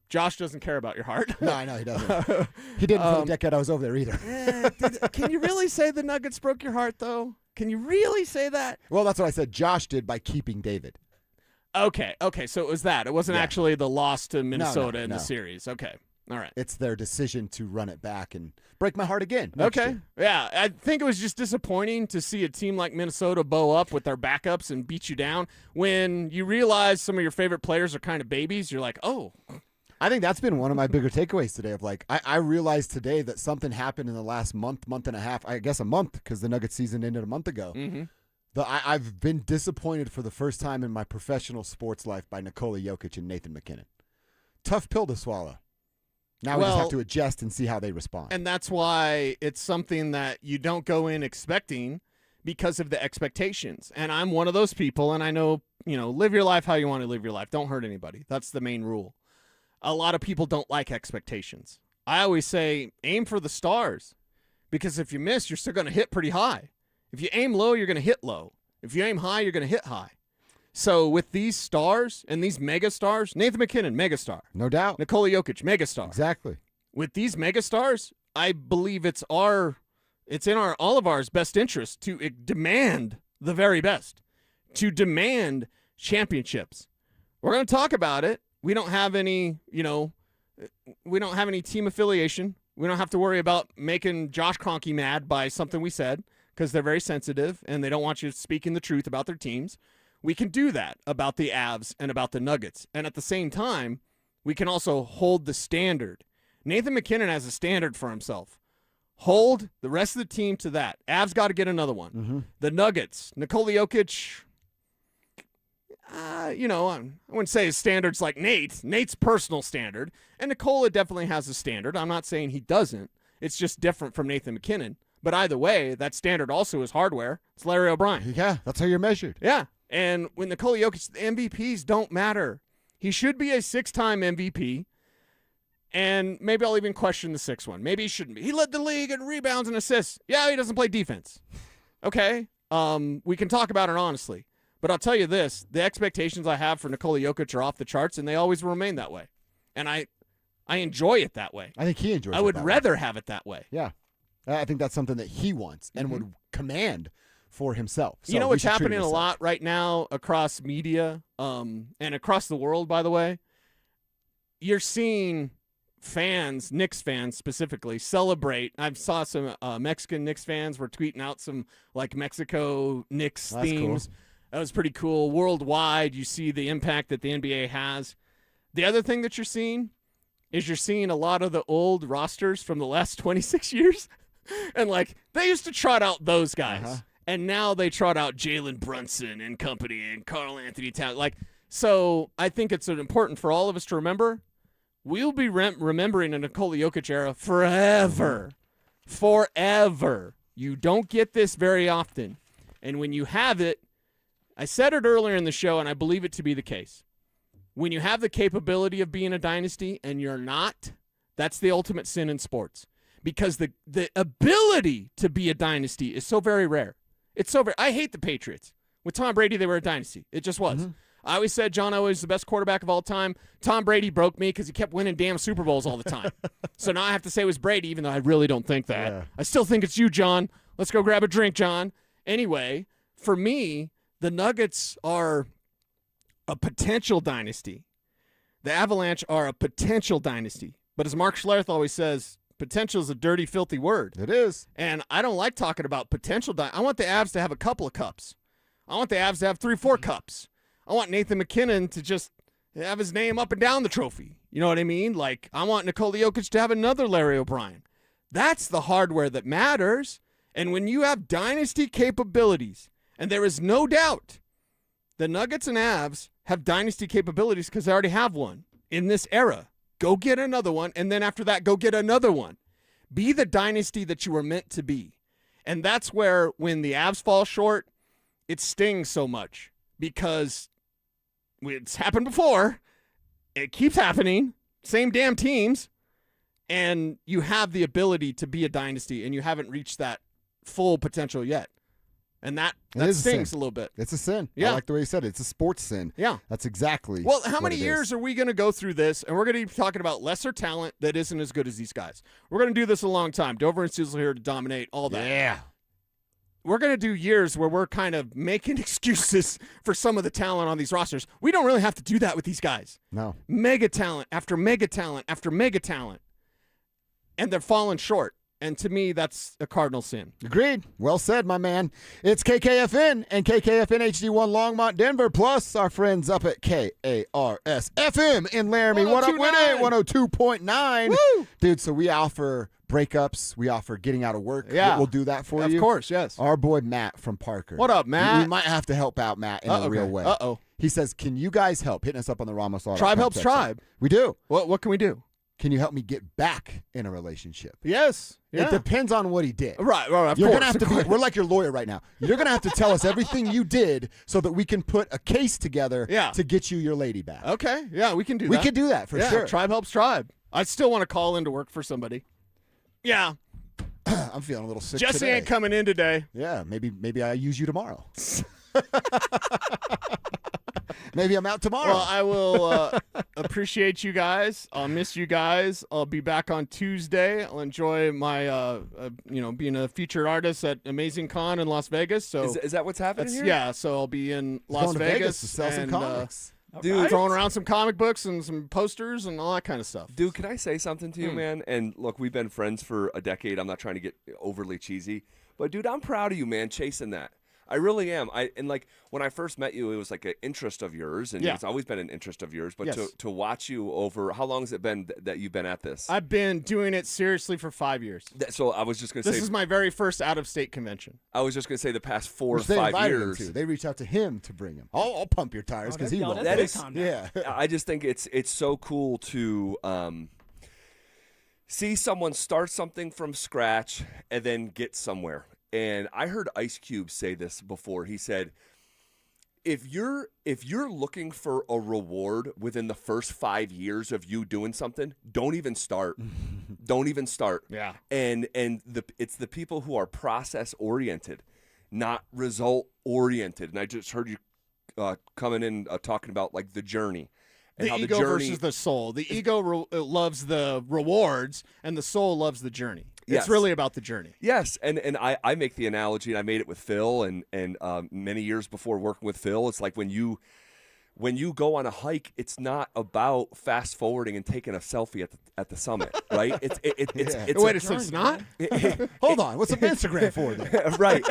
Josh doesn't care about your heart. No, I know he doesn't. He didn't for the decade I was over there either. Can you really say the Nuggets broke your heart, though? Can you really say that? Well, that's what I said Josh did by keeping David. Okay, so it was that. It wasn't Yeah. actually the loss to Minnesota in no. the series. Okay, all right. It's their decision to run it back and break my heart again. next Okay, year. yeah. I think it was just disappointing to see a team like Minnesota bow up with their backups and beat you down. When you realize some of your favorite players are kind of babies, you're like, oh. I think that's been one of my bigger takeaways today. Of like, I realized today that something happened in the last month and a half. I guess a month because the Nuggets season ended a month ago. Mm-hmm. I've been disappointed for the first time in my professional sports life by Nikola Jokic and Nathan McKinnon. Tough pill to swallow. Now we just have to adjust and see how they respond. And that's why it's something that you don't go in expecting because of the expectations. And I'm one of those people, and I know, live your life how you want to live your life. Don't hurt anybody. That's the main rule. A lot of people don't like expectations. I always say aim for the stars because if you miss, you're still going to hit pretty high. If you aim low, you're going to hit low. If you aim high, you're going to hit high. So with these stars and these megastars, Nathan McKinnon, megastar. No doubt. Nikola Jokic, megastar. Exactly. With these megastars, I believe it's in all of ours best interest to demand the very best, to demand championships. We're going to talk about it. We don't have any, we don't have any team affiliation. We don't have to worry about making Josh Kroenke mad by something we said because they're very sensitive and they don't want you speaking the truth about their teams. We can do that about the Avs and about the Nuggets. And at the same time, we can also hold the standard. Nathan McKinnon has a standard for himself. Hold the rest of the team to that. Avs got to get another one. Mm-hmm. The Nuggets, Nikola Jokic, I wouldn't say his standard's like Nate's personal standard. And Nikola definitely has a standard. I'm not saying he doesn't. It's just different from Nathan McKinnon. But either way, that standard also is hardware. It's Larry O'Brien. Yeah, that's how you're measured. Yeah. And with Nikola Jokic, the MVPs don't matter. He should be a 6-time MVP. And maybe I'll even question the 6th one. Maybe he shouldn't be. He led the league in rebounds and assists. Yeah, he doesn't play defense. Okay. We can talk about it honestly. But I'll tell you this, the expectations I have for Nikola Jokic are off the charts, and they always remain that way. And I enjoy it that way. I think he enjoys it. I would that rather way. have it that way. Yeah. I think that's something that he wants and would command for himself. So you know we what's should treat happening him a as lot right now across media and across the world, by the way? You're seeing fans, Knicks fans specifically, celebrate. I saw some Mexican Knicks fans were tweeting out some like Mexico Knicks That's themes. cool. That was pretty cool. Worldwide, you see the impact that the NBA has. The other thing that you're seeing is you're seeing a lot of the old rosters from the last 26 years. And like they used to trot out those guys. And now they trot out Jalen Brunson and company and Karl Anthony Towns. So I think it's important for all of us to remember we'll be remembering a Nikola Jokic era forever. Forever. You don't get this very often. And when you have it, I said it earlier in the show, and I believe it to be the case. When you have the capability of being a dynasty and you're not, that's the ultimate sin in sports. Because the ability to be a dynasty is so very rare. It's so very. I hate the Patriots. With Tom Brady, they were a dynasty. It just was. I always said John Elway was the best quarterback of all time. Tom Brady broke me because he kept winning damn Super Bowls all the time. So now I have to say it was Brady, even though I really don't think that. Yeah. I still think it's you, John. Let's go grab a drink, John. Anyway, for me, the Nuggets are a potential dynasty. The Avalanche are a potential dynasty. But as Mark Schlereth always says, potential is a dirty, filthy word. It is. And I don't like talking about potential. I want the Avs to have a couple of cups. I want the Avs to have 3-4 cups. I want Nathan McKinnon to just have his name up and down the trophy. You know what I mean? Like, I want Nikola Jokic to have another Larry O'Brien. That's the hardware that matters. And when you have dynasty capabilities, and there is no doubt the Nuggets and Avs have dynasty capabilities because they already have one in this era. Go get another one, and then after that, go get another one. Be the dynasty that you were meant to be. And that's where, when the Avs fall short, it stings so much because it's happened before. It keeps happening. Same damn teams. and you have the ability to be a dynasty, and you haven't reached that full potential yet. And that stings a little bit. It's a sin. Yeah. I like the way you said it. It's a sports sin. Yeah. That's exactly Well, how what many it is. years are we going to go through this, and we're going to be talking about lesser talent that isn't as good as these guys? We're going to do this a long time. Dover and Cecil here to dominate all that. Yeah. We're going to do years where we're kind of making excuses for some of the talent on these rosters. We don't really have to do that with these guys. No. Mega talent after mega talent after mega talent. And they're falling short. And to me, that's a cardinal sin. Agreed. Well said, my man. It's KKFN and KKFN HD1 Longmont, Denver, plus our friends up at KARS FM in Laramie. What up with it? 102.9. Woo! Dude, so we offer breakups. We offer getting out of work. Yeah. We'll do that for you. Of course, yes. Our boy Matt from Parker. What up, Matt? We might have to help out Matt in a real way. Uh-oh. He says, can you guys help? Hitting us up on the Ramos Auto. Tribe helps tribe. We do. What can we do? Can you help me get back in a relationship? Yes. Yeah. It depends on what he did. Right, of You're course. gonna have to be, we're like your lawyer right now. You're going to have to tell us everything you did so that we can put a case together to get you your lady back. Okay. Yeah, we can do that. We could do that for sure. Tribe helps tribe. I still want to call in to work for somebody. Yeah. I'm feeling a little sick Jesse today. ain't coming in today. Yeah, maybe I use you tomorrow. Maybe I'm out tomorrow. Well, I will appreciate you guys. I'll miss you guys. I'll be back on Tuesday. I'll enjoy my, being a featured artist at Amazing Con in Las Vegas. So is that what's happening here? Yeah, so I'll be in Las going to Vegas to sell some comics. Dude, throwing around some comic books and some posters and all that kind of stuff. Dude, can I say something to you, man? And look, we've been friends for a decade. I'm not trying to get overly cheesy, but dude, I'm proud of you, man, chasing that. I really am. And like when I first met you, it was like an interest of yours, and it's always been an interest of yours. But Yes. to watch you over, how long has it been that you've been at this? I've been doing it seriously for 5 years. So I was just going to say, This is my very first out-of-state convention. I was just going to say the past 4 or Which they 5 invited years. him to. They reached out to him to bring him. I'll pump your tires because he won't. That is, yeah. I just think it's so cool to see someone start something from scratch and then get somewhere. And I heard Ice Cube say this before. He said, if you're looking for a reward within the first 5 years of you doing something, don't even start. Don't even start. Yeah. And it's the people who are process oriented, not result oriented. And I just heard you coming in talking about like the journey. And The how ego the journey, versus the soul. The ego loves the rewards, and the soul loves the journey. Yes. It's really about the journey. Yes, and I make the analogy, and I made it with Phil, and many years before working with Phil, it's like when you go on a hike, it's not about fast forwarding and taking a selfie at the summit, right? It's Wait a second, it's not? Hold on, what's the Instagram for then? Right,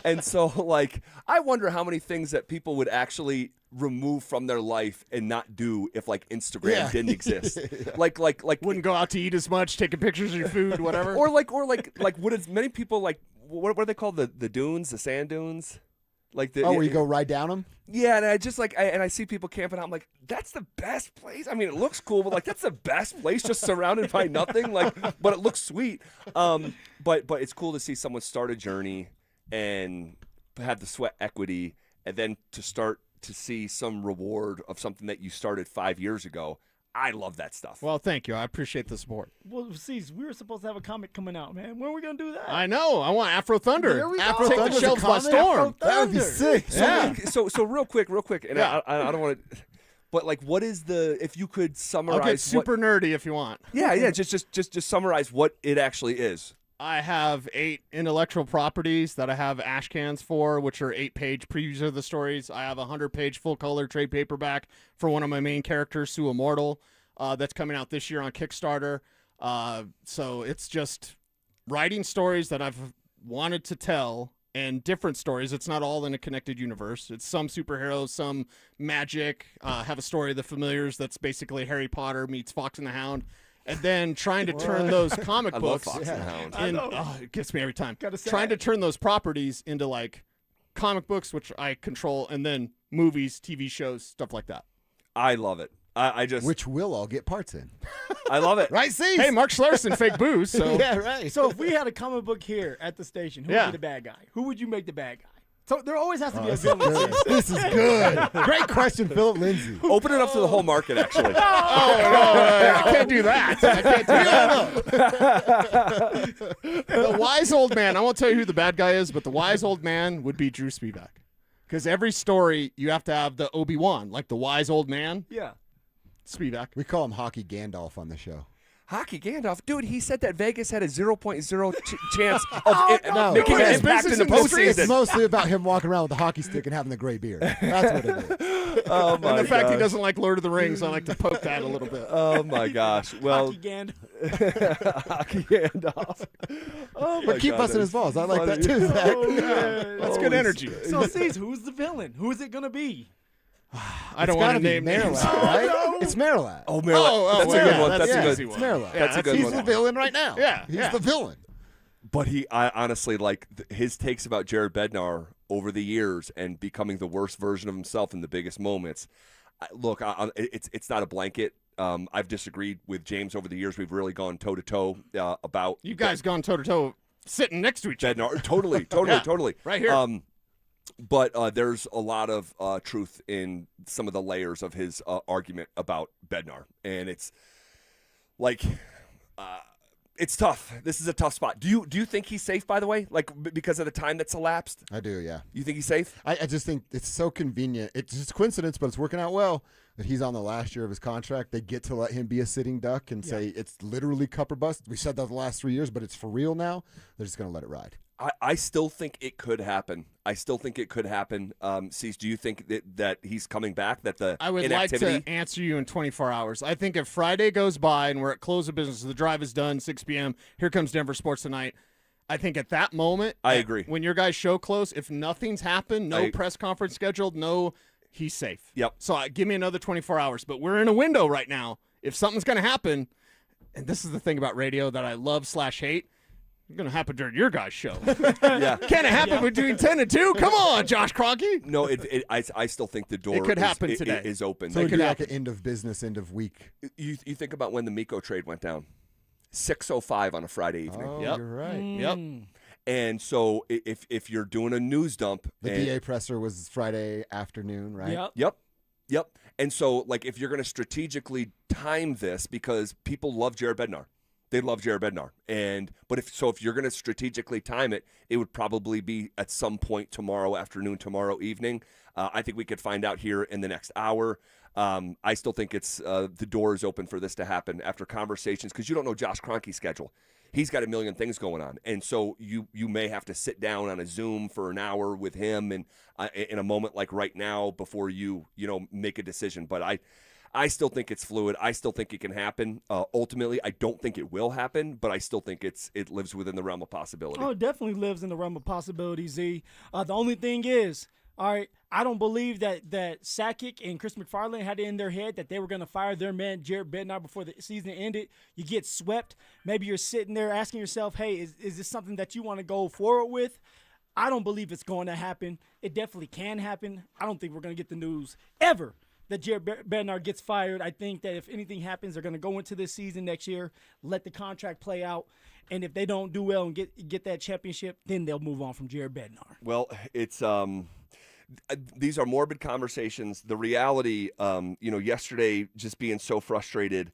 and so like I wonder how many things that people would actually remove from their life and not do if like Instagram didn't exist. Like wouldn't go out to eat as much, taking pictures of your food, whatever. or like would as many people like what are they called, the dunes, the sand dunes? Like the, where you go ride down them? Yeah, and I just like I see people camping out. I'm like, that's the best place. I mean, it looks cool, but like that's the best place, just surrounded by nothing. Like, but it looks sweet. But it's cool to see someone start a journey and have the sweat equity, and then to start to see some reward of something that you started 5 years ago. I love that stuff. Well, thank you. I appreciate the support. Well, see, we were supposed to have a comic coming out, man. When are we going to do that? I know. I want Afro Thunder. There we go. Afro Take the shelves by storm. That would be sick. So real quick, and I don't want to, but like, what is if you could summarize? I'll get super nerdy if you want. Yeah. Just summarize what it actually is. I have 8 intellectual properties that I have ash cans for, which are 8-page previews of the stories. I have a 100-page full-color trade paperback for one of my main characters, Sue Immortal, that's coming out this year on Kickstarter. So it's just writing stories that I've wanted to tell, and different stories. It's not all in a connected universe. It's some superheroes, some magic. Have a story of the Familiars that's basically Harry Potter meets Fox and the Hound. And then trying to turn those comic I books love Fox and the Hound. it gets me every time. Gotta say. Trying to turn those properties into like comic books, which I control, and then movies, TV shows, stuff like that. I love it. I just Which we'll all get parts in. I love it. Right, see? Hey, Mark Schlerson, fake booze. So yeah, right. So if we had a comic book here at the station, who would be the bad guy? Who would you make the bad guy? So there always has to be a This is villain. good. This is good. Great question, Philip Lindsay. Open it up to the whole market, actually. No, I can't do that. I can't do that. The wise old man. I won't tell you who the bad guy is, but the wise old man would be Drew Spivak. Because every story you have to have the Obi-Wan, like the wise old man. Yeah. Spivak. We call him Hockey Gandalf on the show. Hockey Gandalf, dude. He said that Vegas had a 0.0 chance of making an impact in the postseason. It's mostly about him walking around with a hockey stick and having the gray beard. That's what it is. Oh my And the fact he gosh. doesn't like Lord of the Rings, I like to poke that a little bit. Oh my gosh. Well, Hockey Gandalf. Hockey Gandalf. Oh my But keep God, busting his that's balls. I like funny. that too, Zach. Oh, man. That's good energy. So, Cease, who's the villain? Who is it going to be? I don't want to name names. Marilat, right? It's Marilat. Oh, Marilat. That's a good one. That's a good It's Marilat. That's a good He's one. the villain right now. Yeah, He's the villain. But I honestly like his takes about Jared Bednar over the years and becoming the worst version of himself in the biggest moments. Look, it's not a blanket. I've disagreed with James over the years. We've really gone toe to toe about You guys gone toe to toe, sitting next to each other. Bednar. Totally, Yeah, totally. right here. But there's a lot of truth in some of the layers of his argument about Bednar, and it's like it's tough. This is a tough spot. Do you think he's safe? By the way, like because of the time that's elapsed. I do, yeah. You think he's safe? I just think it's so convenient. It's just coincidence, but it's working out well that he's on the last year of his contract. They get to let him be a sitting duck and say it's literally cup or bust. We said that the last 3 years, but it's for real now. They're just going to let it ride. I still think it could happen. Cease, do you think that he's coming back? That the I would inactivity? like to answer you in 24 hours. I think if Friday goes by and we're at close of business, the drive is done, 6 p.m., here comes Denver Sports Tonight. I think at that moment, I agree. When your guys show close, if nothing's happened, no press conference scheduled, he's safe. Yep. So give me another 24 hours. But we're in a window right now. If something's going to happen, and this is the thing about radio that I love/hate, it's going to happen during your guys' show. Yeah. Can it happen between 10 and 2? Come on, Josh Kroenke. No, I still think the door It could happen today. is open. So it could be like an end of business, end of week. You think about when the Miko trade went down, 6:05 on a Friday evening. Oh, Yep. you're right. Yep. And so if you're doing a news dump, The DA presser was Friday afternoon, right? Yep. And so like if you're going to strategically time this, because people love Jared Bednar. They love Jared Bednar. But if you're going to strategically time it, it would probably be at some point tomorrow afternoon, tomorrow evening. I think we could find out here in the next hour. I still think it's the door is open for this to happen after conversations, because you don't know Josh Kroenke's schedule. He's got a million things going on, and so you may have to sit down on a Zoom for an hour with him, and in a moment like right now before you make a decision. But I still think it's fluid. I still think it can happen. Ultimately, I don't think it will happen, but I still think it lives within the realm of possibility. Oh, it definitely lives in the realm of possibility, Z. The only thing is, all right, I don't believe that Sakic and Chris McFarland had it in their head that they were going to fire their man Jared Bednar before the season ended. You get swept. Maybe you're sitting there asking yourself, hey, is this something that you want to go forward with? I don't believe it's going to happen. It definitely can happen. I don't think we're going to get the news ever that Jared Bednar gets fired. I think that if anything happens, they're going to go into this season next year, let the contract play out, and if they don't do well and get that championship, then they'll move on from Jared Bednar. Well, it's these are morbid conversations. The reality, yesterday just being so frustrated,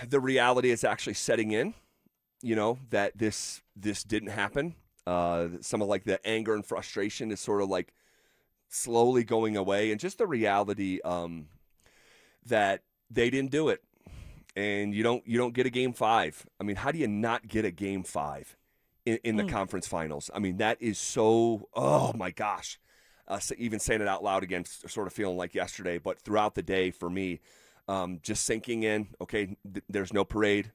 the reality is actually setting in, that this didn't happen. Some of like the anger and frustration is sort of like slowly going away, and just the reality that they didn't do it, and you don't get a game 5. I mean, how do you not get a game 5 in the conference finals? I mean, that is so, oh my gosh. So even saying it out loud again, sort of feeling like yesterday, but throughout the day for me, just sinking in, okay, there's no parade.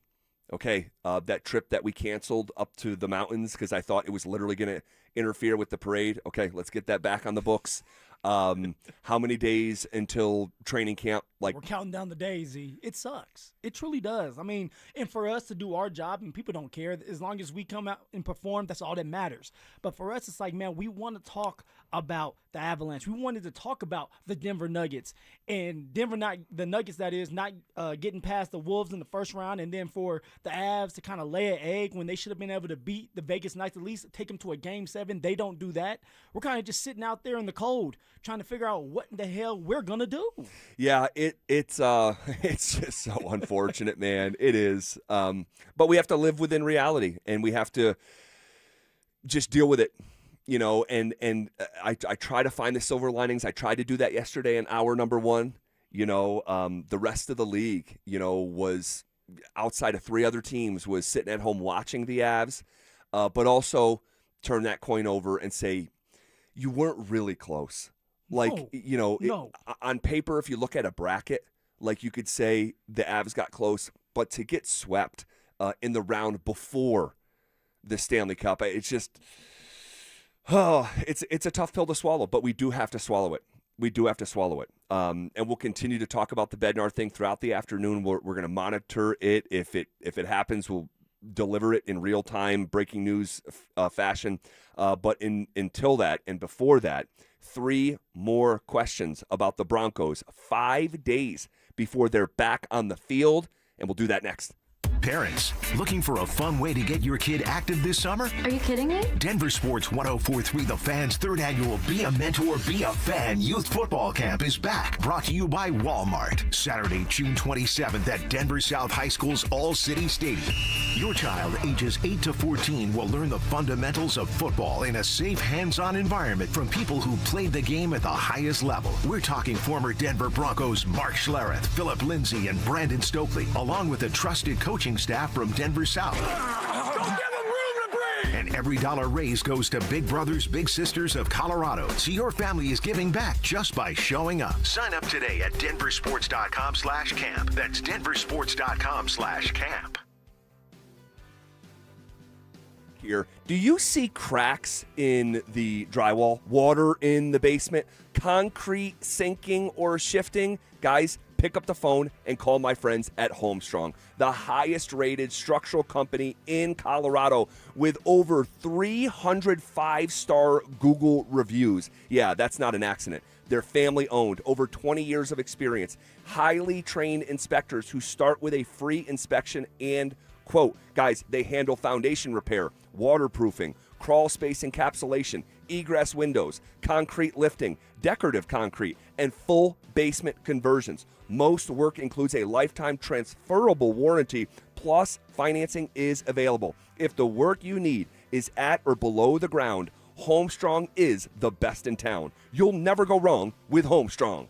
Okay, that trip that we canceled up to the mountains because I thought it was literally going to interfere with the parade. Okay, let's get that back on the books. How many days until training camp Like, we're counting down the days, Z. It sucks. It truly does. I mean, and for us to do our job, and people don't care. As long as we come out and perform, that's all that matters. But for us, it's like, man, we want to talk about the Avalanche. We wanted to talk about the Denver Nuggets. And Denver, not the Nuggets, that is, not getting past the Wolves in the first round. And then for the Avs to kind of lay an egg when they should have been able to beat the Vegas Knights, at least take them to a Game 7. They don't do that. We're kind of just sitting out there in the cold trying to figure out what in the hell we're going to do. Yeah, it's just so unfortunate, man. It is. But we have to live within reality, and we have to just deal with it, you know. And I try to find the silver linings. I tried to do that yesterday in hour number 1. You know, the rest of the league, you know, was outside of 3 other teams was sitting at home watching the Avs, but also turn that coin over and say, you weren't really close. Like, you know, on paper, if you look at a bracket, like you could say the Avs got close, but to get swept in the round before the Stanley Cup, it's just, it's a tough pill to swallow, but we do have to swallow it. We do have to swallow it. And we'll continue to talk about the Bednar thing throughout the afternoon. We're going to monitor it. If it happens, we'll deliver it in real time, breaking news fashion. But until that and before that, 3 more questions about the Broncos 5 days before they're back on the field, and we'll do that next. Parents, looking for a fun way to get your kid active this summer? Are you kidding me? Denver Sports 104.3 The Fan's 3rd annual Be a Mentor, Be a Fan Youth Football Camp is back. Brought to you by Walmart. Saturday, June 27th at Denver South High School's All-City Stadium. Your child, ages 8 to 14, will learn the fundamentals of football in a safe, hands-on environment from people who played the game at the highest level. We're talking former Denver Broncos Mark Schlereth, Philip Lindsay, and Brandon Stokely, along with a trusted coaching staff from Denver South. And every dollar raised goes to Big Brothers Big Sisters of Colorado. So your family is giving back just by showing up. Sign up today at denversports.com/camp. That's denversports.com/camp. Here, do you see cracks in the drywall, water in the basement, concrete sinking or shifting? Guys, pick up the phone and call my friends at Homestrong, the highest rated structural company in Colorado with over 300 5-star Google reviews. Yeah, that's not an accident. They're family owned, over 20 years of experience, highly trained inspectors who start with a free inspection and quote. Guys, they handle foundation repair, waterproofing, crawl space encapsulation, egress windows, concrete lifting, decorative concrete, and full basement conversions. Most work includes a lifetime transferable warranty, plus financing is available. If the work you need is at or below the ground, Homestrong is the best in town. You'll never go wrong with Homestrong.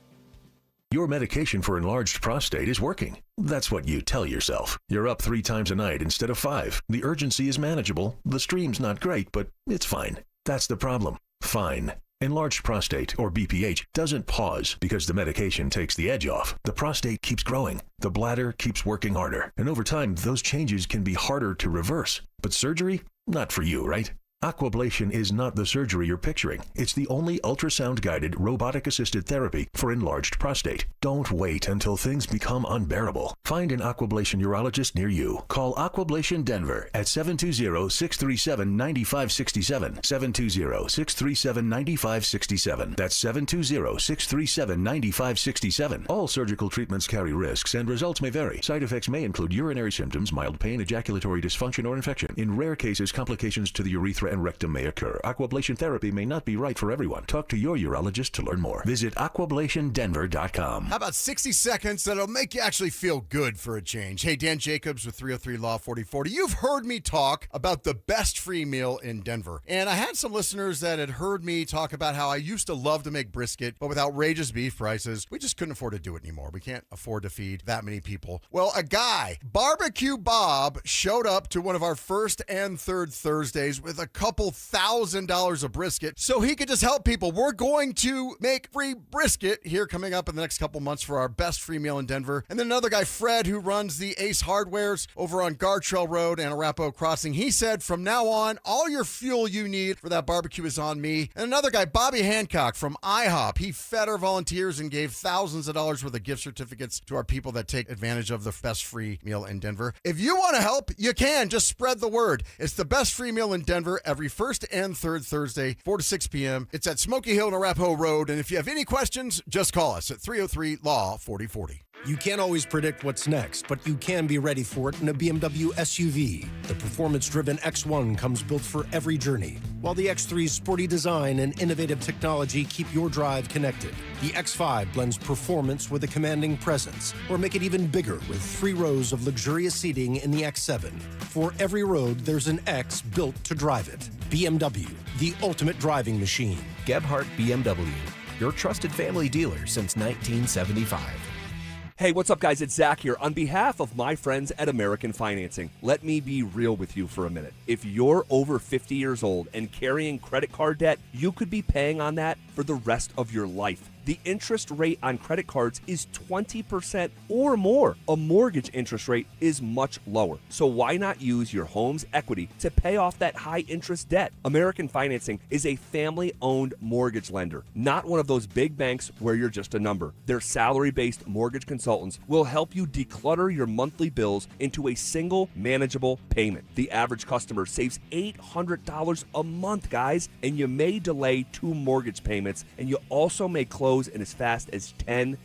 Your medication for enlarged prostate is working. That's what you tell yourself. You're up 3 times a night instead of 5. The urgency is manageable. The stream's not great, but it's fine. That's the problem. Fine. Enlarged prostate, or BPH, doesn't pause because the medication takes the edge off. The prostate keeps growing. The bladder keeps working harder. And over time, those changes can be harder to reverse. But surgery? Not for you, right? Aquablation is not the surgery you're picturing. It's the only ultrasound-guided, robotic-assisted therapy for enlarged prostate. Don't wait until things become unbearable. Find an Aquablation urologist near you. Call Aquablation Denver at 720-637-9567. 720-637-9567. That's 720-637-9567. All surgical treatments carry risks and results may vary. Side effects may include urinary symptoms, mild pain, ejaculatory dysfunction, or infection. In rare cases, complications to the urethra and rectum may occur. Aquablation therapy may not be right for everyone. Talk to your urologist to learn more. Visit aquablationdenver.com. How about 60 seconds that'll make you actually feel good for a change? Hey, Dan Jacobs with 303 Law 4040. You've heard me talk about the best free meal in Denver. And I had some listeners that had heard me talk about how I used to love to make brisket, but with outrageous beef prices, we just couldn't afford to do it anymore. We can't afford to feed that many people. Well, a guy, Barbecue Bob, showed up to one of our first and third Thursdays with a couple $1,000s of brisket so he could just help people. We're going to make free brisket here coming up in the next couple months for our best free meal in Denver. And then another guy, Fred, who runs the Ace Hardwares over on Gartrell Road and Arapahoe Crossing. He said, from now on, all your fuel you need for that barbecue is on me. And another guy, Bobby Hancock from IHOP. He fed our volunteers and gave thousands of dollars worth of gift certificates to our people that take advantage of the best free meal in Denver. If you want to help, you can. Just spread the word. It's the best free meal in Denver every first and third Thursday, 4 to 6 p.m. It's at Smoky Hill and Arapahoe Road. And if you have any questions, just call us at 303-LAW-4040. You can't always predict what's next, but you can be ready for it in a BMW SUV. The performance-driven X1 comes built for every journey, while the X3's sporty design and innovative technology keep your drive connected. The X5 blends performance with a commanding presence, or make it even bigger with 3 rows of luxurious seating in the X7. For every road, there's an X built to drive it. BMW, the ultimate driving machine. Gebhardt BMW, your trusted family dealer since 1975. Hey, what's up, guys? It's Zach here. On behalf of my friends at American Financing, let me be real with you for a minute. If you're over 50 years old and carrying credit card debt, you could be paying on that for the rest of your life. The interest rate on credit cards is 20% or more. A mortgage interest rate is much lower. So why not use your home's equity to pay off that high interest debt? American Financing is a family-owned mortgage lender, not one of those big banks where you're just a number. Their salary-based mortgage consultants will help you declutter your monthly bills into a single manageable payment. The average customer saves $800 a month, guys, and you may delay 2 mortgage payments, and you also may close in as fast as 10